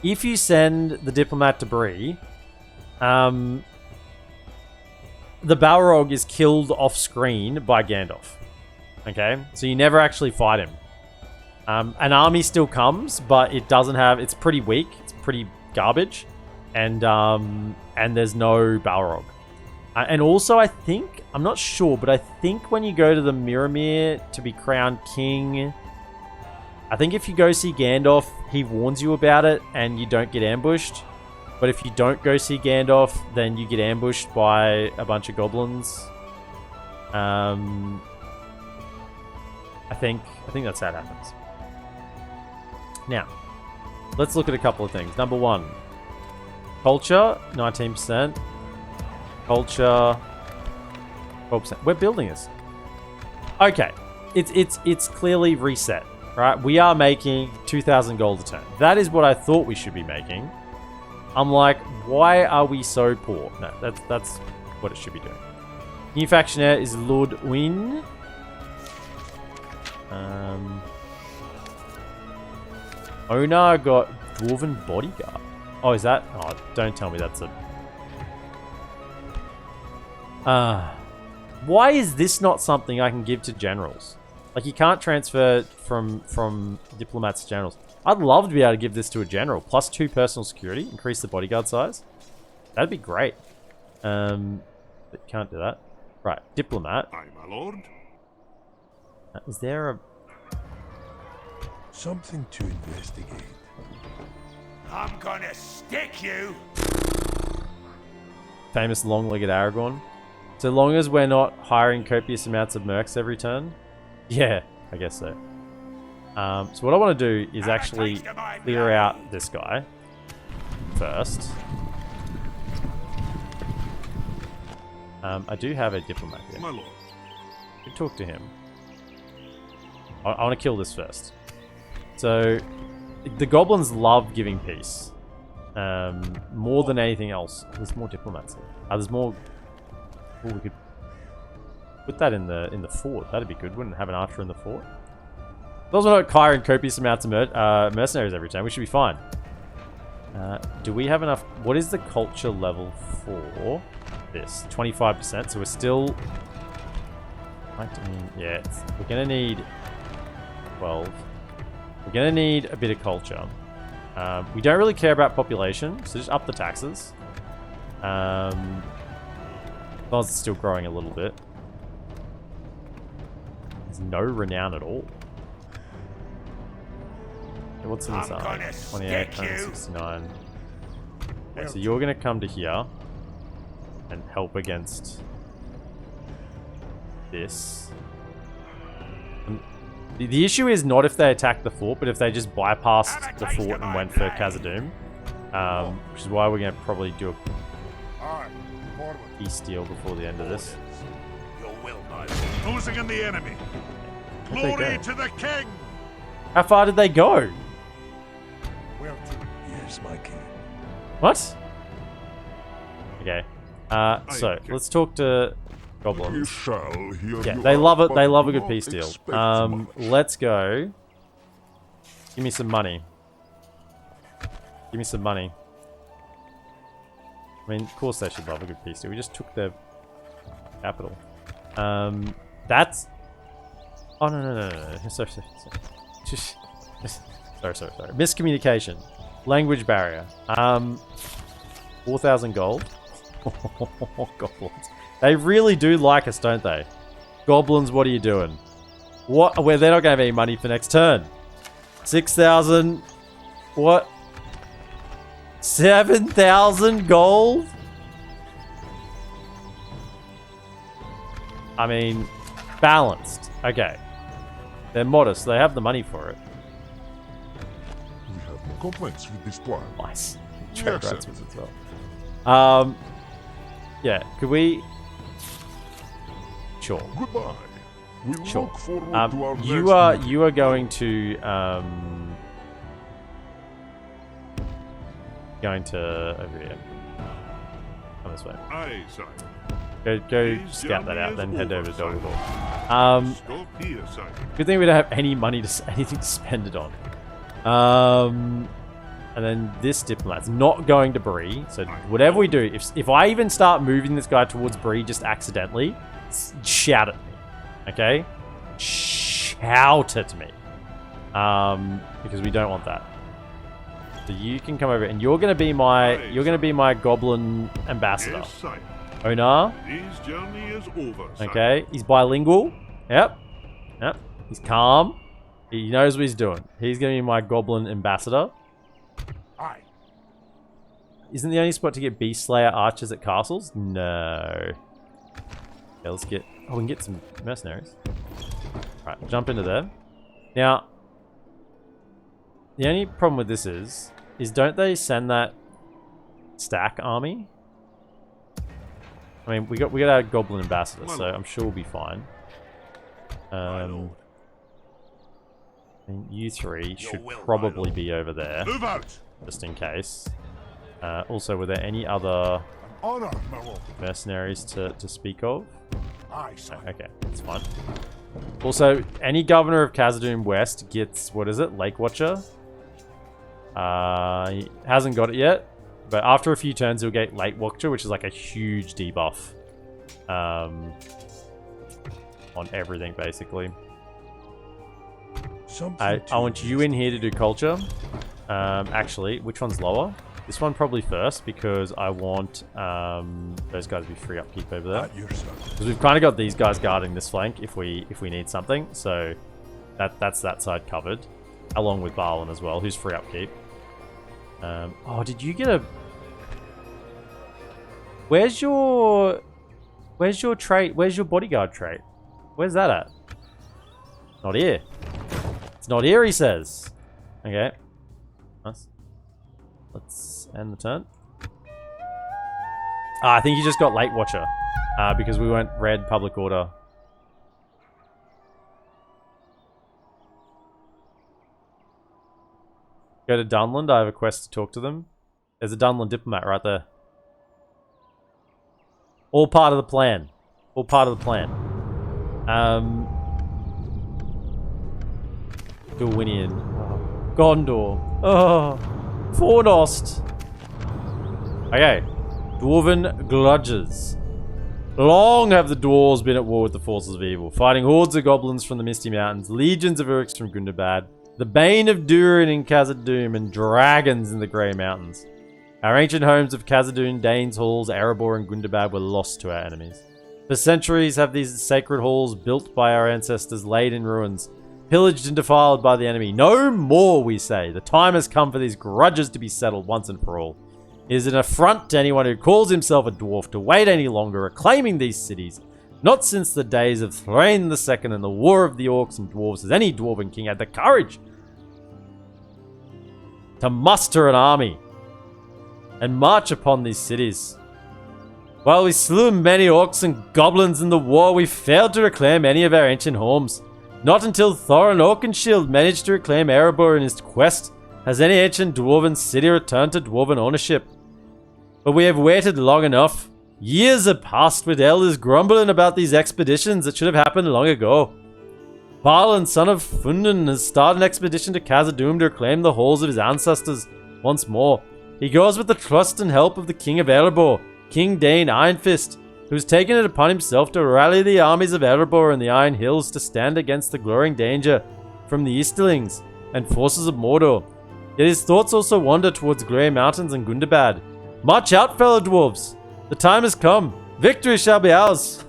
If you send the diplomat to Bree, the Balrog is killed off screen by Gandalf. Okay, so you never actually fight him. An army still comes, but it doesn't have. It's pretty weak. It's pretty garbage, and there's no Balrog. And also, I think, I'm not sure, but I think when you go to the Miramir to be crowned king, I think if you go see Gandalf, he warns you about it, and you don't get ambushed. But if you don't go see Gandalf, then you get ambushed by a bunch of goblins. I think that's how it happens. Now, let's look at a couple of things. Number one, culture, 19%. Culture, 12%. We're building this. Okay, it's clearly reset, right? We are making 2,000 gold a turn. That is what I thought we should be making. I'm like, why are we so poor? No, that's what it should be doing. New factionaire is Lord Wynn. Owner got Dwarven Bodyguard. Oh, is that? Oh, don't tell me that's a... why is this not something I can give to generals? Like, you can't transfer from diplomats to generals. I'd love to be able to give this to a general. Plus 2 personal security. Increase the bodyguard size. That'd be great. But can't do that. Right, diplomat. Aye, my lord. Is there a... Something to investigate. I'm gonna stick you. Famous long-legged Aragorn. So long as we're not hiring copious amounts of mercs every turn. Yeah, I guess so. So what I want to do is actually clear out this guy first. I do have a diplomat here. My lord. Could talk to him. I want to kill this first. So, the goblins love giving peace. More than anything else. There's more diplomats here. There's more... Oh, we could put that in the fort. That'd be good. Wouldn't have an archer in the fort. As long as we're not hiring copious amounts of mercenaries every time, we should be fine. Do we have enough... What is the culture level for this? 25%. So we're still... Yeah, we're going to need 12. We're going to need a bit of culture. We don't really care about population, so just up the taxes. As long as it's still growing a little bit. There's no renown at all. What's in this army? 28, 169. Okay, so you're going to come to here and help against this. The issue is not if they attack the fort, but if they just bypassed the fort and went for Khazaddum. Which is why we're going to probably do a peace deal before the end of this. Closing in the enemy. Glory to the king! How far did they go? Here's my king. What? Okay. So let's talk to goblins. Yeah, they love it. They love a good peace deal. Let's go. Give me some money. Give me some money. I mean, of course they should love a good peace deal. We just took their capital. That's... Oh, no. Sorry. Sorry. Miscommunication. Language barrier. 4,000 gold. Goblins. They really do like us, don't they? Goblins, what are you doing? What? Well, they're not going to have any money for next turn. 6,000. What? 7,000 gold? I mean, balanced. Okay. They're modest. They have the money for it. We have no complaints with this plan. Nice. Trade rights as well. Yeah, could we... Sure. Goodbye. We'll Sure. look forward to our you are going to over here. Come this way. Aye, sire. Go scout that out, then head over to Dwarven. Stop here, sire. Good thing we don't have any money anything to spend it on. And then this diplomat's not going to Bree. So whatever we do, if I even start moving this guy towards Bree just accidentally, shout at me. Okay? Shout at me. Because we don't want that. So you can come over and you're gonna be my goblin ambassador. Yes, sire. Onar. His journey is over, sire. Okay, he's bilingual. Yep. He's calm. He knows what he's doing. He's gonna be my goblin ambassador. Aye. Isn't the only spot to get Beast Slayer archers at castles? No. Okay, let's get... Oh, we can get some mercenaries. Alright, jump into there. Now, the only problem with this is don't they send that stack army? I mean, we got our goblin ambassador, so I'm sure we'll be fine. I mean, you three should probably be over there. Move out! Just in case. Also, were there any other Honor, my lord. mercenaries to speak of? Aye, sire. Okay, that's fine. Also, any governor of Khazaddum West gets, what is it, Lake Watcher? He hasn't got it yet, but after a few turns he'll get Lake Watcher, which is like a huge debuff on everything, basically. I want you in here to do culture. Actually, which one's lower? This one probably first, because I want those guys to be free upkeep over there. Because we've kind of got these guys guarding this flank if we need something. So that's that side covered. Along with Balin as well, who's free upkeep. Oh, did you get a... Where's your trait? Where's your bodyguard trait? Where's that at? Not here. It's not here, he says. Okay. Nice. Let's end the turn. I think he just got Late Watcher. Because we went red public order. Go to Dunland. I have a quest to talk to them. There's a Dunland diplomat right there. All part of the plan. All part of the plan. Dorwinian. Oh. Gondor. Oh. Fornost. Okay. Dwarven grudges. Long have the dwarves been at war with the forces of evil, fighting hordes of goblins from the Misty Mountains, legions of Uruks from Gundabad, the bane of Durin in Khazad-dum, and dragons in the Grey Mountains. Our ancient homes of Khazad-dum, Danes Halls, Erebor, and Gundabad were lost to our enemies. For centuries have these sacred halls, built by our ancestors, laid in ruins, pillaged and defiled by the enemy. No more, we say. The time has come for these grudges to be settled once and for all. It is an affront to anyone who calls himself a dwarf to wait any longer reclaiming these cities. Not since the days of Thrain II and the War of the Orcs and Dwarves has any Dwarven king had the courage to muster an army and march upon these cities. While we slew many orcs and goblins in the war, we failed to reclaim any of our ancient homes. Not until Thorin Oakenshield managed to reclaim Erebor in his quest has any ancient Dwarven city returned to Dwarven ownership. But we have waited long enough. Years have passed with elders grumbling about these expeditions that should have happened long ago. Balin, son of Fundin, has started an expedition to Khazad-dum to reclaim the halls of his ancestors once more. He goes with the trust and help of the King of Erebor, King Dane Ironfist, who has taken it upon himself to rally the armies of Erebor and the Iron Hills to stand against the glowing danger from the Easterlings and forces of Mordor. Yet his thoughts also wander towards Grey Mountains and Gundabad. March out, fellow dwarves! The time has come. Victory shall be ours.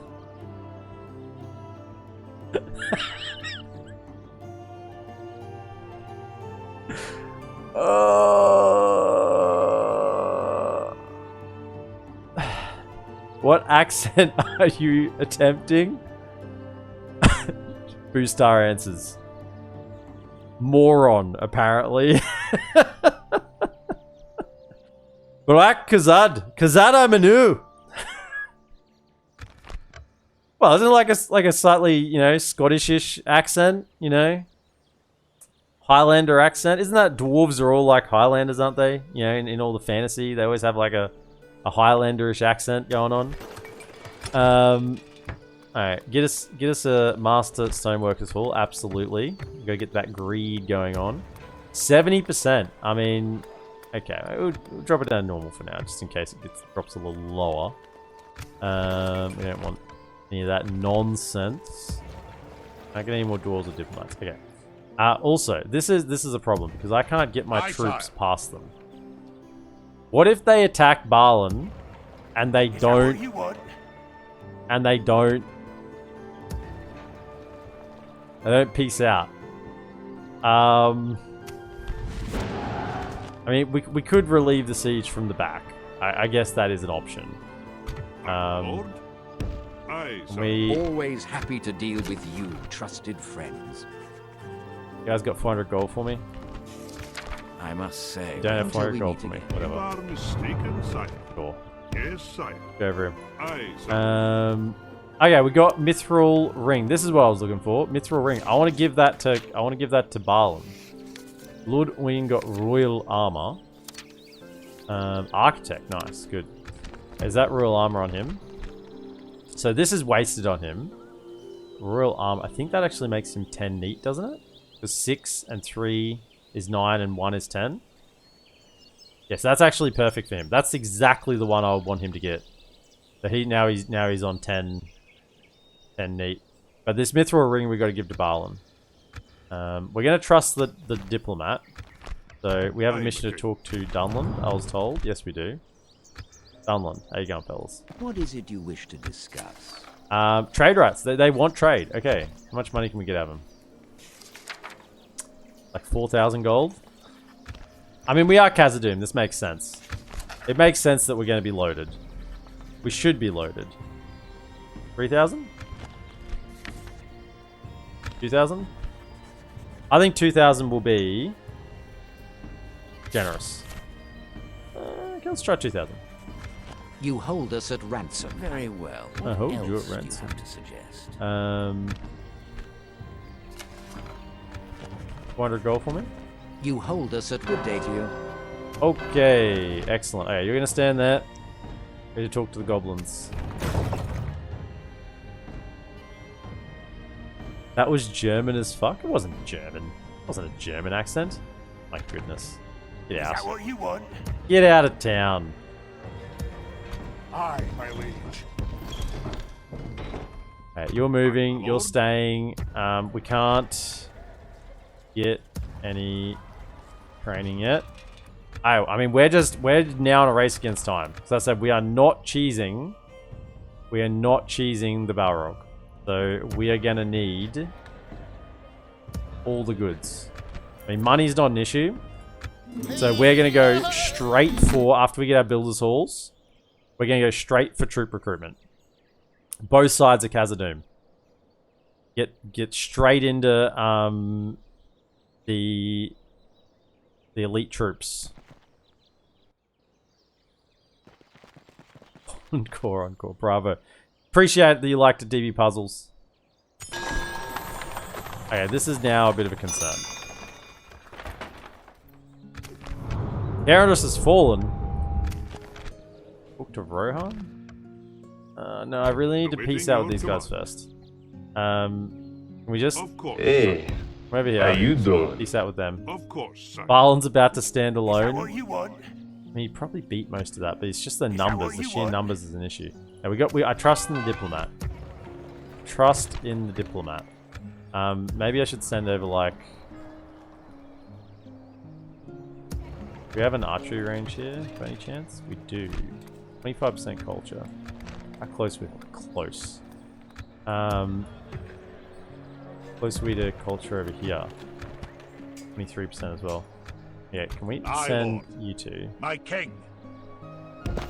What accent are you attempting? Boostar answers. Moron, apparently. Black Khazad. Khazad Manu. Well, isn't it like a slightly, you know, Scottish-ish accent, you know? Highlander accent. Isn't that dwarves are all like Highlanders, aren't they? You know, in all the fantasy, they always have like a Highlander-ish accent going on. Alright, get us a Master Stoneworkers Hall, absolutely. Go get that greed going on. 70%. I mean, okay, we'll drop it down to normal for now, just in case it drops a little lower. We don't want any of that nonsense. Not get any more dwarves or diplomats. Okay. Also, this is a problem because I can't get my troops past them. What if they attack Balin and they don't peace out? I mean, we could relieve the siege from the back. I guess that is an option. We always happy to deal with you, trusted friends. You guys got 400 gold for me? I must say, you don't have 400 gold for me. Whatever. You are mistaken, sire. Sure. Yes, sire. Go over him. Aye, sire. Okay, we got Mithril Ring. This is what I was looking for. Mithril Ring. I want to give that to Balin. Lord Wing got Royal Armor. Architect, nice, good. Is that Royal Armor on him? So this is wasted on him. Royal Armor. I think that actually makes him 10 neat, doesn't it? Because 6 and 3 is 9 and 1 is 10. Yes, that's actually perfect for him. That's exactly the one I would want him to get. So now he's on 10 neat. But this Mithril Ring we got to give to Balin. We're going to trust the diplomat. So we have a mission to talk to Dunland, I was told. Yes, we do. Dunland, how you going, fellas? What is it you wish to discuss? Trade rights. They want trade. Okay. How much money can we get out of them? Like 4,000 gold? I mean, we are Khazaddum. This makes sense. It makes sense that we're going to be loaded. We should be loaded. 3,000? 2,000? I think 2,000 will be generous. Okay, let's try 2,000. You hold us at ransom. Very well. What I hold else you at do you ransom. have to suggest? 400 gold for me? You hold us at good day to you. Okay, excellent. Okay, you're gonna stand there. Ready to talk to the goblins. That was German as fuck? It wasn't German. It wasn't a German accent. My goodness. Get Is out. that what you want? Get out of town. Aye, my liege. Okay, you're moving, you're staying. We can't get any training yet. Oh, I mean, we're now in a race against time. So I said we are not cheesing. We are not cheesing the Balrog. So we are gonna need all the goods. I mean, money's not an issue. So we're gonna go straight for, after we get our builders halls, we're gonna go straight for troop recruitment. Both sides of Khazaddum. Get straight into the elite troops. Encore, bravo. Appreciate that you like the DB puzzles. Okay, this is now a bit of a concern. Gyarados has fallen. Book to Rohan? No, I really need to peace out with these guys first. Can we just... Of course. Hey, Come over here. how you doing? Peace out with them. Of course, son. Balin's about to stand Is that alone. what you want? I mean, he probably beat most of that, but it's just the that numbers. what The you sheer want? numbers is an issue. Now I trust in the diplomat. Trust in the diplomat. Maybe I should send over like... Do we have an archery range here, by any chance? We do. 25% culture. How close we close? Close we to culture over here. 23% as well. Yeah, can we Aye, send Lord. you two My king.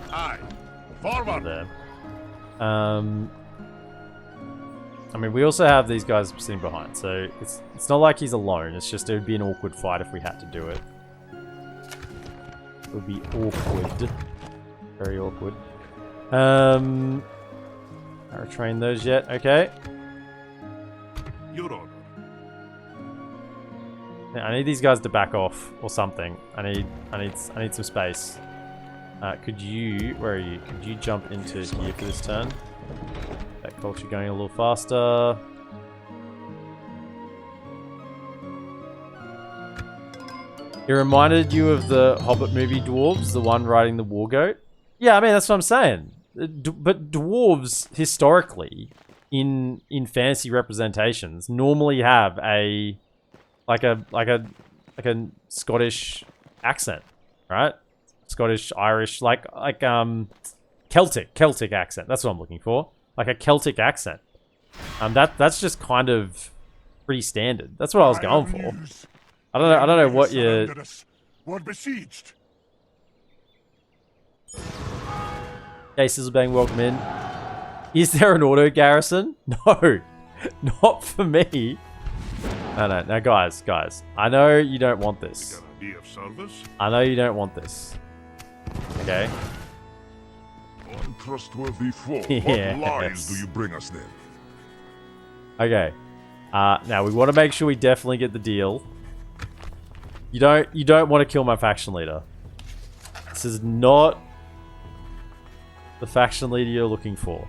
Aye. Forward. there? I mean, we also have these guys sitting behind, so it's not like he's alone. It's just it would be an awkward fight if we had to do it. It would be awkward, very awkward. I retrained those yet? Okay. Your honor. Yeah, I need these guys to back off or something. I need some space. Could you? Where are you? Could you jump into here for this turn? That culture going a little faster. It reminded you of the Hobbit movie Dwarves, the one riding the war goat. Yeah, I mean that's what I'm saying. But dwarves historically, in fantasy representations, normally have a like a Scottish accent, right? Scottish, Irish, like Celtic accent. That's what I'm looking for. Like a Celtic accent. That's just kind of pretty standard. That's what I was going for. I don't know what you. We're besieged. Hey, Sizzlebang, welcome in. Is there an auto garrison? No, not for me. No, guys. I know you don't want this. Can I be of service? I know you don't want this. Okay. Untrustworthy foe. Yes. What lies do you bring us then? Okay. Now we want to make sure we definitely get the deal. You don't want to kill my faction leader. This is not the faction leader you're looking for.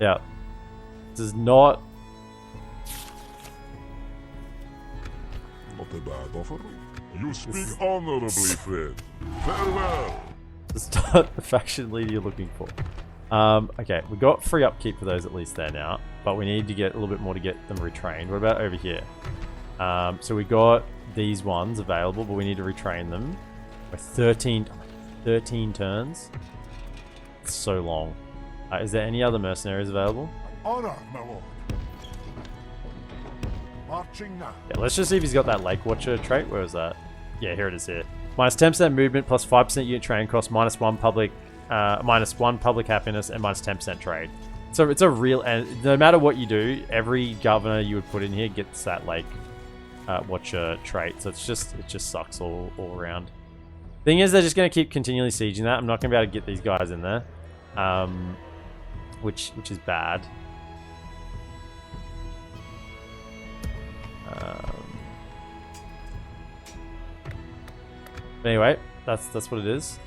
Yeah. This is not. Not a bad offer. You speak honorably, friend. Farewell. This is not the faction leader you're looking for. Okay, we got free upkeep for those at least there now, but we need to get a little bit more to get them retrained. What about over here? So we got these ones available, but we need to retrain them. We're 13 turns. It's so long. Is there any other mercenaries available? Honor, my lord. Marching now. Yeah, let's just see if he's got that Lake Watcher trait. Where was that? Yeah, here it is here. Minus 10% movement, plus 5% unit training cost, minus 1 public happiness, and minus 10% trade. So it's a real, and no matter what you do, every governor you would put in here gets that Lake Watcher trait. So it just sucks all around. Thing is, they're just going to keep continually sieging that. I'm not going to be able to get these guys in there, which is bad. Anyway, that's what it is.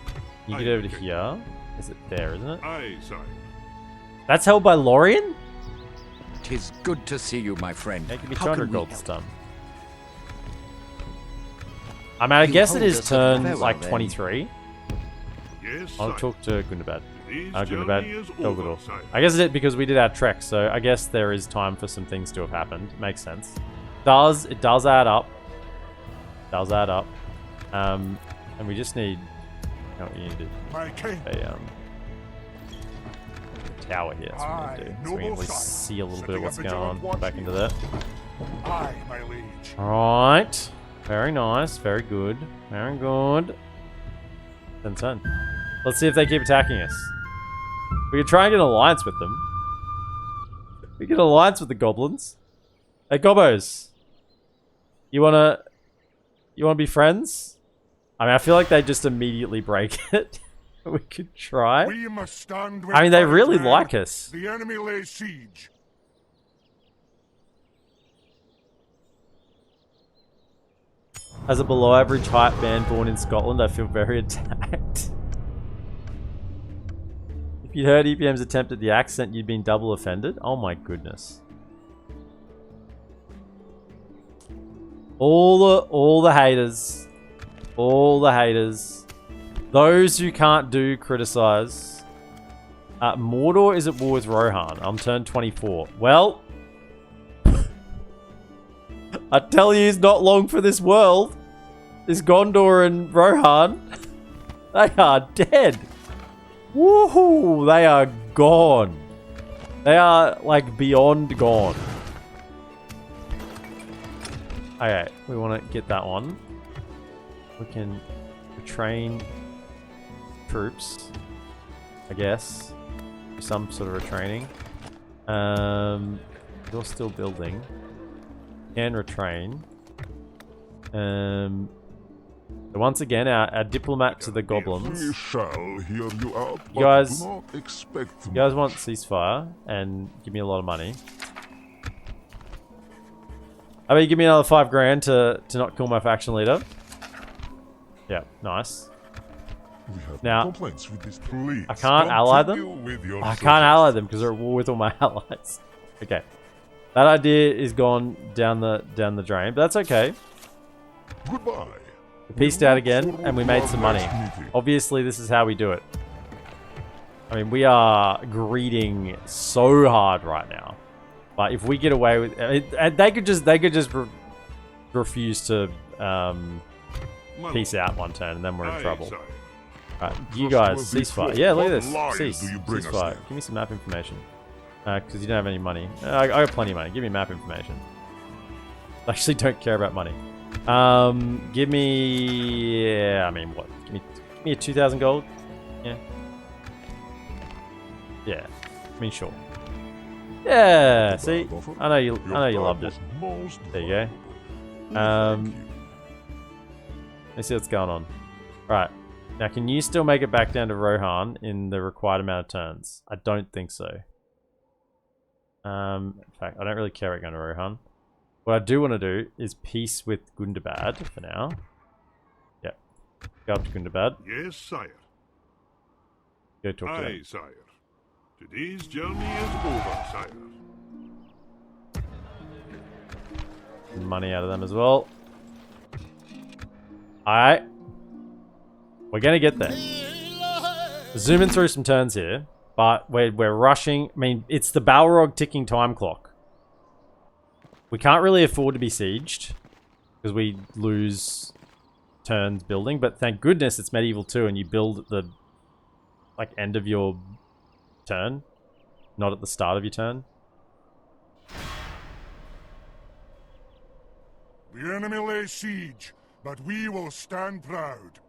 You get over to here. Is it there, isn't it? Aye, sire. That's held by Lorien? 'Tis good to see you, my friend. Yeah, give me How 200 can we gold help? this time. I mean, I You guess it hold is us turn farewell, like then. 23. Yes, I'll sire. talk to Gundabad. Today's Gundabad. journey is Dol over, Guldur. sire. I guess it because we did our trek, so I guess there is time for some things to have happened. Makes sense. It does add up. Does add up. And we just need. You know what you need to My king. a tower here. That's what we need to do. So we can at least see a little bit of what's going on. Back into that. Aye, my liege. Alright. Very nice. Very good. Very good. Turn. Let's see if they keep attacking us. We could try and get an alliance with them. We get an alliance with the goblins. Hey, Gobbos. You wanna be friends? I mean, I feel like they just immediately break it. We could try. We must stand with I mean, they really men. like us. The enemy lays siege. As a below average height man born in Scotland, I feel very attacked. If you'd heard EPM's attempt at the accent, you'd been double offended. Oh my goodness. All the haters. All the haters. Those who can't do criticize. Mordor is at war with Rohan. I'm turned 24. Well, I tell you, it's not long for this world. This Gondor and Rohan, they are dead. Woohoo! They are gone. They are like beyond gone. Okay, we want to get that one. We can train troops, I guess. Some sort of retraining. You're still building. Can retrain. So once again, our diplomat to the We goblins. shall hear you out, but You guys- do not expect You guys want ceasefire and give me a lot of money. I mean, give me another 5 grand to not kill my faction leader. Yeah, nice. We have Now, no complaints with this. Please I can't ally continue them. with your I can't ally service. them because they're at war with all my allies. Okay, that idea is gone down the drain, but that's okay. Goodbye. We pieced out again, and we made some money. Obviously, this is how we do it. I mean, we are greeting so hard right now. But if we get away with it, they could just refuse to peace out one turn, and then we're in trouble. Right, you guys, ceasefire. Yeah, look at this. Ceasefire. Give me some map information. Because you don't have any money. I got plenty of money. Give me map information. I actually don't care about money. Give me... Yeah, I mean, what? Give me a 2,000 gold? Yeah. Yeah. I mean, sure. Yeah, see? I know you loved it. There you go. Let's see what's going on. Right. Now, can you still make it back down to Rohan in the required amount of turns? I don't think so. In fact, I don't really care about going to Rohan. What I do want to do is peace with Gundabad for now. Yep. Go up to Gundabad. Yes, sire. Go talk to Aye, them. sire. Today's journey is over, sire. Some money out of them as well. Alright. We're going to get there. Zooming through some turns here. But we're rushing. I mean, it's the Balrog ticking time clock. We can't really afford to be sieged. Because we lose turns building. But thank goodness it's Medieval 2 and you build at the end of your turn. Not at the start of your turn. The enemy lays siege, but we will stand proud.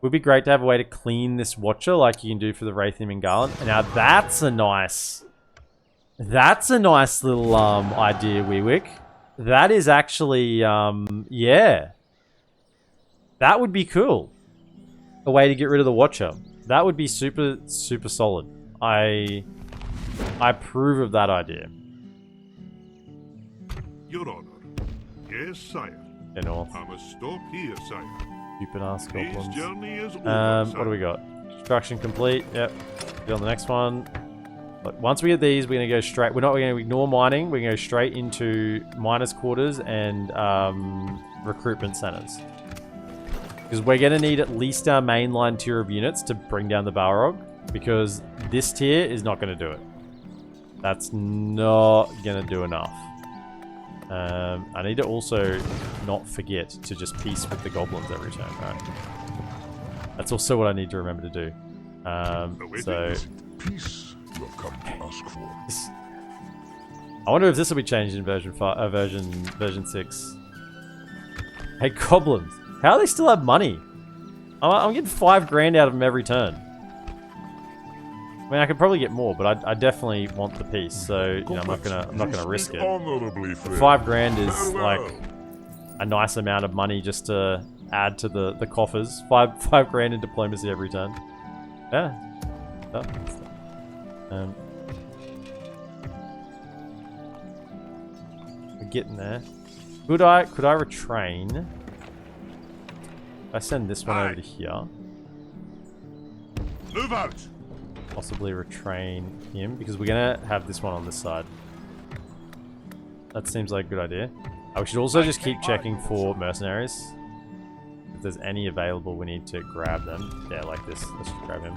Would be great to have a way to clean this watcher like you can do for the Wraithim and Garland. Now that's a nice little idea, Weewick. That is actually yeah. That would be cool. A way to get rid of the watcher. That would be super solid. I approve of that idea. Your Honor. Yes, sire. Okay, North. I must stop here, sire. Stupid ass His goblins. journey is over, What do we got? Construction complete. Yep. Get on the next one. But once we get these, we're gonna go straight. We're not going to ignore mining. We're gonna go straight into miners' quarters and recruitment centers. Because we're gonna need at least our mainline tier of units to bring down the Balrog. Because this tier is not gonna do it. That's not gonna do enough. I need to also not forget to just peace with the goblins every turn, right? That's also what I need to remember to do. So Peace you have come to ask for. I wonder if this will be changed in version 6. Hey goblins, how do they still have money? I'm getting 5 grand out of them every turn. I mean, I could probably get more, but I definitely want the piece, so you know, I'm not gonna risk it. Honorably, friend. 5 grand is Farewell. like a nice amount of money just to add to the coffers. 5 grand in diplomacy every turn. Yeah. We're getting there. Could I retrain? I send this one over to here. Move out! Possibly retrain him because we're gonna have this one on this side. That seems like a good idea. We should also just keep checking for mercenaries. If there's any available, we need to grab them. Yeah, like this. Let's just grab him.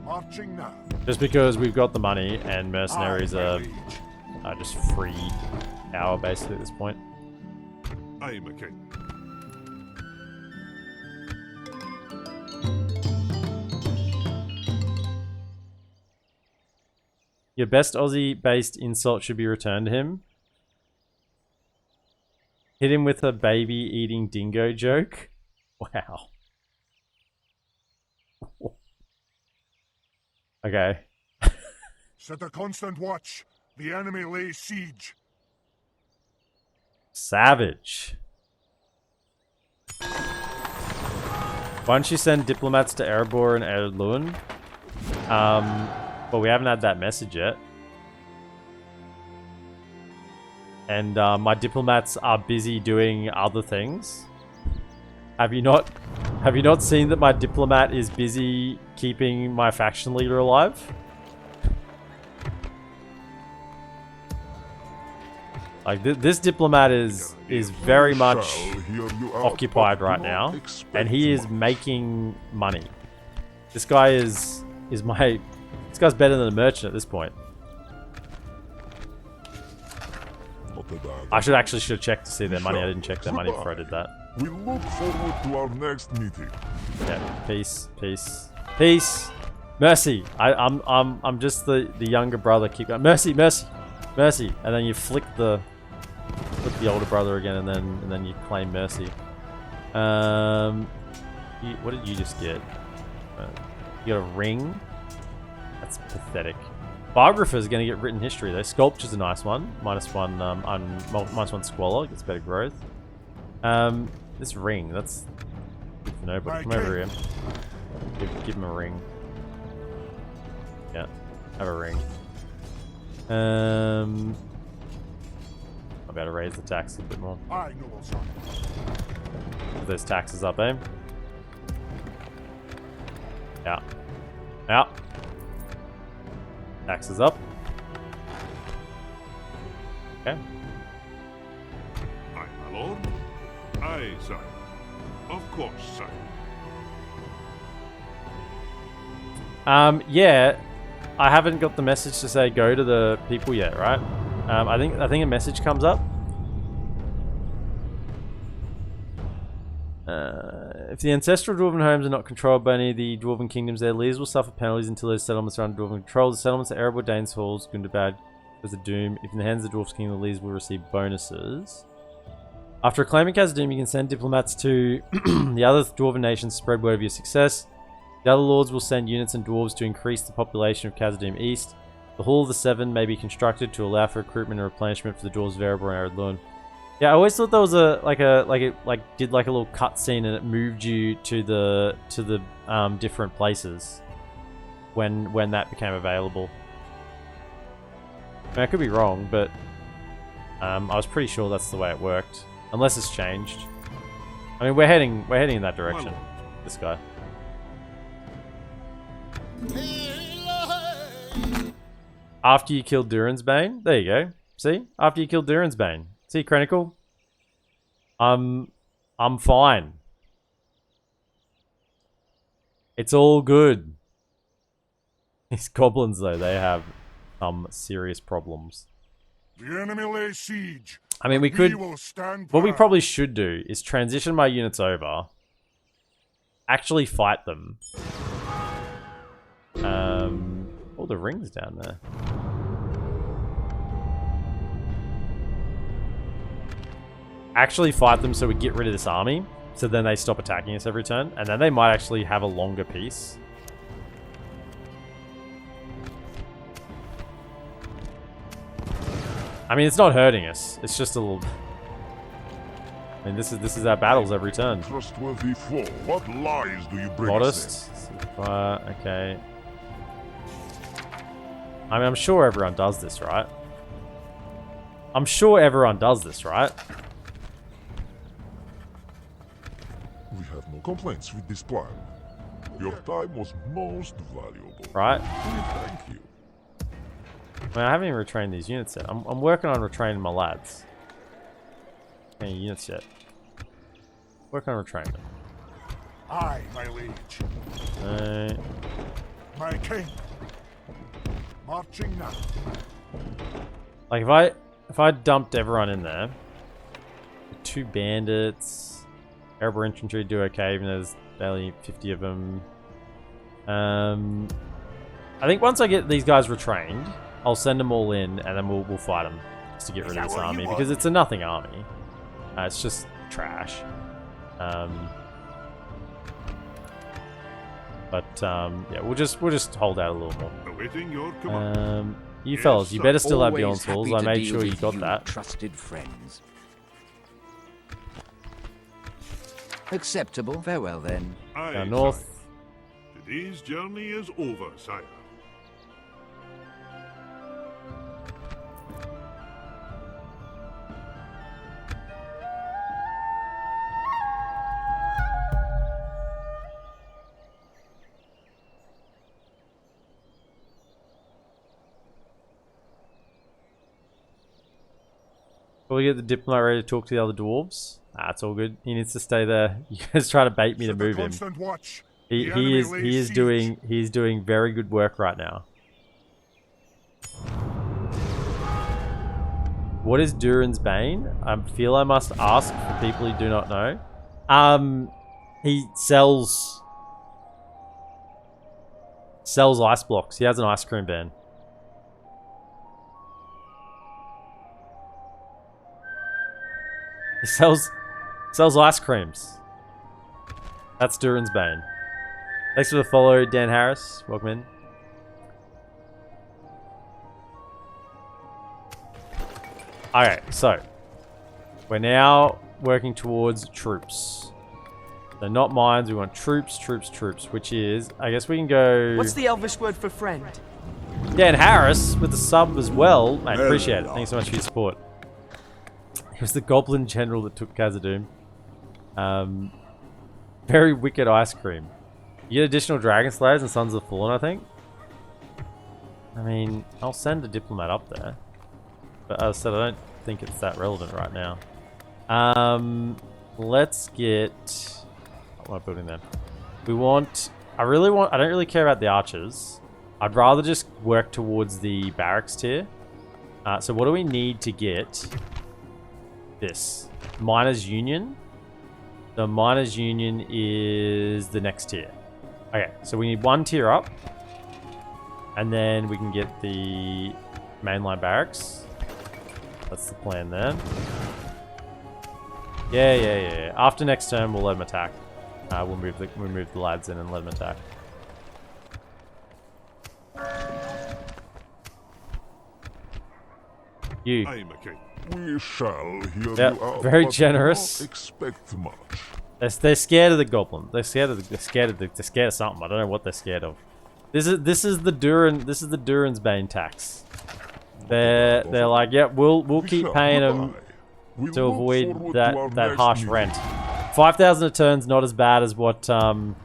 Marching now. Just because we've got the money and mercenaries are just free power basically at this point. I am a king. Your best Aussie-based insult should be returned to him. Hit him with a baby-eating dingo joke. Wow. Okay. Set a constant watch. The enemy lays siege. Savage. Why don't you send diplomats to Erebor and Erluin? But we haven't had that message yet. And my diplomats are busy doing other things. Have you not seen that my diplomat is busy keeping my faction leader alive? Like this diplomat is very much occupied right now, and he is making money. This guy is my. This guy's better than a merchant at this point. I should have checked to see their money. I didn't check their money before I did that. We look forward to our next meeting. Yeah, peace. Mercy. I'm just the younger brother. Keep going. Mercy. And then you flick the older brother again, and then you claim mercy. What did you just get? You got a ring. That's pathetic. Biographer is going to get written history though. Sculpture's a nice one. -1 squalor. Gets better growth. This ring, that's good to know, but come over here. Give him a ring. Yeah, have a ring. I'll be able to raise the tax a bit more. I know what's on. Put those taxes up, eh? Yeah. Taxes up. Okay. Aye, my lord. Aye, sire. Of course, sire. Yeah. I haven't got the message to say go to the people yet, right? I think a message comes up. If the ancestral dwarven homes are not controlled by any of the dwarven kingdoms, their leaders will suffer penalties until those settlements are under dwarven control. The settlements are Erebor, Danes Halls, Gundabad, Khazaddum. If in the hands of the dwarves king, the leaders will receive bonuses. After reclaiming Khazaddum, you can send diplomats to the other Dwarven nations to spread word of your success. The other lords will send units and dwarves to increase the population of Khazaddum East. The Hall of the Seven may be constructed to allow for recruitment and replenishment for the dwarves variable in Arid Lund. Yeah, I always thought there was a did like a little cutscene and it moved you to the different places when that became available. I mean, I could be wrong, but I was pretty sure that's the way it worked, unless it's changed. I mean, we're heading in that direction. This guy. After you killed Durin's Bane, there you go. See, after you killed Durin's Bane. See, Chronicle? I'm fine. It's all good. These goblins, though, they have some serious problems. The enemy lay siege. I mean, we could... will stand What we firm. probably should do is transition my units over. Actually fight them. Oh, the ring's down there. Actually fight them so we get rid of this army. So then they stop attacking us every turn. And then they might actually have a longer peace. I mean, it's not hurting us. It's just a little... I mean, this is our battles every turn. Trustworthy foe, what lies do you bring Modest. Okay. I mean, I'm sure everyone does this, right? I'm sure everyone does this, right? We have no complaints with this plan. Your time was most valuable. Right? We thank you. I mean, I haven't even retrained these units yet. I'm working on retraining my lads. Any units yet? Working on retraining them. Aye, my liege. My king. Marching now. Like if I dumped everyone in there, 2 bandits, Arab infantry do okay, even though there's barely 50 of them. I think once I get these guys retrained, I'll send them all in, and then we'll fight them just to get rid of this army because it's a nothing army. It's just trash. Yeah, we'll just hold out a little more. Awaiting your command. You Yes, fellas, you better still have Always Bjorn's happy I to made deal sure you with got that. Trusted friends. Acceptable. Farewell then. Aye, North. sire. Today's journey is over, sire. Will we get the diplomat ready to talk to the other dwarves? It's all good. He needs to stay there. You guys try to bait me to move him. Constant watch. He The enemy is lays siege. doing very good work right now. What is Durin's Bane? I feel I must ask for people who do not know. He sells ice blocks. He has an ice cream van. He sells ice creams. That's Durin's Bane. Thanks for the follow, Dan Harris. Welcome in. Alright, so we're now working towards troops. So not mines, we want troops, which is, I guess we can go... What's the Elvish word for friend? Dan Harris with the sub as well. Mate, appreciate it. Thanks so much for your support. It was the Goblin General that took Khazaddum. Very wicked ice cream. You get additional Dragon Slayers and Sons of the Fallen, I think. I mean, I'll send a diplomat up there. But as I said, I don't think it's that relevant right now. Let's get... What am I building then? We want... I don't really care about the archers. I'd rather just work towards the barracks tier. So what do we need to get... This Miners Union. The Miners Union is the next tier. Okay, so we need 1 tier up, and then we can get the mainline barracks. That's the plan there. Yeah. After next turn, we'll let them attack. We'll move the lads in and let them attack. You. I'm okay. We shall hear Yep, you out, very but generous. do not expect much. They're scared of the goblin. They're scared of something. I don't know what they're scared of. This is the Durin's Bane tax. They're like, yep, we'll keep paying them to avoid that harsh rent. 5,000 a turn's not as bad as what old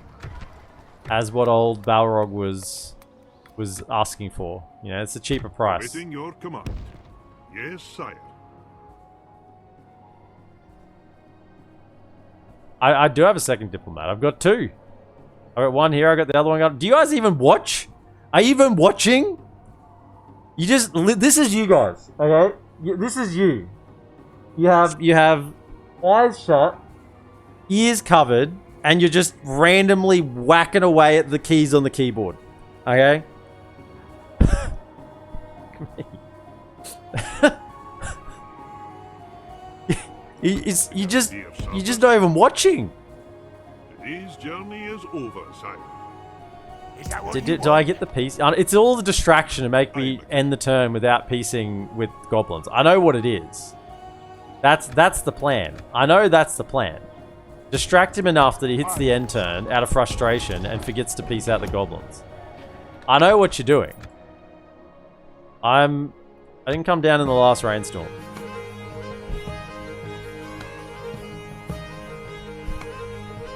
Balrog was asking for. You know, it's a cheaper price. Awaiting your command. Yes, sire. I do have a second diplomat. I've got two. I got one here. I got the other one. Do you guys even watch? Are you even watching? You just this is you guys. Okay, this is you. You have eyes shut, ears covered, and you're just randomly whacking away at the keys on the keyboard. Okay. You're just not even watching. Today's journey is over, sire. Is that what Do I get the piece? It's all the distraction to make me end the turn without piecing with goblins. I know what it is. That's the plan. I know that's the plan. Distract him enough that he hits the end turn out of frustration and forgets to piece out the goblins. I know what you're doing. I didn't come down in the last rainstorm.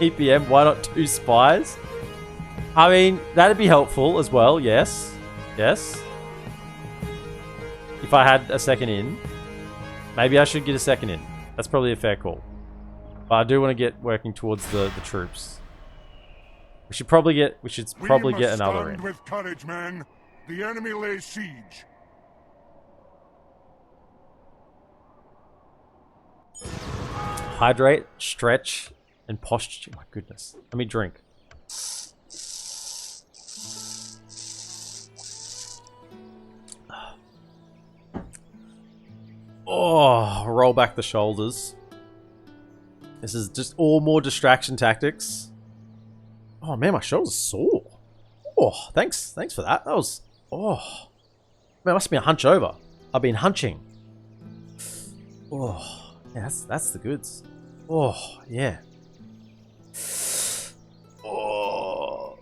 EPM, why not 2 spies? I mean, that'd be helpful as well, yes. Yes. If I had a second in. Maybe I should get a second in. That's probably a fair call. But I do want to get working towards the troops. We should probably get another in. With courage, man. The enemy lays siege. Hydrate, stretch, and posture. My goodness. Let me drink. Oh, roll back the shoulders. This is just all more distraction tactics. Oh man, my shoulders are sore. Oh, thanks for that. That was, man, it must be a hunch over. I've been hunching. Oh, yeah, that's the goods. Oh, yeah. Oh.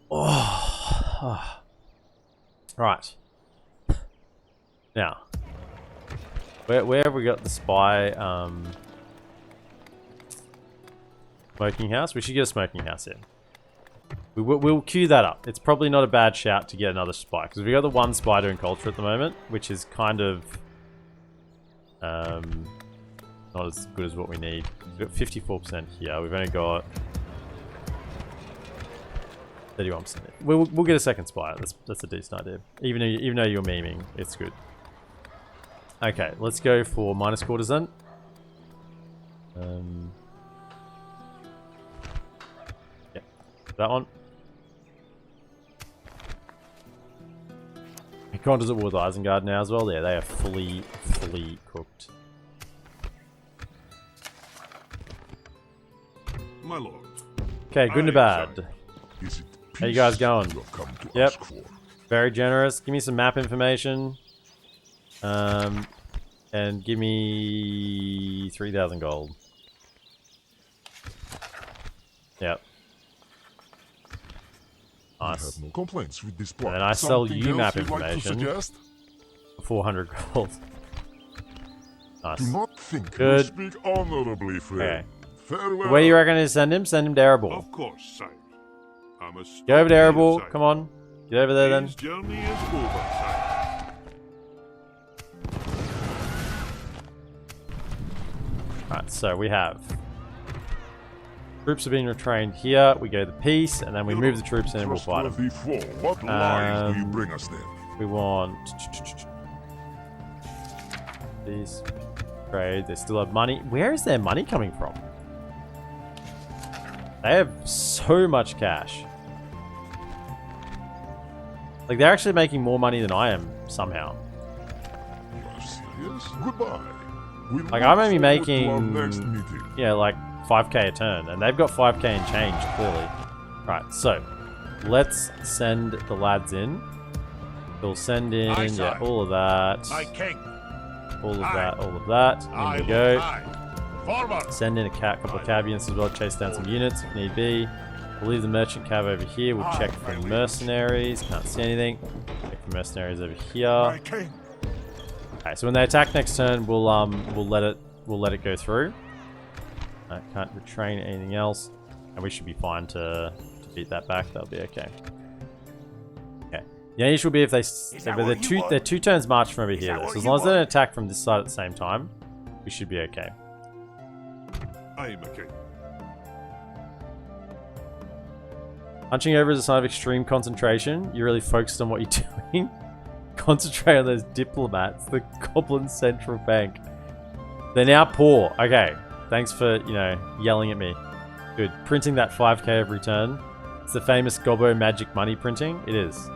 Oh. Right. Now, where have we got the spy smoking house? We should get a smoking house in. We'll queue that up. It's probably not a bad shout to get another spy, because we got the one spy doing culture at the moment, which is kind of not as good as what we need. We've got 54% here. We've only got 31%. We'll get a second spy. That's a decent idea. Even though you're memeing, it's good. Okay, let's go for minus quarters then. Yeah, that one. Con does it with Isengard now as well. Yeah, they are fully cooked. My lord. Okay, good and bad. Is it How you guys going? you have come to Yep. ask for? Very generous. Give me some map information. And give me 3,000 gold. Yep. I Nice. have no complaints with this plan. And then I sell Something you else map you'd like to information. suggest? 400 gold. Nice. Do not think Good. you speak honorably, friend. Okay. Farewell. Where you reckon to send him? Send him to Erebor. Of course, sire. I'm a Go over to stubborn Erebor. sire. Come on. Get over there then. Today's journey is over, sire. Right, so we have troops are being retrained here. We go to peace, and then we move the troops in and we'll fight them. Trustworthy foe. What lies do you bring us then? We want these trade. They still have money. Where is their money coming from? They have so much cash. Like, they're actually making more money than I am somehow. You are serious. Yes, goodbye. We Like, I'm only look forward to our making, next meeting. yeah, like 5k a turn, and they've got 5k and change, clearly. Right, so let's send the lads in. We'll send in, Aye, yeah, sir. all of that, My king. all of Aye. that, all of that. I In we will go. die. Forward. Send in a couple of cavians as well, chase down some units if need be. We'll leave the merchant cav over here. We'll check for mercenaries. Can't see anything. Check for mercenaries over here. My king. Okay, so when they attack next turn, we'll let it go through. I can't retrain anything else, and we should be fine to beat that back. That'll be okay. Okay. The only issue will be if they're two turns march from over here. Though. So as long as they don't attack from this side at the same time, we should be okay. I am a king. Punching over is a sign of extreme concentration. You're really focused on what you're doing. Concentrate on those diplomats, the Goblin Central Bank. They're now poor. Okay. Thanks for, yelling at me. Good. Printing that 5k every turn. It's the famous Gobbo magic money printing. It is.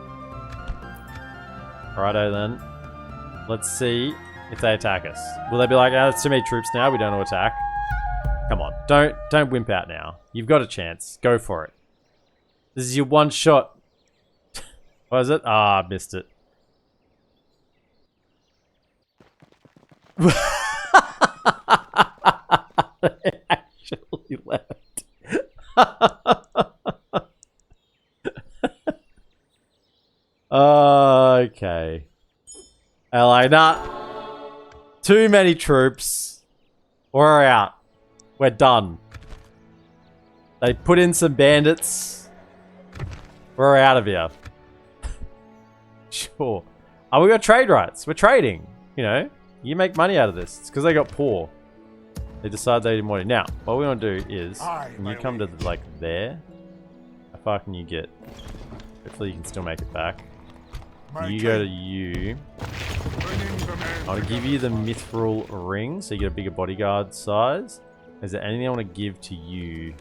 Righto then. Let's see if they attack us. Will they be like, there's too many troops now, we don't want to attack? Come on. Don't wimp out now. You've got a chance. Go for it. This is your one shot. What is it? Ah, missed it. They actually left. Okay. Nah. Too many troops. We're out. We're done. They put in some bandits. We're out of here. Sure. Oh, we got trade rights. We're trading. You make money out of this. It's because they got poor. They decide they didn't want it. Now, what we want to do is, can you come to there? How far can you get? Hopefully you can still make it back. You go to you. I want to give you the mithril ring, so you get a bigger bodyguard size. Is there anything I want to give to you?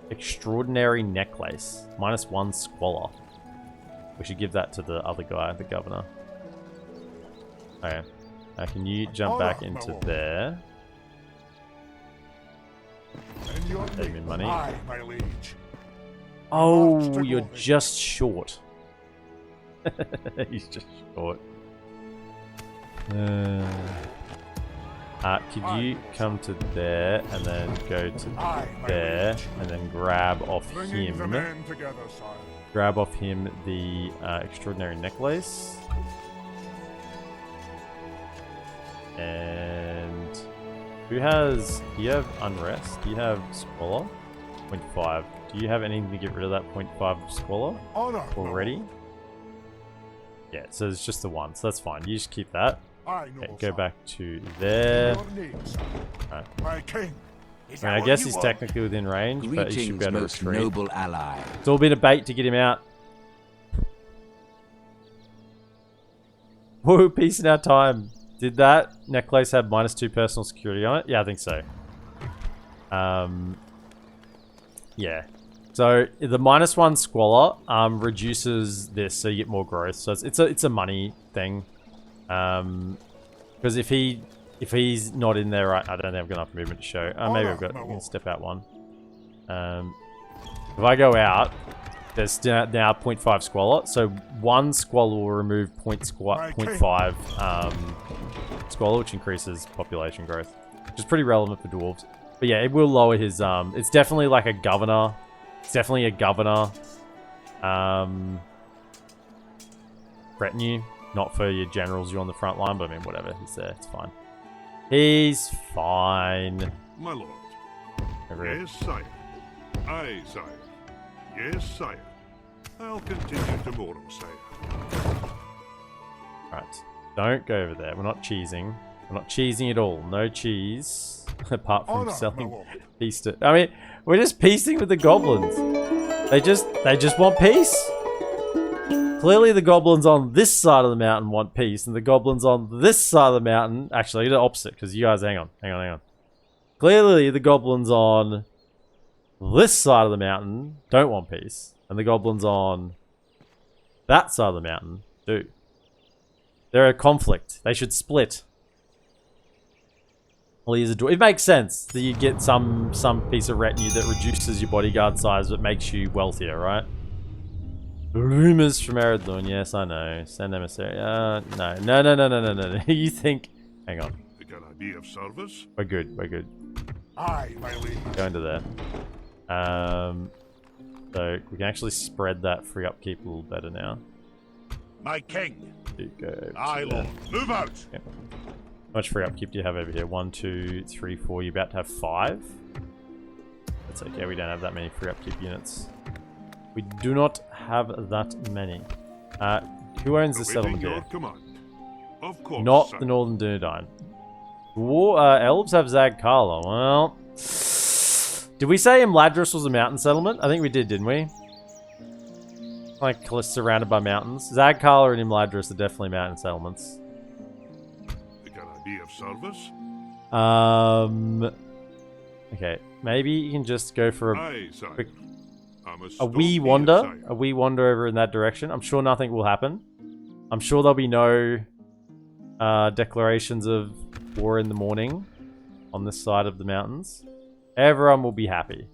Extraordinary necklace. -1 squalor. We should give that to the other guy, the governor. Okay. Now can you jump back into there? Save me money. My liege. Oh, you're just short. He's just short. Could you come to there and then go to there and then grab off him? Grab off him the extraordinary necklace. And who has? Do you have unrest? Do you have squalor? 0.5. Do you have anything to get rid of that 0.5 squalor already? Yeah, so it's just the one, so that's fine. You just keep that. Okay, go back to there. Right. I guess he's technically within range, but he should be able to retreat. Noble ally. It's all been a bait to get him out. Woo, peace in our time. Did that necklace have -2 personal security on it? Yeah, I think so. Yeah. So the -1 squalor reduces this, so you get more growth. So it's a money thing. Because if he's not in there, right, I don't have enough movement to show. Maybe I've got. We can step out one. If I go out, there's now 0.5 squalor. So 1 squalor will remove 0.5 squalor, which increases population growth, which is pretty relevant for dwarves. But yeah, it will lower his. It's definitely like a governor. It's definitely a governor. Retinue. Not for your generals, you're on the front line, but I mean, whatever. He's there. It's fine. He's fine. My lord. Over here. Yes, sire. Aye, sire. Yes, sire. I'll continue tomorrow, sire. Right. Don't go over there. We're not cheesing. We're not cheesing at all. No cheese. Apart from selling peace to... I mean, we're just peacing with the goblins. They just want peace. Clearly the goblins on this side of the mountain want peace, and the goblins on this side of the mountain... Actually, the opposite, because you guys... Hang on. Clearly the goblins on this side of the mountain don't want peace, and the goblins on that side of the mountain do. They're a conflict. They should split. Well, he's a dwarf. It makes sense that you get some piece of retinue that reduces your bodyguard size but makes you wealthier, right? Rumors from Eredlun. Yes, I know. Send emissary. No. You think... Hang on. Can I be of service? We're good. We're good. Aye, my liege. Go into there. So we can actually spread that free upkeep a little better now. My king. Go Aye, there. lord. Move out. Okay. How much free upkeep do you have over here? 1, 2, 3, 4. You're about to have 5? That's okay. We don't have that many free upkeep units. We do not have that many. Who owns the Awaiting settlement your here? command. Of course, Not sire. the Northern Dunedain. Elves have Zagkala. Well, did we say Imladris was a mountain settlement? I think we did, didn't we? Like, surrounded by mountains. Zagkala and Imladris are definitely mountain settlements. Can I be of service? Okay, maybe you can just go for Aye, sire. quick, I'm a wee wander. A wee wander over in that direction. I'm sure nothing will happen. I'm sure there'll be no declarations of war in the morning on this side of the mountains. Everyone will be happy.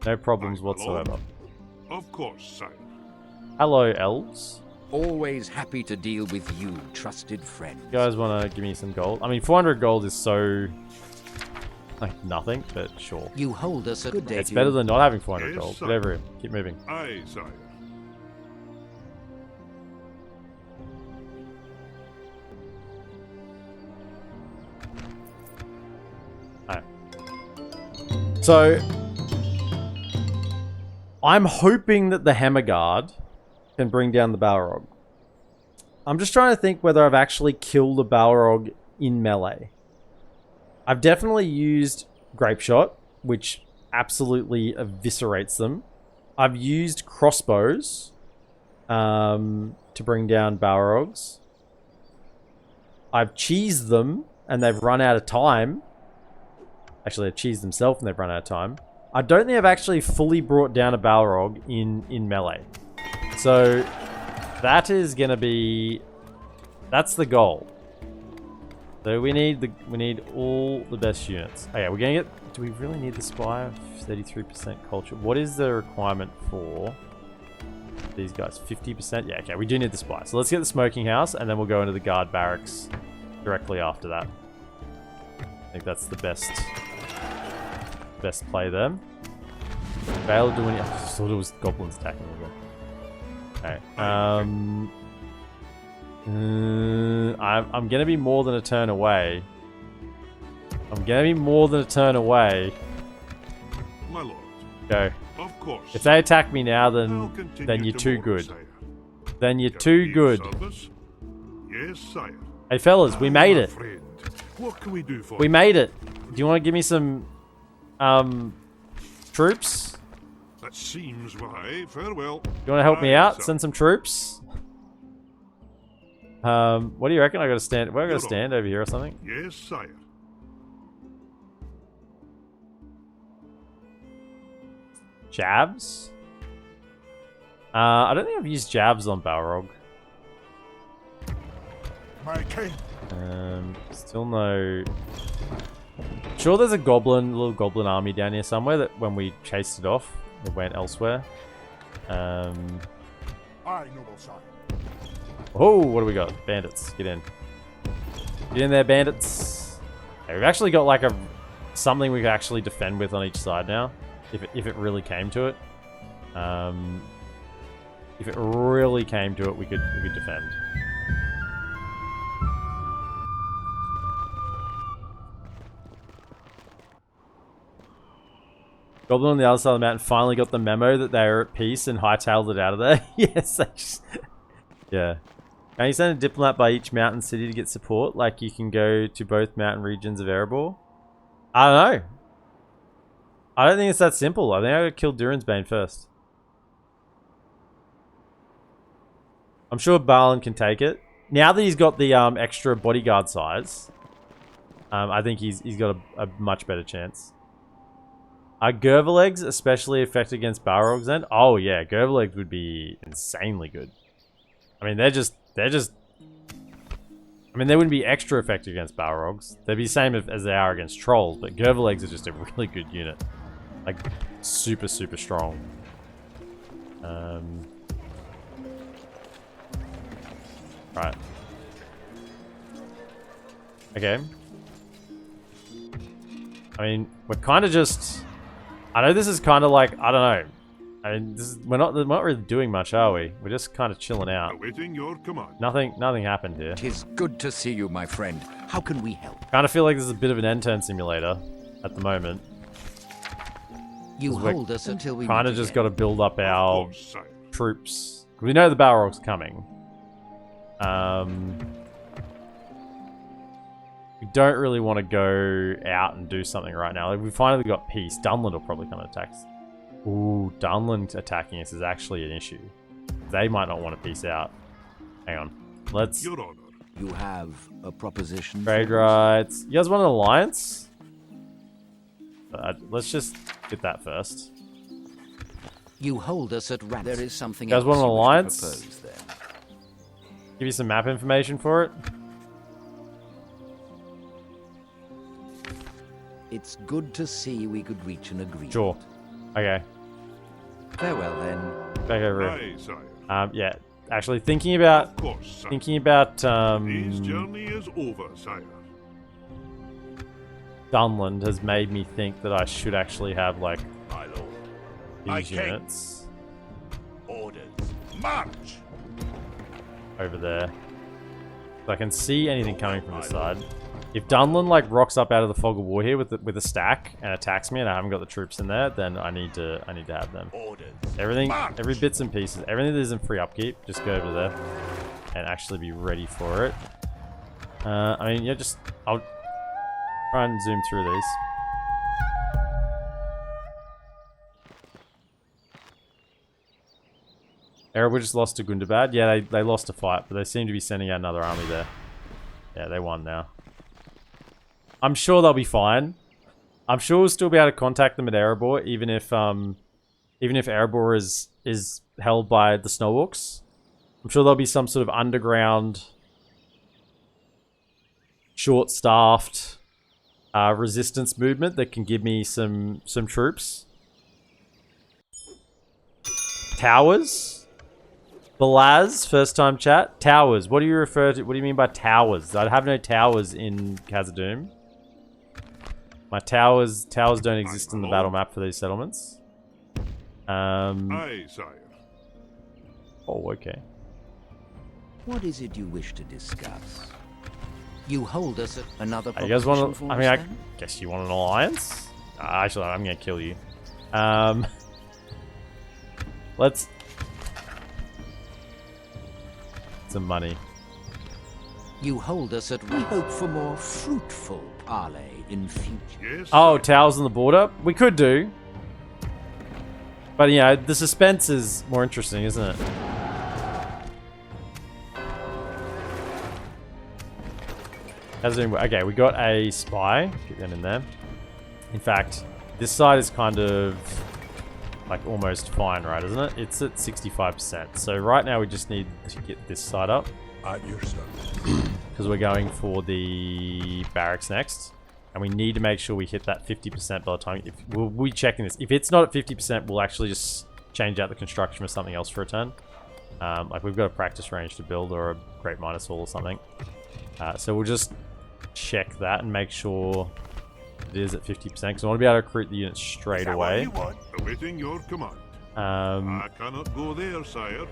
No problems whatsoever. Of course, sire. Hello, elves. Always happy to deal with you, trusted friend. You guys want to give me some gold? I mean, 400 gold is so... like, nothing, but sure. You hold us a good day. It's better than not having 400 Yes, gold. sir. Whatever. Keep moving. Aye, sire. Alright. So... I'm hoping that the Hammer Guard can bring down the Balrog. I'm just trying to think whether I've actually killed a Balrog in melee. I've definitely used Grape Shot, which absolutely eviscerates them. I've used crossbows to bring down Balrogs. I've cheesed them and they've run out of time. Actually, they've cheesed themselves and they've run out of time. I don't think I've actually fully brought down a Balrog in melee. So that is gonna be... that's the goal. So we need all the best units. Okay, we're gonna get... do we really need the spy? 33% culture. What is the requirement for these guys? 50%? Yeah, okay, we do need the spy. So let's get the smoking house and then we'll go into the guard barracks directly after that. I think that's the best play there. Fail doing it. I thought it was goblins attacking again. Okay. I'm gonna be more than a turn away. My lord. Go. Of course. If they attack me now, I'll then continue you're too tomorrow, good. sire. Then you're Can I too be of good. service? Yes, sire. Hey fellas, we made it. Friend. What can we do for We you? made it. Do you want to give me some troops? That seems why. Farewell. Do you want to help me Aye, out? sir. Send some troops. What do you reckon? I gotta stand. Where I gotta You're stand over here or something? Yes, sire. Jabs? I don't think I've used jabs on Balrog. My king. Still no... Sure there's a little goblin army down here somewhere that when we chased it off, it went elsewhere. Aye, noble sire. Oh, what do we got? Bandits, get in. Get in there, bandits. Okay, we've actually got like something we can actually defend with on each side now. If it really came to it. If it really came to it, we could defend. Goblin on the other side of the mountain finally got the memo that they were at peace and hightailed it out of there. Yes, they just... yeah. Can you send a diplomat by each mountain city to get support? Like you can go to both mountain regions of Erebor? I don't know. I don't think it's that simple. I think I gotta kill Durin's Bane first. I'm sure Balin can take it. Now that he's got the extra bodyguard size, I think he's got a much better chance. Are Gerverlegs especially effective against Balrogs then? Oh yeah, Gerverlegs would be insanely good. I mean, they're just I mean, they wouldn't be extra effective against Balrogs. They'd be the same as they are against trolls, but Gervalegs is just a really good unit. Like, super, super strong. Right. Okay. I mean, we're kind of just... I know this is kind of like, I don't know. I mean, we're not really doing much, are we? We're just kind of chilling out. Awaiting your command. Nothing happened here. 'Tis good to see you, my friend. How can we help? Kind of feel like this is a bit of an end turn simulator at the moment. You hold us until we Kind of meet just again. got to build up Of our course, sire. troops. We know the Balrog's coming. We don't really want to go out and do something right now. Like, we finally got peace. Dunland will probably come and attack us. Ooh, Dunland attacking us is actually an issue. They might not want to peace out. Hang on. Let's... Your honor. You have a proposition? Trade for us? rights. You guys want an alliance? Let's just get that first. You hold us at ransom. There is something You guys else want an you wish to alliance? propose, then. Give you some map information for it. It's good to see we could reach an agreement. Sure. Okay. Farewell, then. Back over Aye, sire. here. Yeah. Actually, thinking about... Of course, sire. Thinking about, His journey is over, sire. Dunland has made me think that I should actually have, like, My lord. these units Orders. March! over there. So I can see anything coming from the side. If Dunland, like, rocks up out of the fog of war here with a stack and attacks me and I haven't got the troops in there, then I need to have them. Orders. Everything, March! every bits and pieces, everything that isn't free upkeep, just go over there and actually be ready for it. I mean, yeah, I'll try and zoom through these. Erebor just lost to Gundabad. Yeah, they lost a fight, but they seem to be sending out another army there. Yeah, they won now. I'm sure they'll be fine. I'm sure we'll still be able to contact them at Erebor, even if Erebor is held by the Snowwalks. I'm sure there'll be some sort of underground, short-staffed resistance movement that can give me some troops. Towers? Balaz, first time chat. Towers. What do you refer to? What do you mean by towers? I have no towers in Khazaddum. My towers don't exist in the battle map for these settlements. Aye, sire. Oh, okay. What is it you wish to discuss? You hold us at another You guys proposition want to? for I mean, us, I then? guess you want an alliance. Actually, I'm gonna kill you. Let's some money. You hold us at we hope for more fruitful parley in future. Yes. Oh, sire. towers on the border. We could do, but you know, the suspense is more interesting, isn't it? Okay, we got a spy. Get that in there. In fact, this side is kind of like almost fine, right? Isn't it? It's at 65%. So right now we just need to get this side up At your service. because we're going for the barracks next, and we need to make sure we hit that 50% by the time. We'll be checking this. If it's not at 50%, we'll actually just change out the construction for something else for a turn. Like we've got a practice range to build or a great minus hall or something. So we'll just check that and make sure it is at 50% because I want to be able to recruit the units straight Is that what away. you want? Awaiting your command. Um, I cannot go there, sire.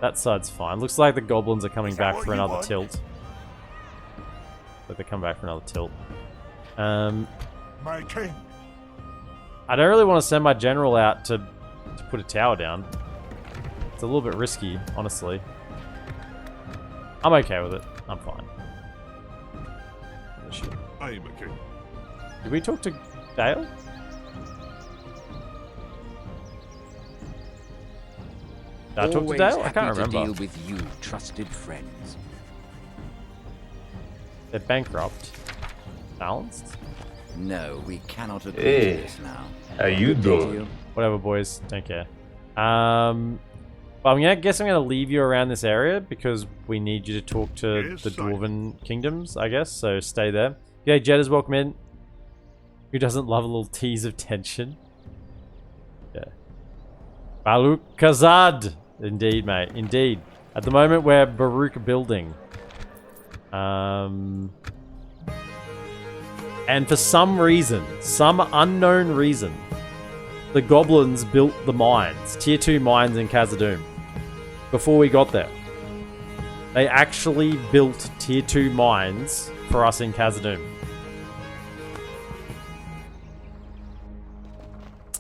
that side's fine. Looks like the goblins are coming Is that back what for you another want? tilt. But they come back for another tilt. My king. I don't really want to send my general out to put a tower down. It's a little bit risky, honestly. I'm okay with it. I'm fine. Oh, shit. I am a king. Did we talk to Dale? Did I talk to Always Dale? I happy can't to remember. deal with you, trusted friends. They're bankrupt. Balanced? No, we cannot agree Hey, to this now. how you Good day to doing? you. Whatever, boys. Don't care. But I guess I'm going to leave you around this area because we need you to talk to Yes, the sire. Dwarven kingdoms, I guess. So stay there. Yeah, Jed is welcome in. Who doesn't love a little tease of tension? Yeah. Balrog Khazad. Indeed, mate. Indeed. At the moment, we're Baruch building. And for some reason, some unknown reason, the goblins built the mines, tier 2 mines in Khazaddum, before we got there. They actually built tier 2 mines for us in Khazaddum.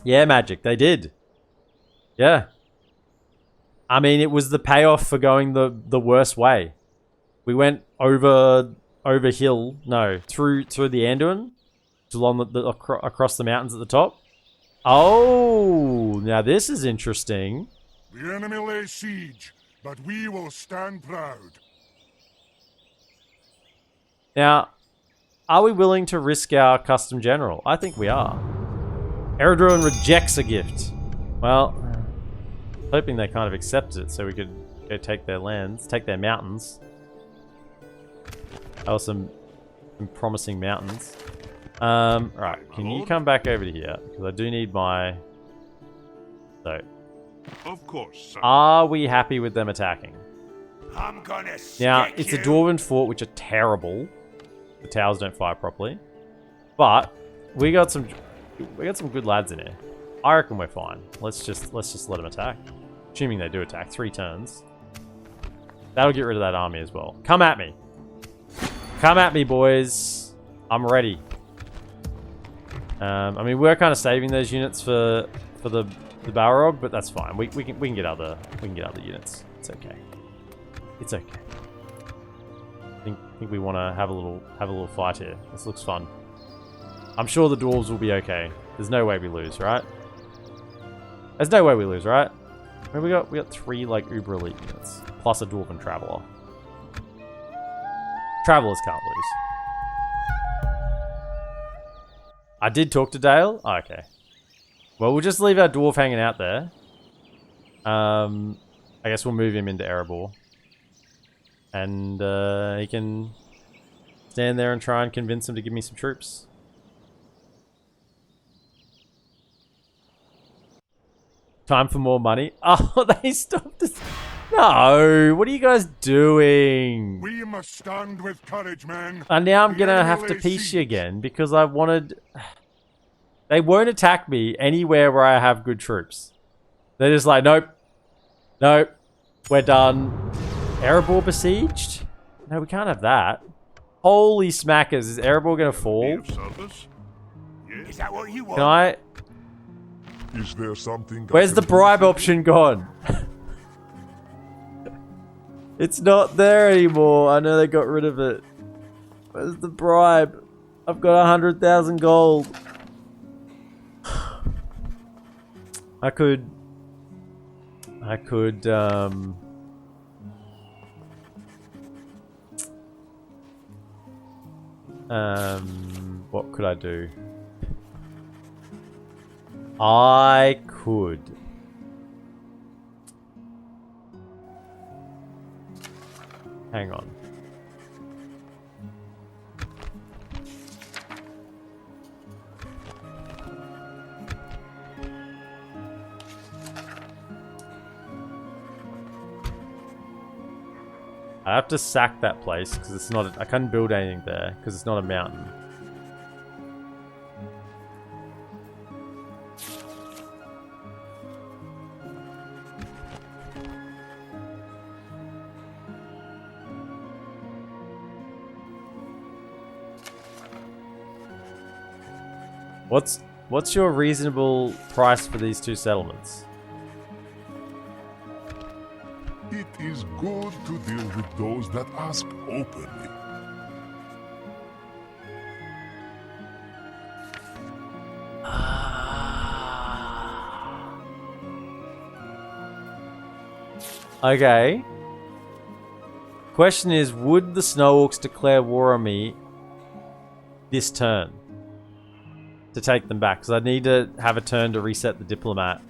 Yeah, Magic, they did. Yeah. I mean, it was the payoff for going the worst way. We went over hill, no, through the Anduin, along across the mountains at the top. Oh, now this is interesting. The enemy lays siege, but we will stand proud. Now, are we willing to risk our custom general? I think we are. Adrian rejects a gift. Well, hoping they kind of accepted it so we could go take their lands, take their mountains. Oh, some promising mountains. Right, can you come back over to here? Because I do need my... So, Of course, sir. are we happy with them attacking? I'm gonna Now, stick it's you. a Dwarven fort, which are terrible. The towers don't fire properly. But we got some good lads in here. I reckon we're fine. Let's just let them attack. Assuming they do attack. 3 turns. That'll get rid of that army as well. Come at me. Come at me, boys. I'm ready. I mean, we're kind of saving those units for the Balrog, but that's fine. We can get other units. It's okay. It's okay. I think we want to have a little fight here. This looks fun. I'm sure the dwarves will be okay. There's no way we lose, right? There's no way we lose, right? I mean, we got 3 like uber elite units plus a dwarven traveler. Travelers can't lose. I did talk to Dale. Oh, okay. Well, we'll just leave our dwarf hanging out there. I guess we'll move him into Erebor. And he can stand there and try and convince him to give me some troops. Time for more money. Oh, they stopped us. No, what are you guys doing? We must stand with courage, men. And now I'm The gonna enemy have to lays piece you siege. again because I wanted... They won't attack me anywhere where I have good troops. They're just like, nope. Nope. We're done. Erebor besieged? No, we can't have that. Holy smackers. Is Erebor gonna fall? Be of service? Yes. Is that what you want? Can I... Is there something? I Where's can the do bribe for you? option gone? It's not there anymore. I know they got rid of it. Where's the bribe? I've got 100,000 gold. I could, what could I do? I could. Hang on. I have to sack that place because it's not. I can't build anything there because it's not a mountain. What's your reasonable price for these 2 settlements? It is good to deal with those that ask openly. Okay. Question is, would the Snow Orcs declare war on me this turn to take them back? Because I need to have a turn to reset the diplomat.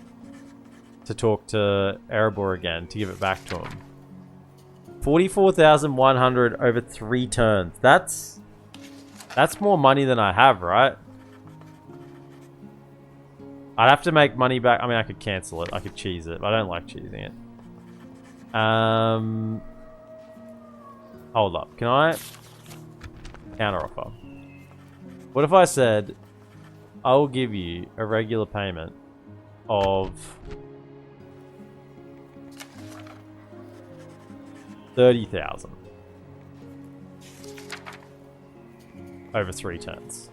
to talk to Erebor again to give it back to him. 44,100 over 3 turns. That's more money than I have, right? I'd have to make money back. I mean, I could cancel it. I could cheese it, but I don't like cheesing it. Hold up. Can I counter offer? What if I said, I will give you a regular payment of 30,000 over 3 turns.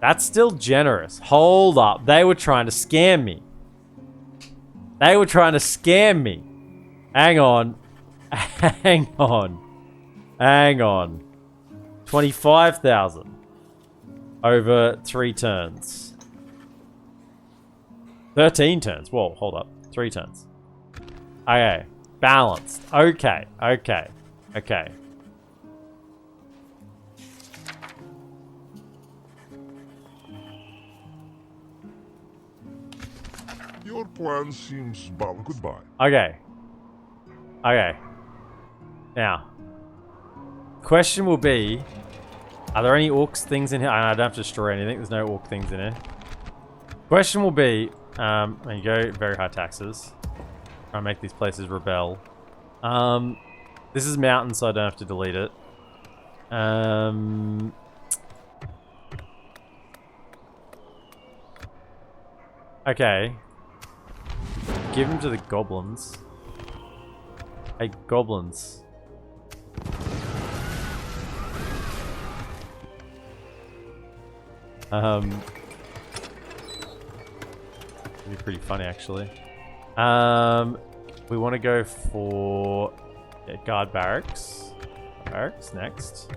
That's still generous. Hold up. They were trying to scam me. They were trying to scam me. Hang on. Hang on. Hang on. 25,000 over 3 turns. 13 turns. Whoa, hold up. 3 turns. Okay. Balanced. Okay. Okay. Okay. Your plan seems balanced. Goodbye. Okay. Okay. Now, question will be, are there any orcs things in here? I don't have to destroy anything. There's no orc things in here. Question will be, there you go, very high taxes. Try and make these places rebel. This is mountain, so I don't have to delete it. Okay. Give them to the goblins. Hey, goblins. It'd be pretty funny, actually. We want to go for guard barracks. Barracks next.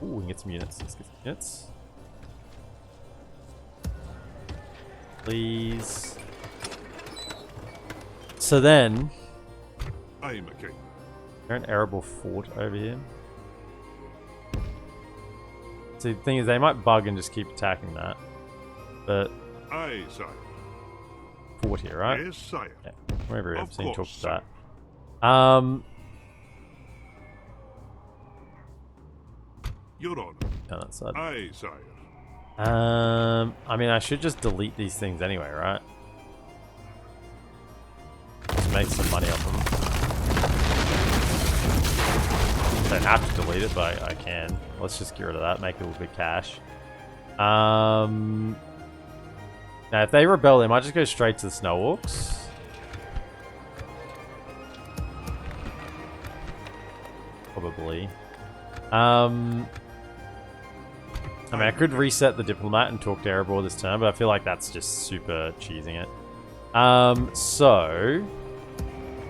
Ooh, we can get some units. Let's get some units. Please. So then, I am a king. is there an arable fort over here? See, the thing is, they might bug and just keep attacking that. But Aye, sire. fort here, right? Yes, sire. Yeah, wherever Of I've seen talk course, to that. Your honor. On that side. Aye, sire. I mean, I should just delete these things anyway, right? Just make some money off them. Don't have to delete it, but I can. Let's just get rid of that, make a little bit of cash. Now, if they rebel, they might just go straight to the snow orcs. Probably. I mean, I could reset the diplomat and talk to Erebor this turn, but I feel like that's just super cheesing it. So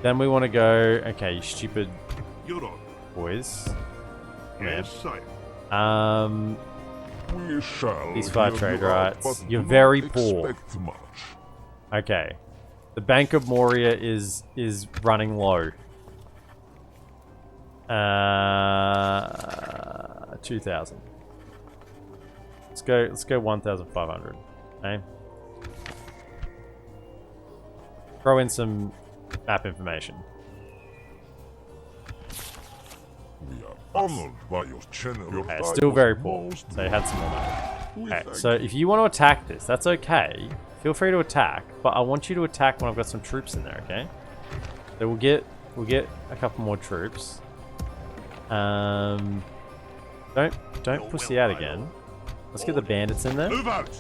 then we want to go. Okay, you stupid Your honor. boys. Come here. Yes, sire. We shall. These 5 hear trade you out, rights. but You're do very not poor. expect much. Okay, the Bank of Moria is running low. 2,000. Let's go 1,500. Okay. Throw in some map information. We are honored by your generous. Your Okay, time still was very poor. most So you had some more money. We Okay, thank so if you want to attack this, that's okay. Feel free to attack, but I want you to attack when I've got some troops in there, okay? So we'll get a couple more troops. Don't pussy out again. Let's get the bandits in there. Move out!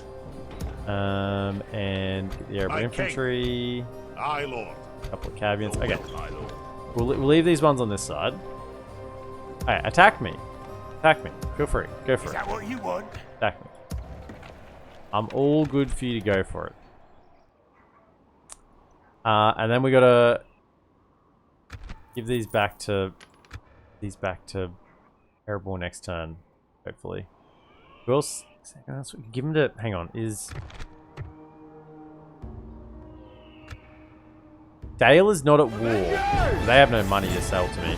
And get the airborne My king. infantry. Aye, lord. A couple of caveats. Okay, Aye, lord. we'll leave these ones on this side. Alright, attack me. Attack me. Feel free. Go for Is it. that what you want? Attack me. I'm all good for you to go for it. And then we gotta give these back to Airborne next turn, hopefully. Who else? Give them to. Hang on. Is Dale is not at war. They have no money to sell to me.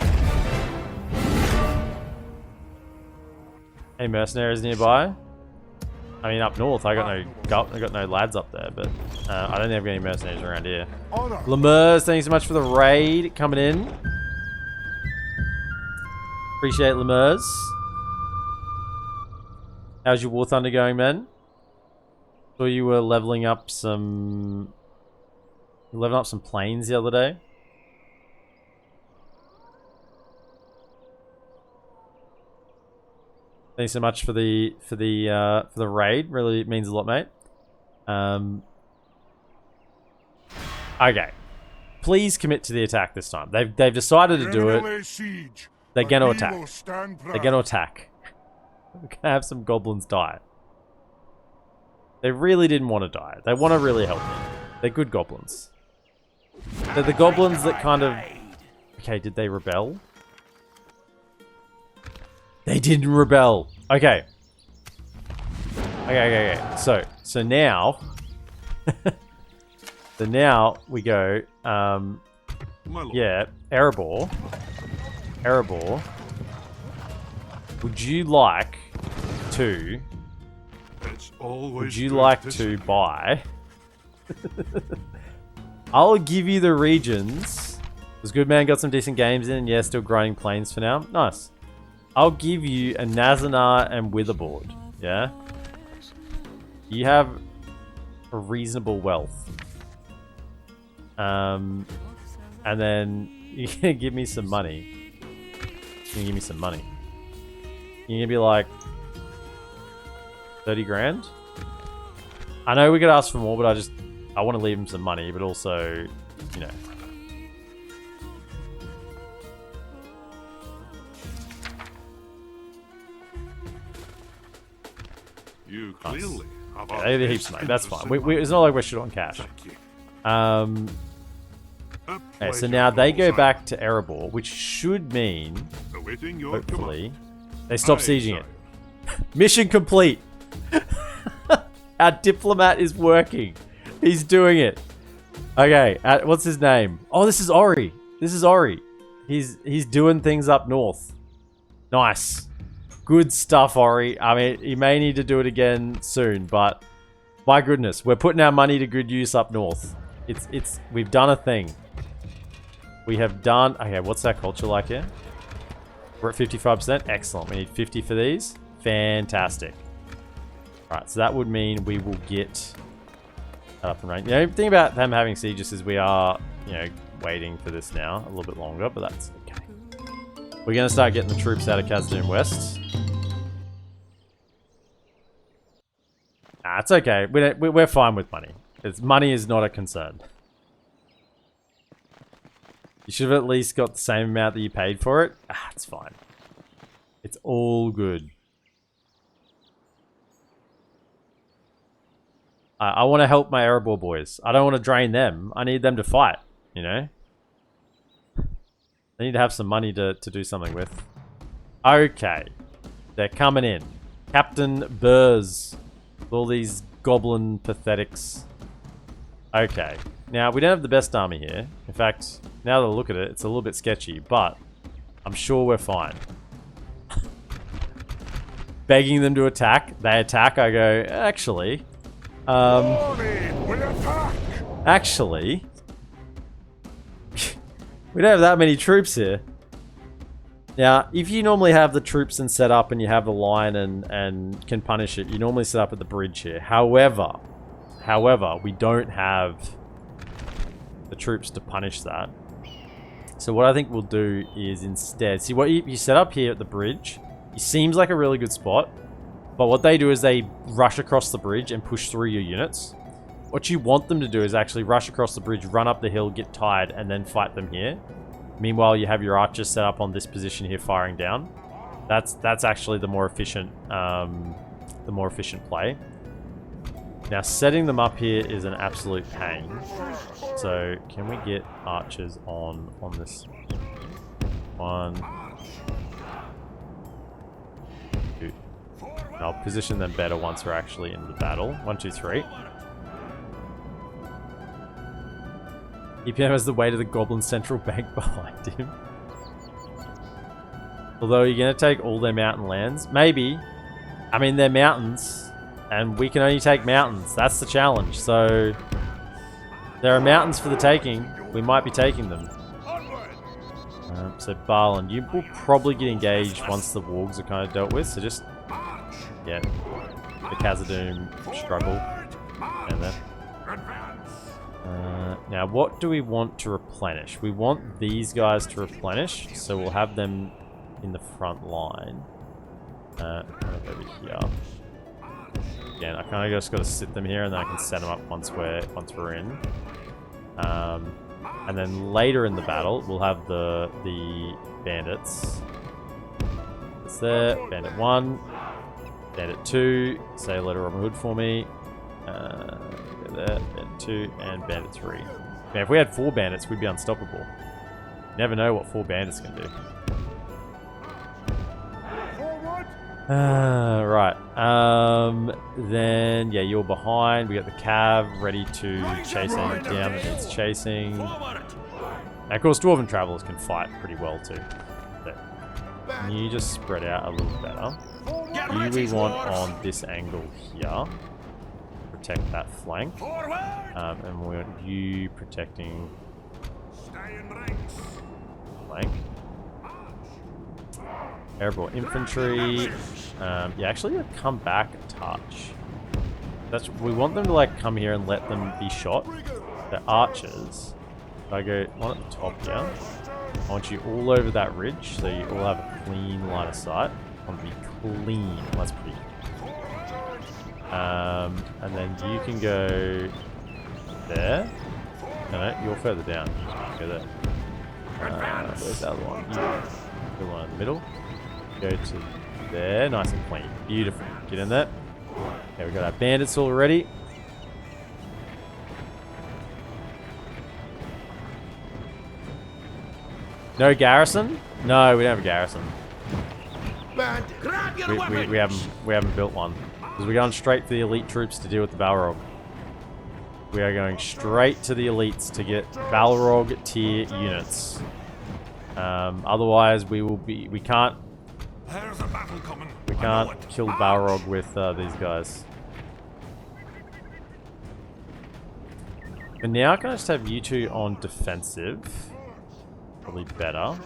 Any mercenaries nearby? I mean, up north, I got no lads up there, but I don't have any mercenaries around here. Honor. Lemurs, thanks so much for the raid coming in. Appreciate Lemurs. How's your War Thunder going, man? Saw you were leveling up some planes the other day. Thanks so much for the raid. Really means a lot, mate. Okay. Please commit to the attack this time. They've decided to do it. They're gonna attack. They're gonna attack. We're gonna have some goblins die. They really didn't want to die. They want to really help me. They're good goblins. They're the goblins that kind of... Okay, did they rebel? They didn't rebel. Okay. Okay. So now... so now we go... yeah, Erebor. Would you like to... Would you like to buy... I'll give you the regions. Was Good Man got some decent games in? Yeah, still grinding planes for now. Nice. I'll give you a Nazanar and Witherboard. Yeah? You have a reasonable wealth. And then you're gonna give me some money. You're gonna give me some money. You're gonna be like 30 grand? I know we could ask for more, but I want to leave him some money, but also, you know. You clearly have yeah, they heaps of money. That's fine. It's not like we're short on cash. Okay, so now they go back to Erebor, which should mean, hopefully, they stop sieging it. Mission complete. Our diplomat is working. He's doing it. Okay, what's his name? Oh, this is Ori. He's doing things up north. Nice. Good stuff, Ori. I mean, he may need to do it again soon, but my goodness, we're putting our money to good use up north. We've done a thing. We have done... Okay, what's our culture like here? We're at 55%. Excellent. We need 50 for these. Fantastic. Alright, so that would mean we will get that up and running. The only thing about them having sieges is we are, you know, waiting for this now a little bit longer, but that's okay. We're going to start getting the troops out of Khazaddum West. Nah, it's okay. We're fine with money. Money is not a concern. You should have at least got the same amount that you paid for it. Ah, it's fine. It's all good. I want to help my Erebor boys. I don't want to drain them. I need them to fight, you know? They need to have some money to do something with. Okay. They're coming in. Captain Burrs. All these goblin pathetics. Okay. Now, we don't have the best army here. In fact, now that I look at it, it's a little bit sketchy, but I'm sure we're fine. Begging them to attack. They attack. I go, actually... actually... we don't have that many troops here. Now, if you normally have the troops and set up and you have the line and can punish it, you normally set up at the bridge here. However, we don't have the troops to punish that. So what I think we'll do is instead... See, what you set up here at the bridge, it seems like a really good spot. But what they do is they rush across the bridge and push through your units. What you want them to do is actually rush across the bridge, run up the hill, get tired, and then fight them here. Meanwhile, you have your archers set up on this position here, firing down. That's actually the more efficient play. Now, setting them up here is an absolute pain. So, can we get archers on this one? Two. I'll position them better once we're actually in the battle. 1, 2, 3. EPM has the weight of the Goblin Central Bank behind him. Although you're going to take all their mountain lands. Maybe. I mean, they're mountains. and we can only take mountains. That's the challenge. So there are mountains for the taking. We might be taking them. So Barlin, you will probably get engaged once the wargs are kind of dealt with. So just the Khazaddum struggle and then. Now, what do we want to replenish? We want these guys to replenish, so we'll have them in the front line. Over here. Again, I kind of just got to sit them here, and then I can set them up once we're in. And then later in the battle, we'll have the bandits. It's there. Bandit 1, Bandit 2. Say hello to Robin Hood for me. There, Bandit 2, and Bandit 3. Man, if we had 4 bandits, we'd be unstoppable. You never know what 4 bandits can do. Right. Then, yeah, you're behind. We got the Cav ready to chase anything down that needs chasing. Now, of course, Dwarven Travelers can fight pretty well, too. But can you just spread out a little better? You we want on this angle here. Protect that flank. And we want you protecting flank. Airborne infantry. Yeah, actually, come back a touch. We want them to like come here and let them be shot. They're archers. So I go one at the top here. I want you all over that ridge, so you all have a clean line of sight. I want to be clean. That's pretty. And then you can go there. No, you're further down. Go there. Where's the other one? The one in the middle. Go to there. Nice and clean. Beautiful. Get in there. Okay, we got our bandits all ready. No garrison? No, we don't have a garrison. We haven't built one. Because we're going straight for the elite troops to deal with the Balrog. We are going straight to the elites to get Balrog tier units. Otherwise, we can't kill Balrog with these guys. But now, can I just have you two on defensive? Probably better.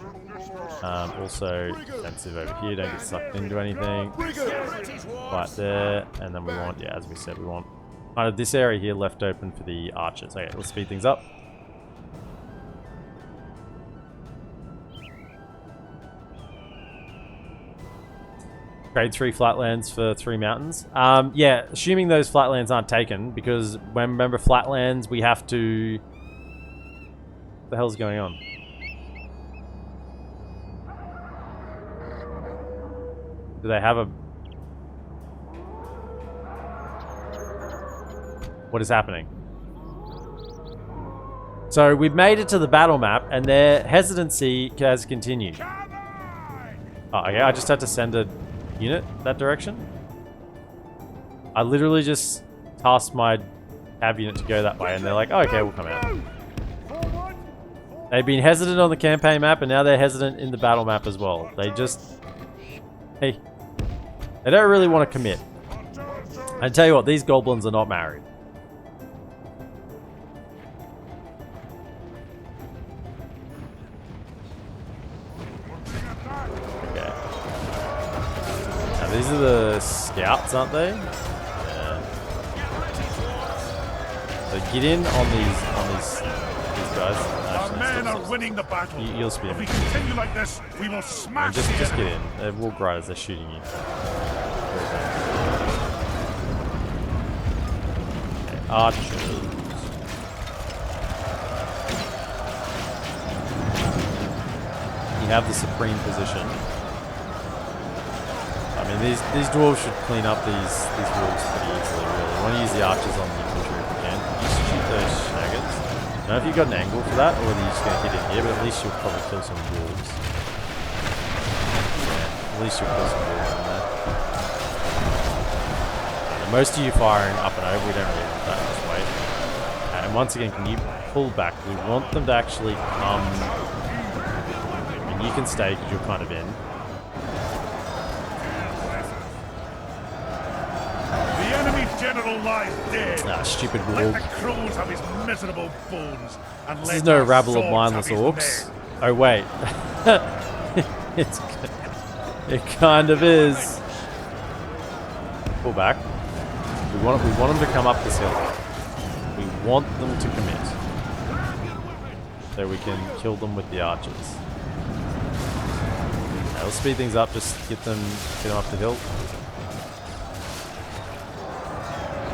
Also, defensive over here. Don't get sucked into anything. Right there. And then we want, yeah, as we said, we want kind of this area here left open for the archers. Okay, let's speed things up. Trade 3 flatlands for 3 mountains. Yeah, assuming those flatlands aren't taken, because when remember flatlands, we have to. What the hell's going on? Do they have a... What is happening? So we've made it to the battle map, and their hesitancy has continued. Oh, okay, I just had to send a unit that direction. I literally just tasked my cav unit to go that way, and they're like, oh, okay, we'll come out. They've been hesitant on the campaign map, and now they're hesitant in the battle map as well. They just... Hey, they don't really want to commit. I tell you what, these goblins are not married. Okay. Now these are the scouts, aren't they? Yeah. So get in on these guys. Our men are winning the battle. You'll spear If me. we continue like this, we will smash Just the get enemy. in. They're walk right as they're shooting you. Okay, archers. You have the supreme position. I mean, these dwarves should clean up these wolves pretty easily, really. I want to use the archers on the infantry if we can. You should shoot those shaggards. I don't know if you've got an angle for that, or whether you're just going to hit in here, but at least you'll probably kill some wolves. Yeah, at least you'll kill some wolves in there. And most of you firing up and over, we don't really want that, just wait. And once again, can you pull back? We want them to actually come... And you can stay because you're kind of in. The enemy general lies dead. Ah, stupid Let warg. the crows have his miserable bones, and This let is no our rabble of swords mindless have his orcs. men. Oh wait, it kind of is. Pull back. We want them to come up this hill. We want them to commit, so we can kill them with the archers. Okay, we'll speed things up. Just get them up the hill.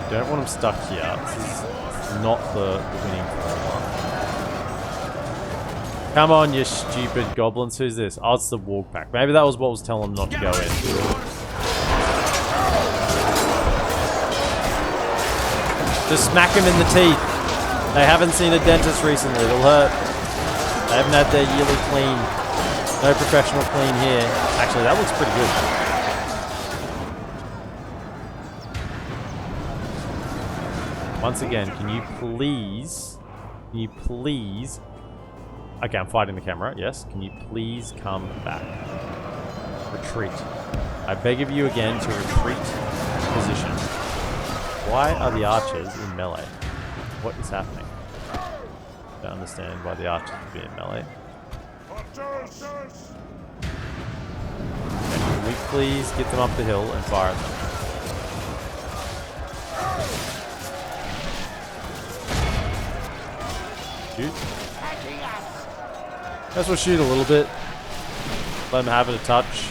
Don't want them stuck here. This is not the winning formula. Come on, you stupid goblins. Who's this? Oh, it's the warg pack. Maybe that was what was telling them not to go in. Just smack him in the teeth. They haven't seen a dentist recently. It'll hurt. They haven't had their yearly clean. No professional clean here. Actually, that looks pretty good. Once again, can you please... Okay, I'm fighting the camera, yes. Can you please come back? Retreat. I beg of you again to retreat position. Why are the archers in melee? What is happening? I don't understand why the archers would be in melee. Okay, can we please get them up the hill and fire at them? Shoot. Guess we'll shoot a little bit. Let them have it a touch.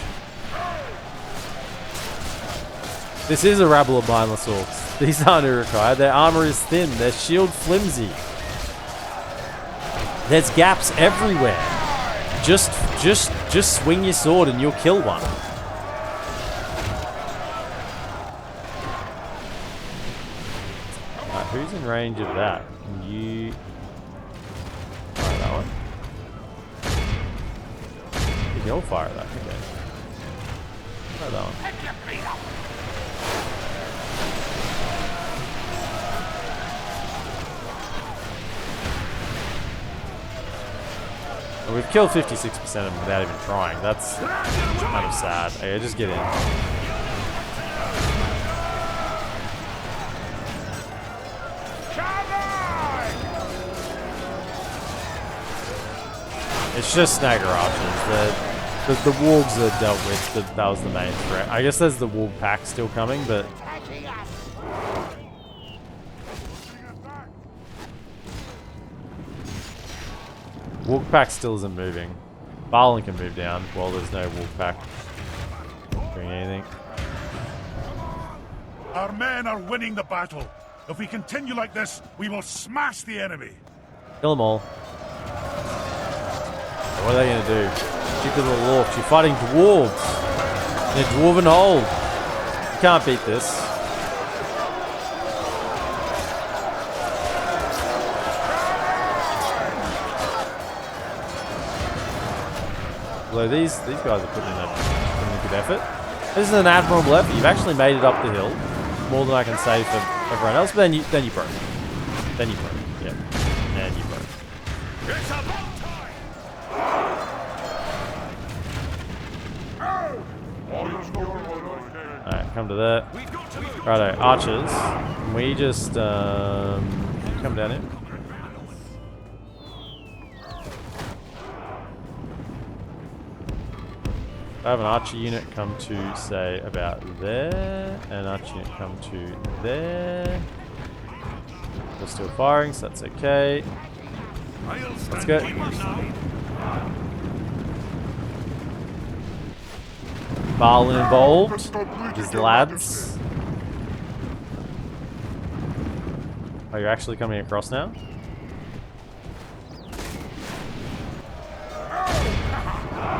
This is a rabble of mindless orcs. These aren't Urukai. Their armor is thin. Their shield flimsy. There's gaps everywhere. Just swing your sword and you'll kill one. Alright, who's in range of that? Can you... fire that one? You can all fire that, okay. Fire that one. We've killed 56% of them without even trying. That's kind of sad. Okay, just get in. It's just snagger archers. The wargs are dealt with. That was the main threat. I guess there's the warg pack still coming, but... Warg pack still isn't moving. Balrog can move down while there's no warg pack doing anything. Our men are winning the battle. If we continue like this, we will smash the enemy. Kill them all. What are they going to do? Stupid little orcs. You're fighting dwarves in a dwarven hold. You can't beat this. Although these guys are putting in a good effort. This is an admirable effort. You've actually made it up the hill. More than I can say for everyone else. But then you broke. Then you broke. Yeah. And you broke. It's about time. Alright, come to that. Righto, archers. Can we just come down here? I have an archer unit come to, say, about there, and an archer unit come to there. We're still firing, so that's okay. Let's go. Balin involved. These lads. Oh, you're actually coming across now?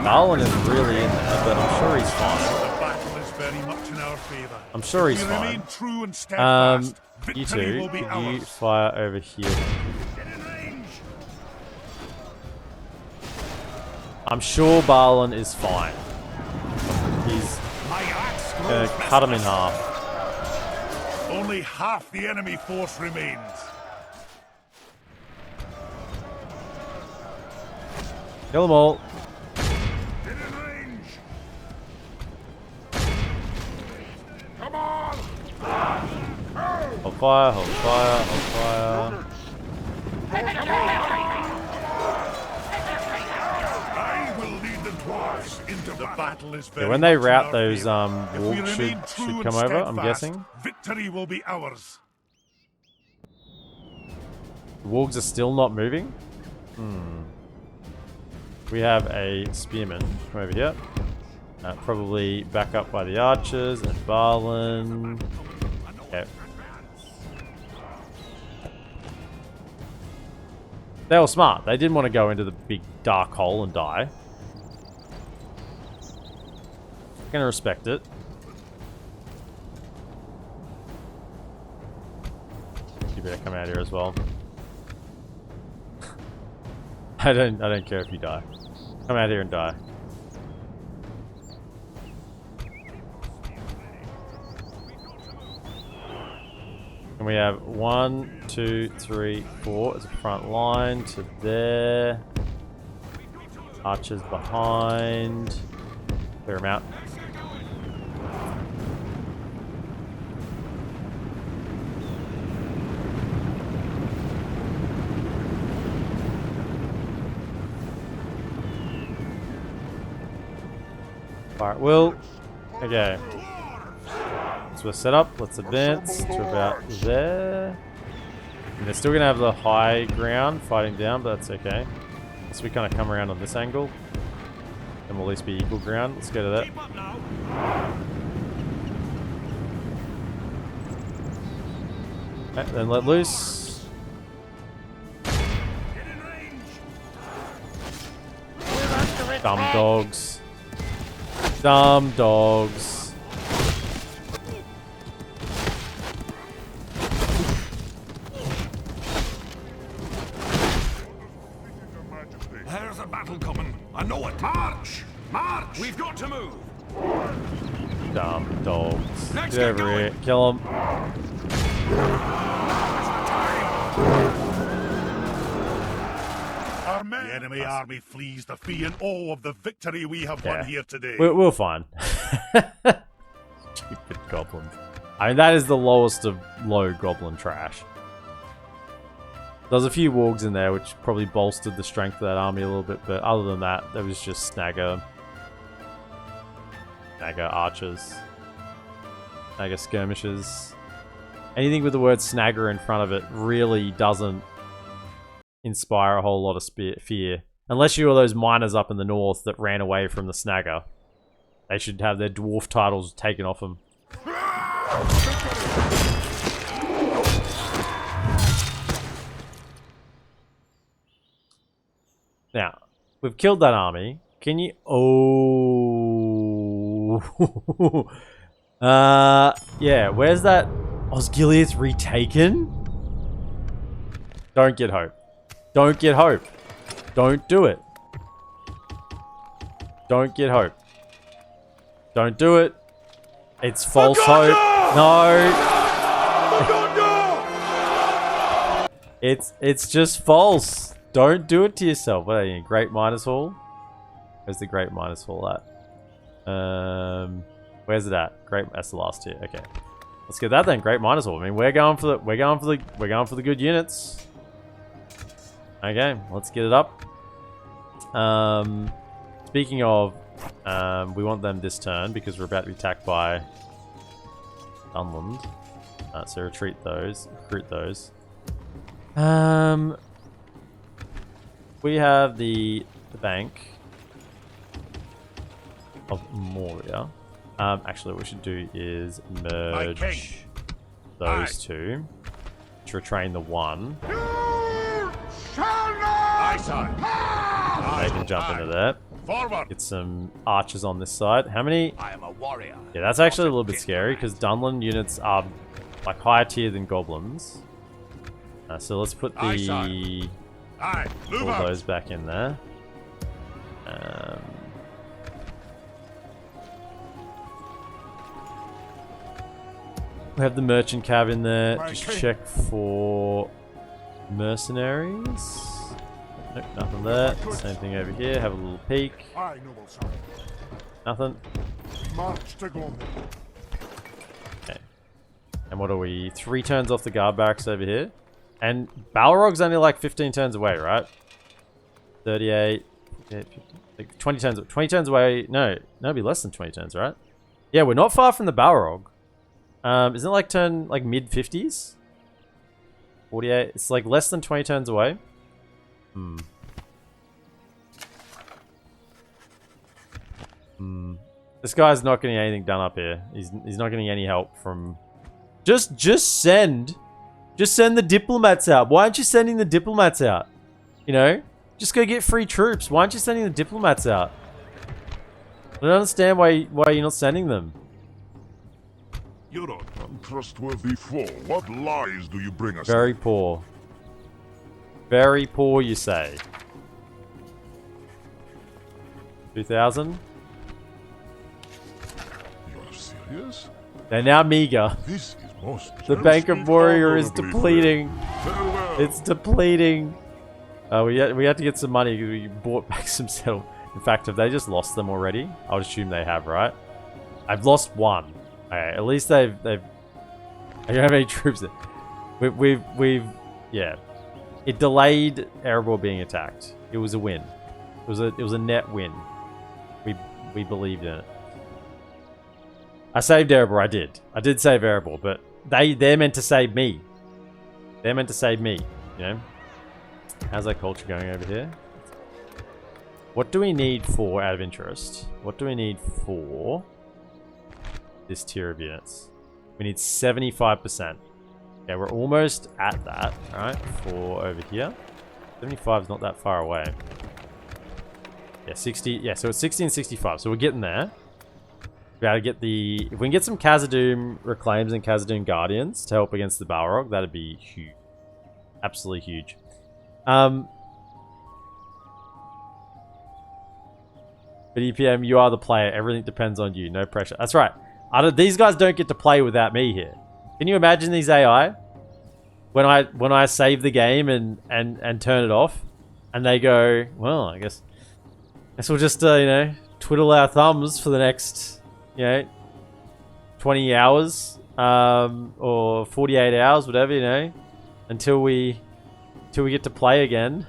Balin is really in there, but I'm sure he's fine. The battle is very much in our favor. I'm sure he's We fine. remain true and steadfast. You Victory two, will be could you ours. fire over here? Get in range. I'm sure Balin is fine. He's My axe gonna grows cut him in restless. half. Only half the enemy force remains. Kill them all. Get in range. Come on. Hold fire, hold fire, hold fire. I will lead the dwarves into the battle. Is very Yeah, when they much in rout our those favor. If we wargs remain should true and come over, I'm steadfast, guessing. victory will be ours. The wargs are still not moving? We have a spearman from over here. Probably back up by the archers and Barlin. Okay. They were smart. They didn't want to go into the big dark hole and die. Gonna respect it. You better come out here as well. I don't care if you die. Come out here and die. And we have 1, 2, 3, 4 as a front line to there. Archers behind. Clear them out. Alright, well, okay. So we're set up. Let's advance to about there. And they're still going to have the high ground fighting down, but that's okay. So we kind of come around on this angle. And we'll at least be equal ground. Let's go to that. Okay, then let loose. Dumb dogs. Dumb dogs. There's a battle coming. I know it. March! March! We've got to move. Dumb dogs. Get over here. Kill them. The enemy army flees the fee and awe of the victory we have won here today. We're fine. Stupid goblins. I mean, that is the lowest of low goblin trash. There's a few wargs in there, which probably bolstered the strength of that army a little bit, but other than that, there was just snagger archers, snagger skirmishers. Anything with the word snagger in front of it really doesn't inspire a whole lot of fear. Unless you were those miners up in the north that ran away from the snagger. They should have their dwarf titles taken off them. Now, we've killed that army. Can you... Oh... yeah, where's that... Osgiliath's retaken? Don't get hope. Don't get hope. Don't do it. Don't get hope. Don't do it. It's false hope. No. It's just false. Don't do it to yourself. What are you, Great Miners Hall? Where's the Great Miners Hall at? Where's it at? That's the last tier. Okay. Let's get that then. Great Miners Hall. I mean, we're going for the good units. Okay, let's get it up. Speaking of, we want them this turn because we're about to be attacked by Dunland. So recruit those. We have the bank of Moria. Actually, what we should do is merge those two to retrain the one. They can jump into there. Forward. Get some archers on this side. How many? I am a warrior. Yeah, that's actually a little bit scary because Dunland units are like higher tier than goblins. So let's put all those back in there. We have the merchant cab in there. Just check for mercenaries. Nope, nothing there. Same thing over here. Have a little peek. Nothing. March to Gondor. Okay. And what are we? 3 turns off the guard barracks over here. And Balrog's only like 15 turns away, right? 38. Like 20 turns away. No, it'd be less than 20 turns, right? Yeah, we're not far from the Balrog. Isn't it like turn like mid 50s? 48. It's like less than 20 turns away. This guy's not getting anything done up here. He's not getting any help from. Just send the diplomats out. Why aren't you sending the diplomats out? You know, just go get free troops. Why aren't you sending the diplomats out? I don't understand why you're not sending them. You're an untrustworthy fool. What lies do you bring us? Very poor. Very poor, you say. 2,000. You're serious? They're now meager. This is most. The Bank of Moria is depleting. Farewell. It's depleting. We had to get some money because we bought back some settlement. In fact, have they just lost them already? I would assume they have, right? I've lost one. Okay, at least they've. I don't have any troops. We've yeah. It delayed Erebor being attacked. It was a win. It was a net win. We believed in it. I saved Erebor. I did save Erebor, but they're meant to save me. They're meant to save me. You know. How's that culture going over here? What do we need for, out of interest? What do we need for this tier of units? We need 75%. Okay, we're almost at that, alright, for over here. 75 is not that far away. Yeah, 60, yeah, so it's 60 and 65, so we're getting there. We gotta get the, if we can get some Khazaddum Reclaims and Khazaddum Guardians to help against the Balrog, that'd be huge. Absolutely huge. But EPM, you are the player. Everything depends on you. No pressure. That's right. These guys don't get to play without me here. Can you imagine these AI? When I save the game and turn it off, and they go, well, I guess we'll just you know, twiddle our thumbs for the next, you know, 20 hours or 48 hours, whatever, you know, until we get to play again.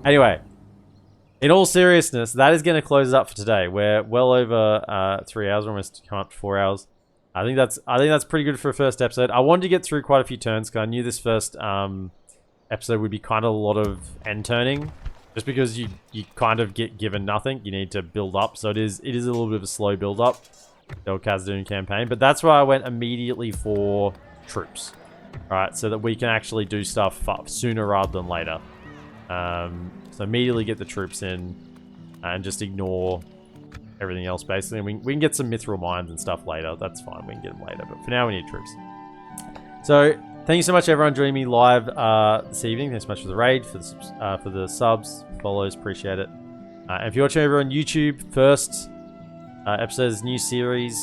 Anyway. In all seriousness, that is going to close it up for today. We're well over 3 hours, almost come up to 4 hours. I think that's pretty good for a first episode. I wanted to get through quite a few turns because I knew this first episode would be kind of a lot of end turning, just because you kind of get given nothing. You need to build up, so it is a little bit of a slow build up. The old Khazaddum campaign, but that's why I went immediately for troops, right? So that we can actually do stuff sooner rather than later. So immediately get the troops in and just ignore everything else basically. And we can get some mithril mines and stuff later. That's fine. We can get them later. But for now, we need troops. So thank you so much, everyone, joining me live this evening. Thanks so much for the raid, for the subs, follows. Appreciate it. And if you're watching over on YouTube, first episode is new series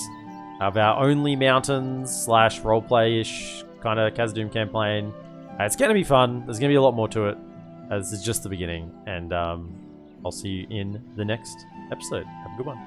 of our OnlyMountains / roleplay-ish kind of Khazaddum campaign. It's going to be fun. There's going to be a lot more to it. This is just the beginning, and I'll see you in the next episode. Have a good one.